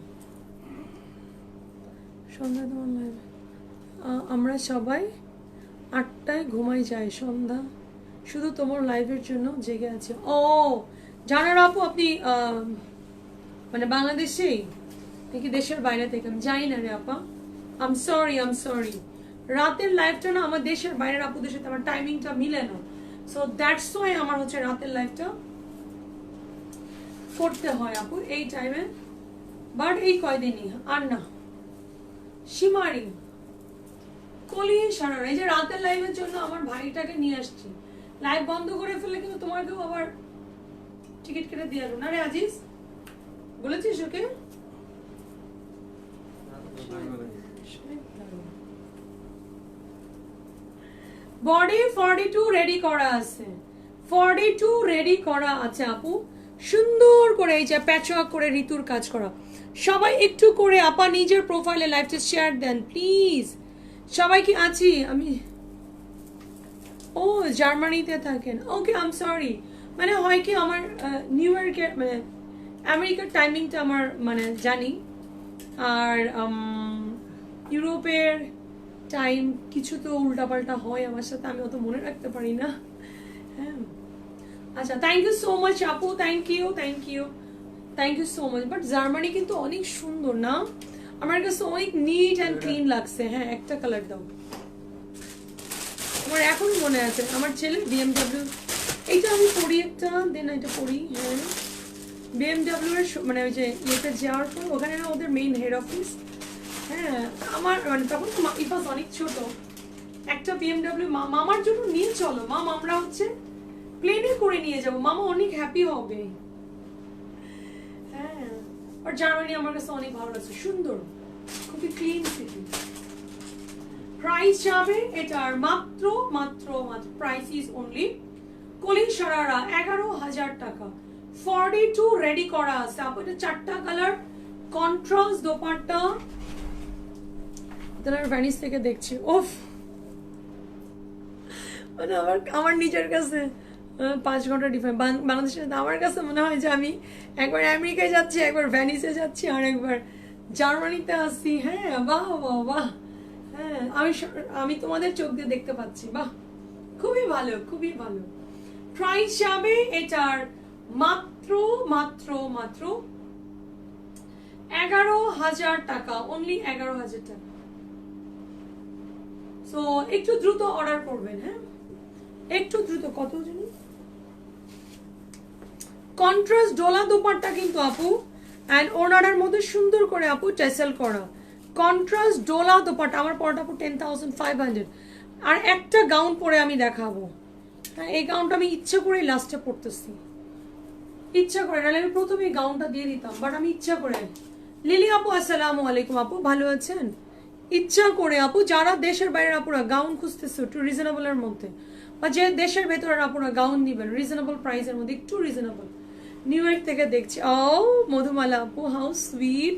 A: সন্ধ্যা তোমার লাইভে আমরা সবাই 8টায় ঘুমাই যাই, সন্ধ্যা শুধু তোমার লাইভের জন্য জেগে আছে। ও জানার আপু, আপনি মানে বাংলাদেশেই নাকি দেশের বাইরে থেকে? আমি জানি না রে আপা, আম সরি, আম সরি। রাতের লাইভটা না আমার দেশের বাইরের আপুদের সাথে আমার টাইমিংটা মিলে না, সো দ্যাটস ওয়াই আমার হচ্ছে রাতের লাইভটা করতে হয় আপু এই টাইমে। বাট এই কয়দিনই, আর না। শিমারি কলি সারা, এই যে রাতের লাইভের জন্য আমার ভাইটাকে নিয়ে আসছি। লাইভ বন্ধ করে ফেললে কিন্তু তোমাকেও আবার টিকিট কেটে দিয়ে আসবো না রে আজিজ, বলেছিস ওকে? বডি 42 রেডি করা আছে, 42 রেডি করা আছে আপু। সুন্দর করে এই যে প্যাচওয়ার্ক করে ঋতুর কাজ করা। সবাই একটু করে আপা নিজের প্রোফাইলে লাইভটা শেয়ার দেন প্লিজ। সবাই কি আছি আমি? ও জার্মানিতে থাকেন, ওকে, আই এম সরি। মানে হয় কি আমার নিউ ইয়র্কের মানে আমেরিকার টাইমিংটা আমার মানে জানি, আর ইউরোপের টাইম কিছু তো উল্টাপাল্টা হয় আমার সাথে, আমি অত মনে রাখতে পারি না। হ্যাঁ, আচ্ছা, থ্যাংক ইউ সো মাচ আপু, thank you, thank you, thank you so much. But Germany কিন্তু অনেক সুন্দর না, আমার কাছে অনেক নিট অ্যান্ড ক্লিন লাগছে। হ্যাঁ, একটা কালার দাও, আমার এখন মনে আছে আমার ছেলে BMW, এইটা আমি পড়ি একটা, দেন এটা পড়ি। হ্যাঁ, BMW এর মানে ওই যে ইয়েতে যাওয়ার পর ওখানে না ওদের মেইন হেড অফিস। হ্যাঁ, আমার মানে তখন তো ইফাস অনেক ছোট, একটা BMW মামার জন্য নিয়ে চলো মাম, আমরা হচ্ছে প্লেনে করে নিয়ে যাব, মামা অনেক হ্যাপি হবে। হ্যাঁ, আর জার্মানি আমার কাছে অনেক ভালো লাগছে, সুন্দর, খুবই ক্লিন সিটি। প্রাইস যাবে এটার মাত্র মাত্র মাত্র, প্রাইস ইজ অনলি কলি সারারা 11,000 টাকা। 42 রেডি করা আছে আপু, এটা 4টা কালার, কন্ট্রাস্ট দোপাট্টা। তাহলে ভ্যানিস থেকে দেখছি, ওফ মানে আমার নিজের কাছে 5 ঘন্টা ডিফারেন্স বাংলাদেশের। আমার কাছে মনে হয় যে আমি একবার আমেরিকায় যাচ্ছি, একবার ভ্যানিসে যাচ্ছি, আর একবার জার্মানিতে আসছি। হ্যাঁ, বাহ বাহ বাহ। হ্যাঁ, আমি তোমাদের চোখ দিয়ে দেখতে পাচ্ছি, বাহ, খুবই ভালো, খুবই ভালো। প্রাইস যাবে এটার মাত্র মাত্র মাত্র 11,000 টাকা, অনলি 11,000 টাকা। সো একটু দ্রুত অর্ডার করবেন, হ্যাঁ একটু দ্রুত। কত জানি কন্ট্রাস্ট ডোলা দোপাট্টা কিন্তু আপু, অ্যান্ড ওনারের মধ্যে সুন্দর করে আপু টেসেল করা কন্ট্রাস্ট ডোলা দোপাট্টা। আমার পড়াটা আপু 10,500। আর একটা গাউন পরে আমি দেখাবো। হ্যাঁ এই গাউনটা আমি ইচ্ছা করে লাস্টে পড়তেছি, ইচ্ছা করে, নাহলে আমি প্রথমে গাউনটা দিয়ে দিতাম, বাট আমি ইচ্ছা করে। লিলি আপু আসসালামু আলাইকুম আপু, ভালো আছেন? ইচ্ছা করে আপু, যারা দেশের বাইরের আপুরা গাউন খুঁজতেছে একটু রিজনেবলের মধ্যে, বা যে দেশের ভেতরের আপুরা গাউন নিবেন রিজনেবল প্রাইসের মধ্যে, একটু রিজনেবল। নিউ ইয়র্ক থেকে দেখছি। ও মধুমালা আপু, how sweet,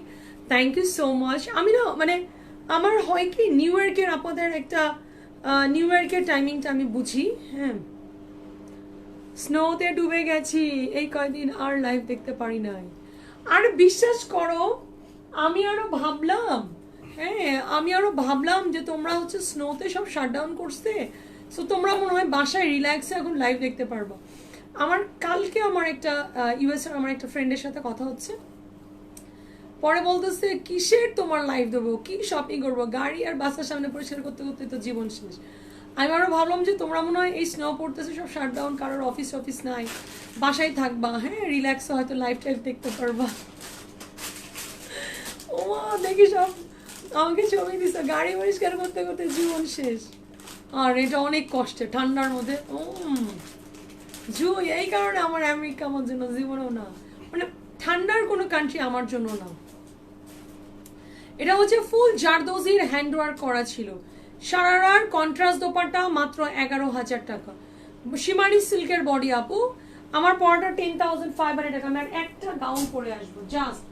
A: thank you so much. আমি না মানে আমার হয় কি নিউ ইয়র্কের আপনাদের একটা নিউ ইয়র্কের টাইমিংটা আমি বুঝি। হ্যাঁ স্নোতে ডুবে গেছি এই কয়দিন, আর লাইভ দেখতে পারি নাই। আর বিশ্বাস করো আমি আরো ভাবলাম, হ্যাঁ আমি আরো ভাবলাম যে তোমরা হচ্ছে স্নোতে সব শাটডাউন করছে, সো তোমরা মনে হয় বাসায় রিল্যাক্সে এখন লাইভ দেখতে পারবো। আমার কালকে আমার একটা ইউএস এর আমার একটা ফ্রেন্ডের সাথে কথা হচ্ছে, পরে বলতেছে কিসের তোমার লাইভ দেবো, কি শপিং করবো, গাড়ি আর বাসার সামনে পরিষ্কার করতে করতে তো জীবন শেষ। আমি আরো ভাবলাম যে তোমরা মনে হয় এই স্নো পড়তেছে সব শাটডাউন, কারোর অফিস অফিস নাই, বাসায় থাকবা, হ্যাঁ রিল্যাক্সে হয়তো লাইভ টাইভ দেখতে পারবা। ও দেখি সব আমাকে ছবি দিচ্ছে, গাড়ি পরিষ্কার করতে করতে জীবন শেষ। আর এটা অনেক কষ্টে ঠান্ডার মধ্যে। এই কারণে আমার আমেরিকা আমার জন্য জীবনেও না, মানে ঠান্ডার কোনো কান্ট্রি আমার জন্য না। এটা হচ্ছে ফুল জারদোজির হ্যান্ড ওয়ার্ক করা ছিল, সারারার কন্ট্রাস্ট দোপাট্টা, মাত্র 11,000 টাকা। শিমারি সিল্কের বডি আপু, আমার পড়াটা 10,500 টাকা। আমি আর একটা গাউন পরে আসবো, জাস্ট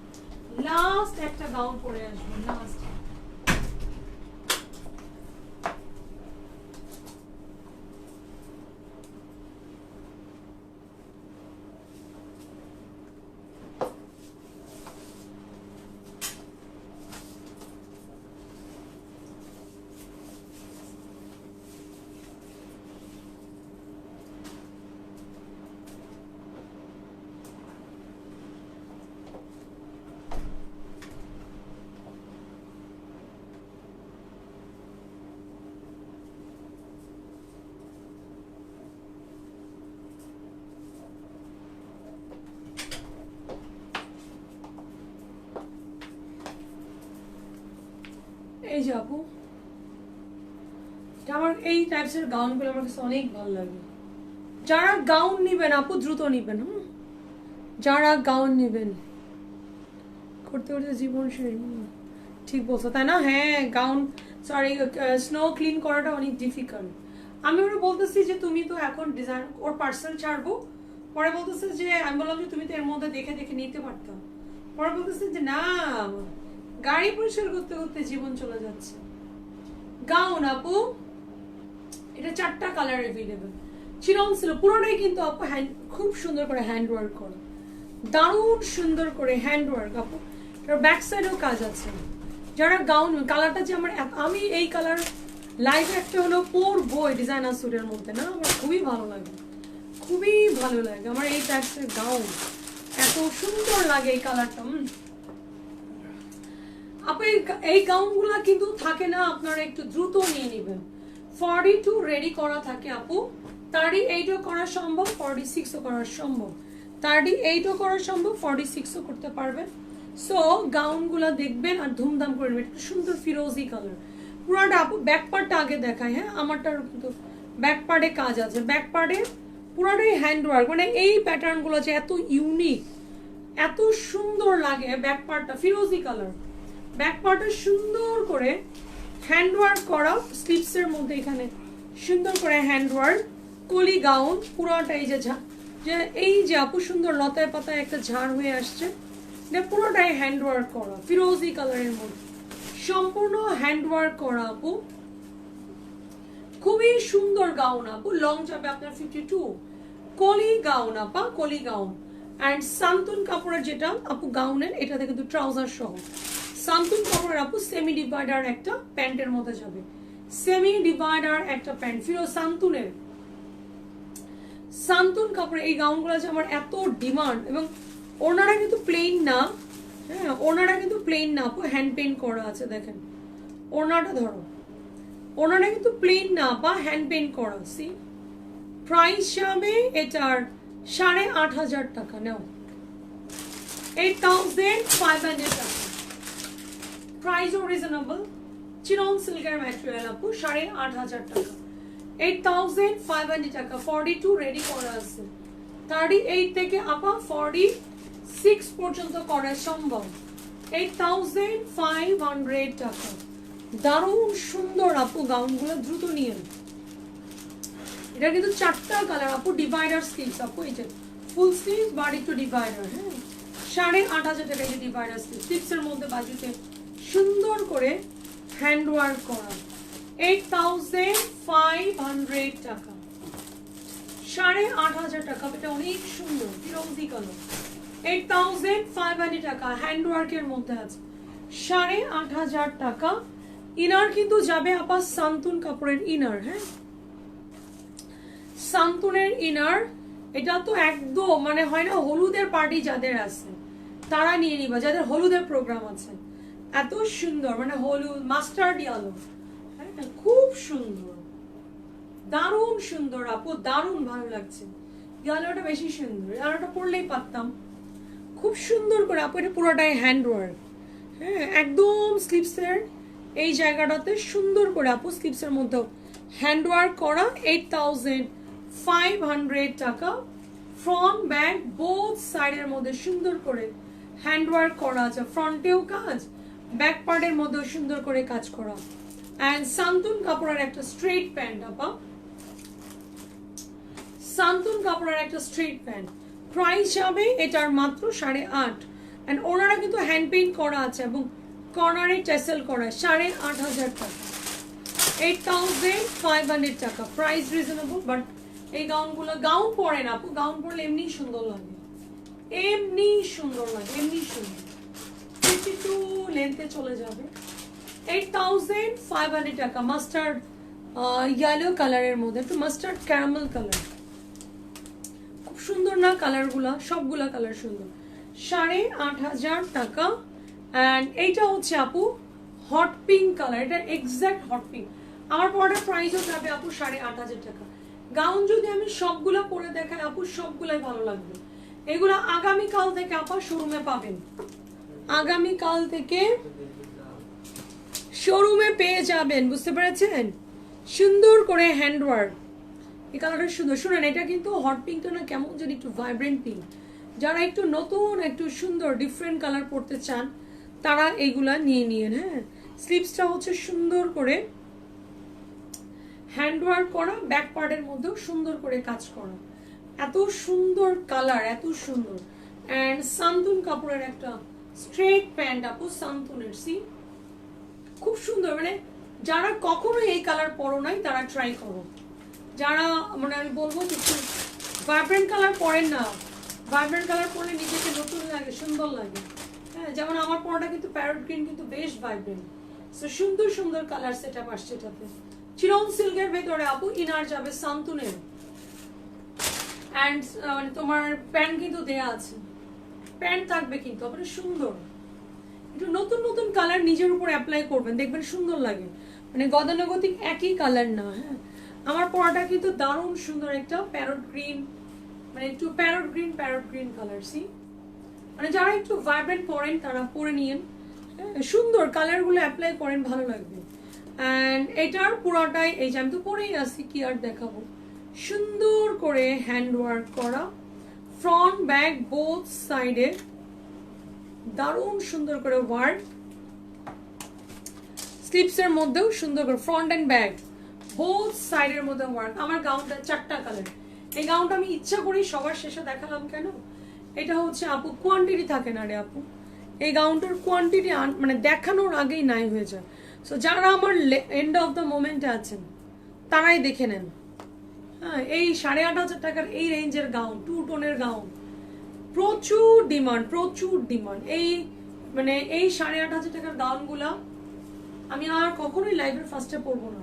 A: লাস্ট একটা গাউন পরে আসবো লাস্ট। এই যে আপু আমার এই টাইপসের গাউনগুলো আমার কাছে অনেক ভালো লাগে। যারা গাউন নিবেন আপু দ্রুত নিবেন, যারা গাউন নিবেন, করতে করতে জীবন শেষ। ঠিক বলছো তাই না? হ্যাঁ গাউন সরি স্নো ক্লিন করাটা অনেক ডিফিকাল্ট। আমি ওরা বলতেছি যে তুমি তো এখন ডিজাইন ওর পার্সেল ছাড়বো, পরে বলতেছে যে আমি বললাম যে তুমি তো এর মধ্যে দেখে দেখে নিতে পারতাম, পরে বলতেছে যে না গাড়ি পরিষ্কার করতে করতে জীবন চলে যাচ্ছে। গাউন আপু এটা 4টা কালার অ্যাভেলেবল, চিরন ছিল পুরোটাই কিন্তু আপু খুব সুন্দর করে হ্যান্ড ওয়ার্ক করা, দারুণ সুন্দর করে হ্যান্ড ওয়ার্ক আপু। ব্যাক সাইডেও কাজ আছে। যারা গাউন কালারটা যে আমি এই কালার লাইভে একটা হলো পরবো ডিজাইনার স্যুটের মধ্যে, না আমার খুবই ভালো লাগে, খুবই ভালো লাগে আমার এই টাইপসের গাউন, এত সুন্দর লাগে এই কালারটা। আপু এই গাউনগুলা কিন্তু থাকে না, আপনারা একটু দ্রুত নিয়ে নেবেন। 42 রেডি করা থাকে আপু, 38ও করা সম্ভব, 46ও করা সম্ভব, 38ও করা সম্ভব, 46ও করতে পারবেন। সো গাউনগুলা দেখবেন আর ধুমধাম করে নেবেন। একটু সুন্দর ফিরোজি কালার পুরাটা আপু। ব্যাক পার্টটা আগে দেখায়, হ্যাঁ আমারটার কিন্তু ব্যাক পার্টে কাজ আছে, ব্যাক পার্টে পুরাটাই হ্যান্ড ওয়ার্ক, মানে এই প্যাটার্নগুলো আছে এত ইউনিক, এত সুন্দর লাগে। ব্যাক পার্টটা ফিরোজি কালার, ব্যাক পার্টে সুন্দর করে হ্যান্ড ওয়ার্ক করা, স্লিপসের মধ্যে এখানে সুন্দর করে হ্যান্ড ওয়ার্ক, কলি গাউন পুরোটাই যে এই যে আপু সুন্দর লতায় পাতায় একটা ঝাড় হয়ে আসছে, পুরোটাই হ্যান্ড ওয়ার্ক করা ফিরোজি কালারের মধ্যে, সম্পূর্ণ হ্যান্ড ওয়ার্ক করা আপু, খুবই সুন্দর গাউন আপু। লং যাবে আপনার 52, কলি গাউন আপা, কলি গাউন। অ্যান্ড সান্তুন কাপড়ের যেটা আপু গাউনের, এটাতে কিন্তু ট্রাউজার সহ সান্তুন কাপড়ের আপু সেমি ডিভাইডার একটা প্যান্টের মধ্যে যাবে, সেমি ডিভাইডার একটা প্যান্ট ফিরো সান্তুনের। সান্তুন কাপড়ে এই গাউনগুলো যে আমার এত ডিমান্ড, এবং ওনারা কিন্তু প্লেন না, হ্যাঁ ওনারা কিন্তু প্লেন না আপু, হ্যান্ড পেইন্ট করা আছে। দেখেন ওনাটা ধরো, ওনারা কিন্তু প্লেন না বা হ্যান্ড পেইন্ট করা। সি প্রাইস যাবে এটার 8,500 টাকা। নাও 8,500 টাকা, প্রাইসও রিজনেবল। চিরন সিল্কের ম্যাটেরিয়াল আপু, 8,500 টাকা। 8,500 টাকা। 42 রেডি করা আছে, 38 থেকে আপা 46 পর্যন্ত করা সম্ভব। 8,500 টাকা। দারুণ সুন্দর আপু গাউনগুলো, দ্রুত নিয়ে। এটা কিন্তু 4টা কালার আপু, ডিভাইডার স্লিভস আপু, এই যে ফুল স্লিভ বাড়ি একটু ডিভাইডার। হ্যাঁ 8,500 টাকা এই যে ডিভাইডার স্লিভ, স্লিভসের মধ্যে বাজুতে সুন্দর করে হ্যান্ড ওয়ার্ক করা। 8,500 টাকা, 8,500 টাকা। এটা অনেক সুন্দর ফিরোজি কালার। 8,500 টাকা, হ্যান্ড ওয়ার্কের মধ্যে আছে। 8,500 টাকা। ইনার কিন্তু যাবে আপা সান্তুন কাপড়ের ইনার। হ্যাঁ সান্তুনের ইনার, এটা তো একদম মানে হয় না হলুদের পার্টি যাদের আছে তারা নিয়ে নিবা, যাদের হলুদের প্রোগ্রাম আছে। এত সুন্দর মানে হলুদ মাস্টার্ড ইয়েলো, হ্যাঁ খুব সুন্দর, দারুণ সুন্দর আপু, দারুণ ভালো লাগছে। ইয়েলোটা বেশি সুন্দর, ইয়েলোটা পরলেই পারতাম। খুব সুন্দর করে আপু, এটা পুরোটাই হ্যান্ড ওয়ার্ক। হ্যাঁ একদম স্লিপসের এই জায়গাটাতে সুন্দর করে আপু, স্লিপসের মধ্যেও হ্যান্ড ওয়ার্ক করা। 8,500 টাকা। ফ্রন্ট ব্যাক বোথ সাইডের মধ্যে সুন্দর করে হ্যান্ড ওয়ার্ক করা আছে, ফ্রন্টেও কাজ, ব্যাক পার্টের মধ্যেও সুন্দর করে কাজ করা। অ্যান্ড সান্তুন কাপড়ের একটা স্ট্রেট প্যান্ট আপা, সান্তুন কাপড়ের একটা স্ট্রেট প্যান্ট। প্রাইস যাবে এটার মাত্র 8,500। অ্যান্ড ওনারা কিন্তু হ্যান্ড পেইন্ট করা আছে এবং কর্নারে টেসেল করা। 8,500 টাকা। 8,500 টাকা, প্রাইস রিজনেবল। বাট এই গাউনগুলো গাউন পরে না আপু, গাউন পরলে এমনি সুন্দর লাগে, এমনি সুন্দর লাগে, এমনি সুন্দর। 52 লেন্থে চলে যাবে। 8,500 টাকা। মাস্টার্ড ইয়েলো কালারের মধ্যে, একটু মাস্টার্ড ক্যারামেল কালার, খুব সুন্দর না কালারগুলা, সবগুলা কালার সুন্দর। 8,500 টাকা। অ্যান্ড এইটা হচ্ছে আপু হট পিঙ্ক কালার, এটা এক্সাক্ট হট পিঙ্ক। আমার পরাটার প্রাইসও যাবে আপু 8,500 টাকা। গাউন যদি আমি সবগুলা পরে দেখাই আপু, সবগুলাই ভালো লাগবে। এগুলা আগামীকাল থেকে আপা শোরুমে পাবেন, আগামীকাল থেকে শোরুমে পেয়ে যাবেন, বুঝতে পেরেছেন? সুন্দর করে হ্যান্ড ওয়ার্ক, এই কালারটা সুন্দর। শুনেন এটা কিন্তু হট পিঙ্কটা না কেমন যেন একটু ভাইব্রেন্ট পিঙ্ক। যারা একটু নতুন একটু সুন্দর ডিফারেন্ট কালার পরতে চান তারা এইগুলা নিয়ে নিয়েন। হ্যাঁ স্লিভসটা হচ্ছে সুন্দর করে হ্যান্ড ওয়ার্ক করা, ব্যাক পার্টের মধ্যেও সুন্দর করে কাজ করা। এত সুন্দর কালার, এত সুন্দর। অ্যান্ড সান্তুন কাপড়ের একটা স্ট্রেট প্যান্ট আপু, সান্তুনের। সি খুব সুন্দর, মানে যারা কখনো এই কালার পরো নাই তারা ট্রাই করো। যারা মানে আমি বলবো যে একটু ভাইব্রেন্ট কালার পরেন না, ভাইব্রেন্ট কালার পরলে নিজেকে নতুন লাগে, সুন্দর লাগে। হ্যাঁ যেমন আমার পরটা কিন্তু প্যারট গ্রিন, কিন্তু বেশ ভাইব্রেন্ট। সো সুন্দর সুন্দর কালার সেট আপ আসছে এটাতে। চিরন সিল্কের ভেতরে আপু, ইনার যাবে সান্তুনের। অ্যান্ড মানে তোমার প্যান্ট কিন্তু দেয়া আছে, প্যান্ট থাকবে কিন্তু আপনার সুন্দর। একটু নতুন নতুন কালার নিজের উপর অ্যাপ্লাই করবেন, দেখবেন সুন্দর লাগে। মানে গতানুগতিক একই কালার না। হ্যাঁ আমার পরাটা কিন্তু দারুণ সুন্দর একটা প্যারট গ্রিন, মানে একটু প্যারট গ্রিন কালার। সি মানে যারা একটু ভাইব্রেন্ট পরেন তারা পরে নিয়েন, সুন্দর কালারগুলো অ্যাপ্লাই করেন, ভালো লাগবে। অ্যান্ড এটার পুরোটাই এই যে আমি তো পরেই আসছি, কি আর দেখাবো, সুন্দর করে হ্যান্ড ওয়ার্ক করা, ফ্রন্ট ব্যাক বোথ সাইডে দারুণ সুন্দর করে ওয়ার্ক। স্লিপসের মধ্যেও সুন্দর করে ফ্রন্ট অ্যান্ড ব্যাক বোথ সাইডের মধ্যে ওয়ার্ক। আমার গাউনটা 4টা কালার। এই গাউনটা আমি ইচ্ছা করি সবার শেষে দেখালাম কেন, এটা হচ্ছে আপু কোয়ান্টিটি থাকে না রে আপু, এই গাউনটার কোয়ান্টিটি মানে দেখানোর আগেই নাই হয়ে যায়। সো যারা আমার এন্ড অফ দ্য মোমেন্টে আছেন তারাই দেখে নেন। হ্যাঁ এই 8,500 টাকার এই রেঞ্জের গাউন, 2 টোনের গাউন, প্রচুর ডিমান্ড, প্রচুর ডিমান্ড। এই মানে এই 8,500 টাকার গাউনগুলা আমি আর কখনোই লাইভের ফার্স্টে পরবো না।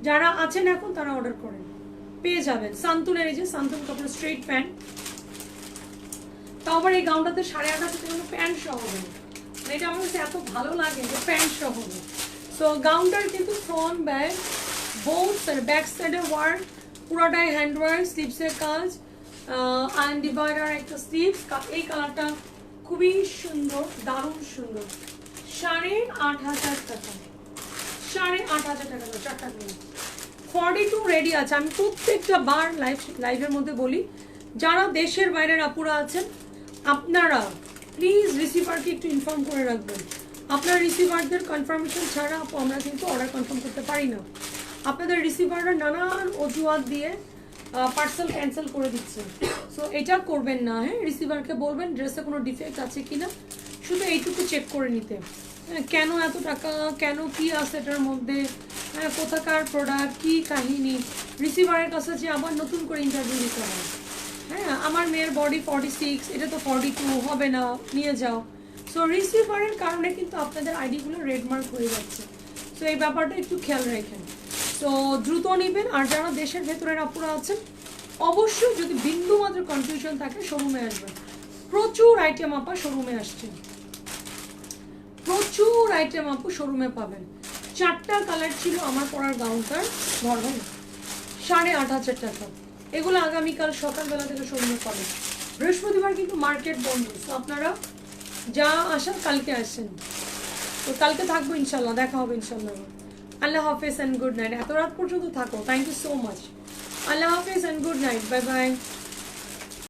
A: যারা আছেন এখন তারা অর্ডার করেন। পেয়ে যাবেন। সান্তুনের এই যে সান্তুন কাপড় স্ট্রেট প্যান্ট, তাও আবার এই গাউনটাতে 8.5 টাকা প্যান্ট সহ হবে। এটা আমার কাছে এত ভালো লাগে যে প্যান্ট সহ হবে। সো গাউনটার কিন্তু ফ্রন্ট ব্যাক বোথ ব্যাক সাইডের ওয়ার্ক, পুরোটাই হ্যান্ড ওয়ার্ক, স্লিভসের কাজ, আয়ন ডিভাইডার একটা স্লিভ। এই কালারটা খুবই সুন্দর, দারুণ সুন্দর। 8.5 টাকা, 8.5 টাকা, 4টা কিনে 42 রেডি আছে। আমি প্রত্যেকটা বার লাইভের মধ্যে বলি, যারা দেশের বাইরের আপুরা আছেন আপনারা প্লিজ রিসিভারকে একটু ইনফর্ম করে রাখবেন। আপনার রিসিভারদের কনফার্মেশন ছাড়া আমরা কিন্তু অর্ডার কনফার্ম করতে পারি না। আপনাদের রিসিভাররা নানান অজুহাত দিয়ে পার্সেল ক্যান্সেল করে দিচ্ছে। সো এটা করবেন না, হ্যাঁ। রিসিভারকে বলবেন ড্রেসে কোনো ডিফেক্ট আছে কিনা, শুধু এইটুকু চেক করে নিতে। কেন এত টাকা, কেন কি আছে এটার মধ্যে, কোথাকার প্রোডাক্ট, কি কাহিনী, রিসিভারের কাছে যে আবার নতুন করে ইন্টারভিউ দিতে হয়। হ্যাঁ, আমার মেয়ের বডি 46, এটা তো 42 হবে না, নিয়ে যাও। সো রিসিভারের কারণে কিন্তু আপনাদের আইডিগুলো রেড মার্ক হয়ে যাচ্ছে। সো এই ব্যাপারটা একটু খেয়াল রাখেন। তো দ্রুত নেবেন। আর যারা দেশের ভেতরের আপুরা আছেন অবশ্যই যদি বিন্দু মাত্র কনফিউশন থাকে শোরুমে আসবেন। প্রচুর আইটেম আপা শোরুমে আসছে, প্রচুর আইটেম আপু শোরুমে পাবেন। 4টা কালার ছিল আমার পরার গাউনটার, ধরুন 8.5 টাকা। এগুলো আগামীকাল সকালবেলা থেকে শোরুমে পাবেন। বৃহস্পতিবার কিন্তু মার্কেট বন্ধ, তো আপনারা যা আসার কালকে আসেন। তো কালকে থাকবো ইনশাল্লাহ, দেখা হবে ইনশাল্লাহ। আল্লাহ হাফেজ অ্যান্ড গুড নাইট। এত রাত পর্যন্ত থাকো, থ্যাংক ইউ সো মাচ। আল্লাহ হাফেজ and good night, bye bye.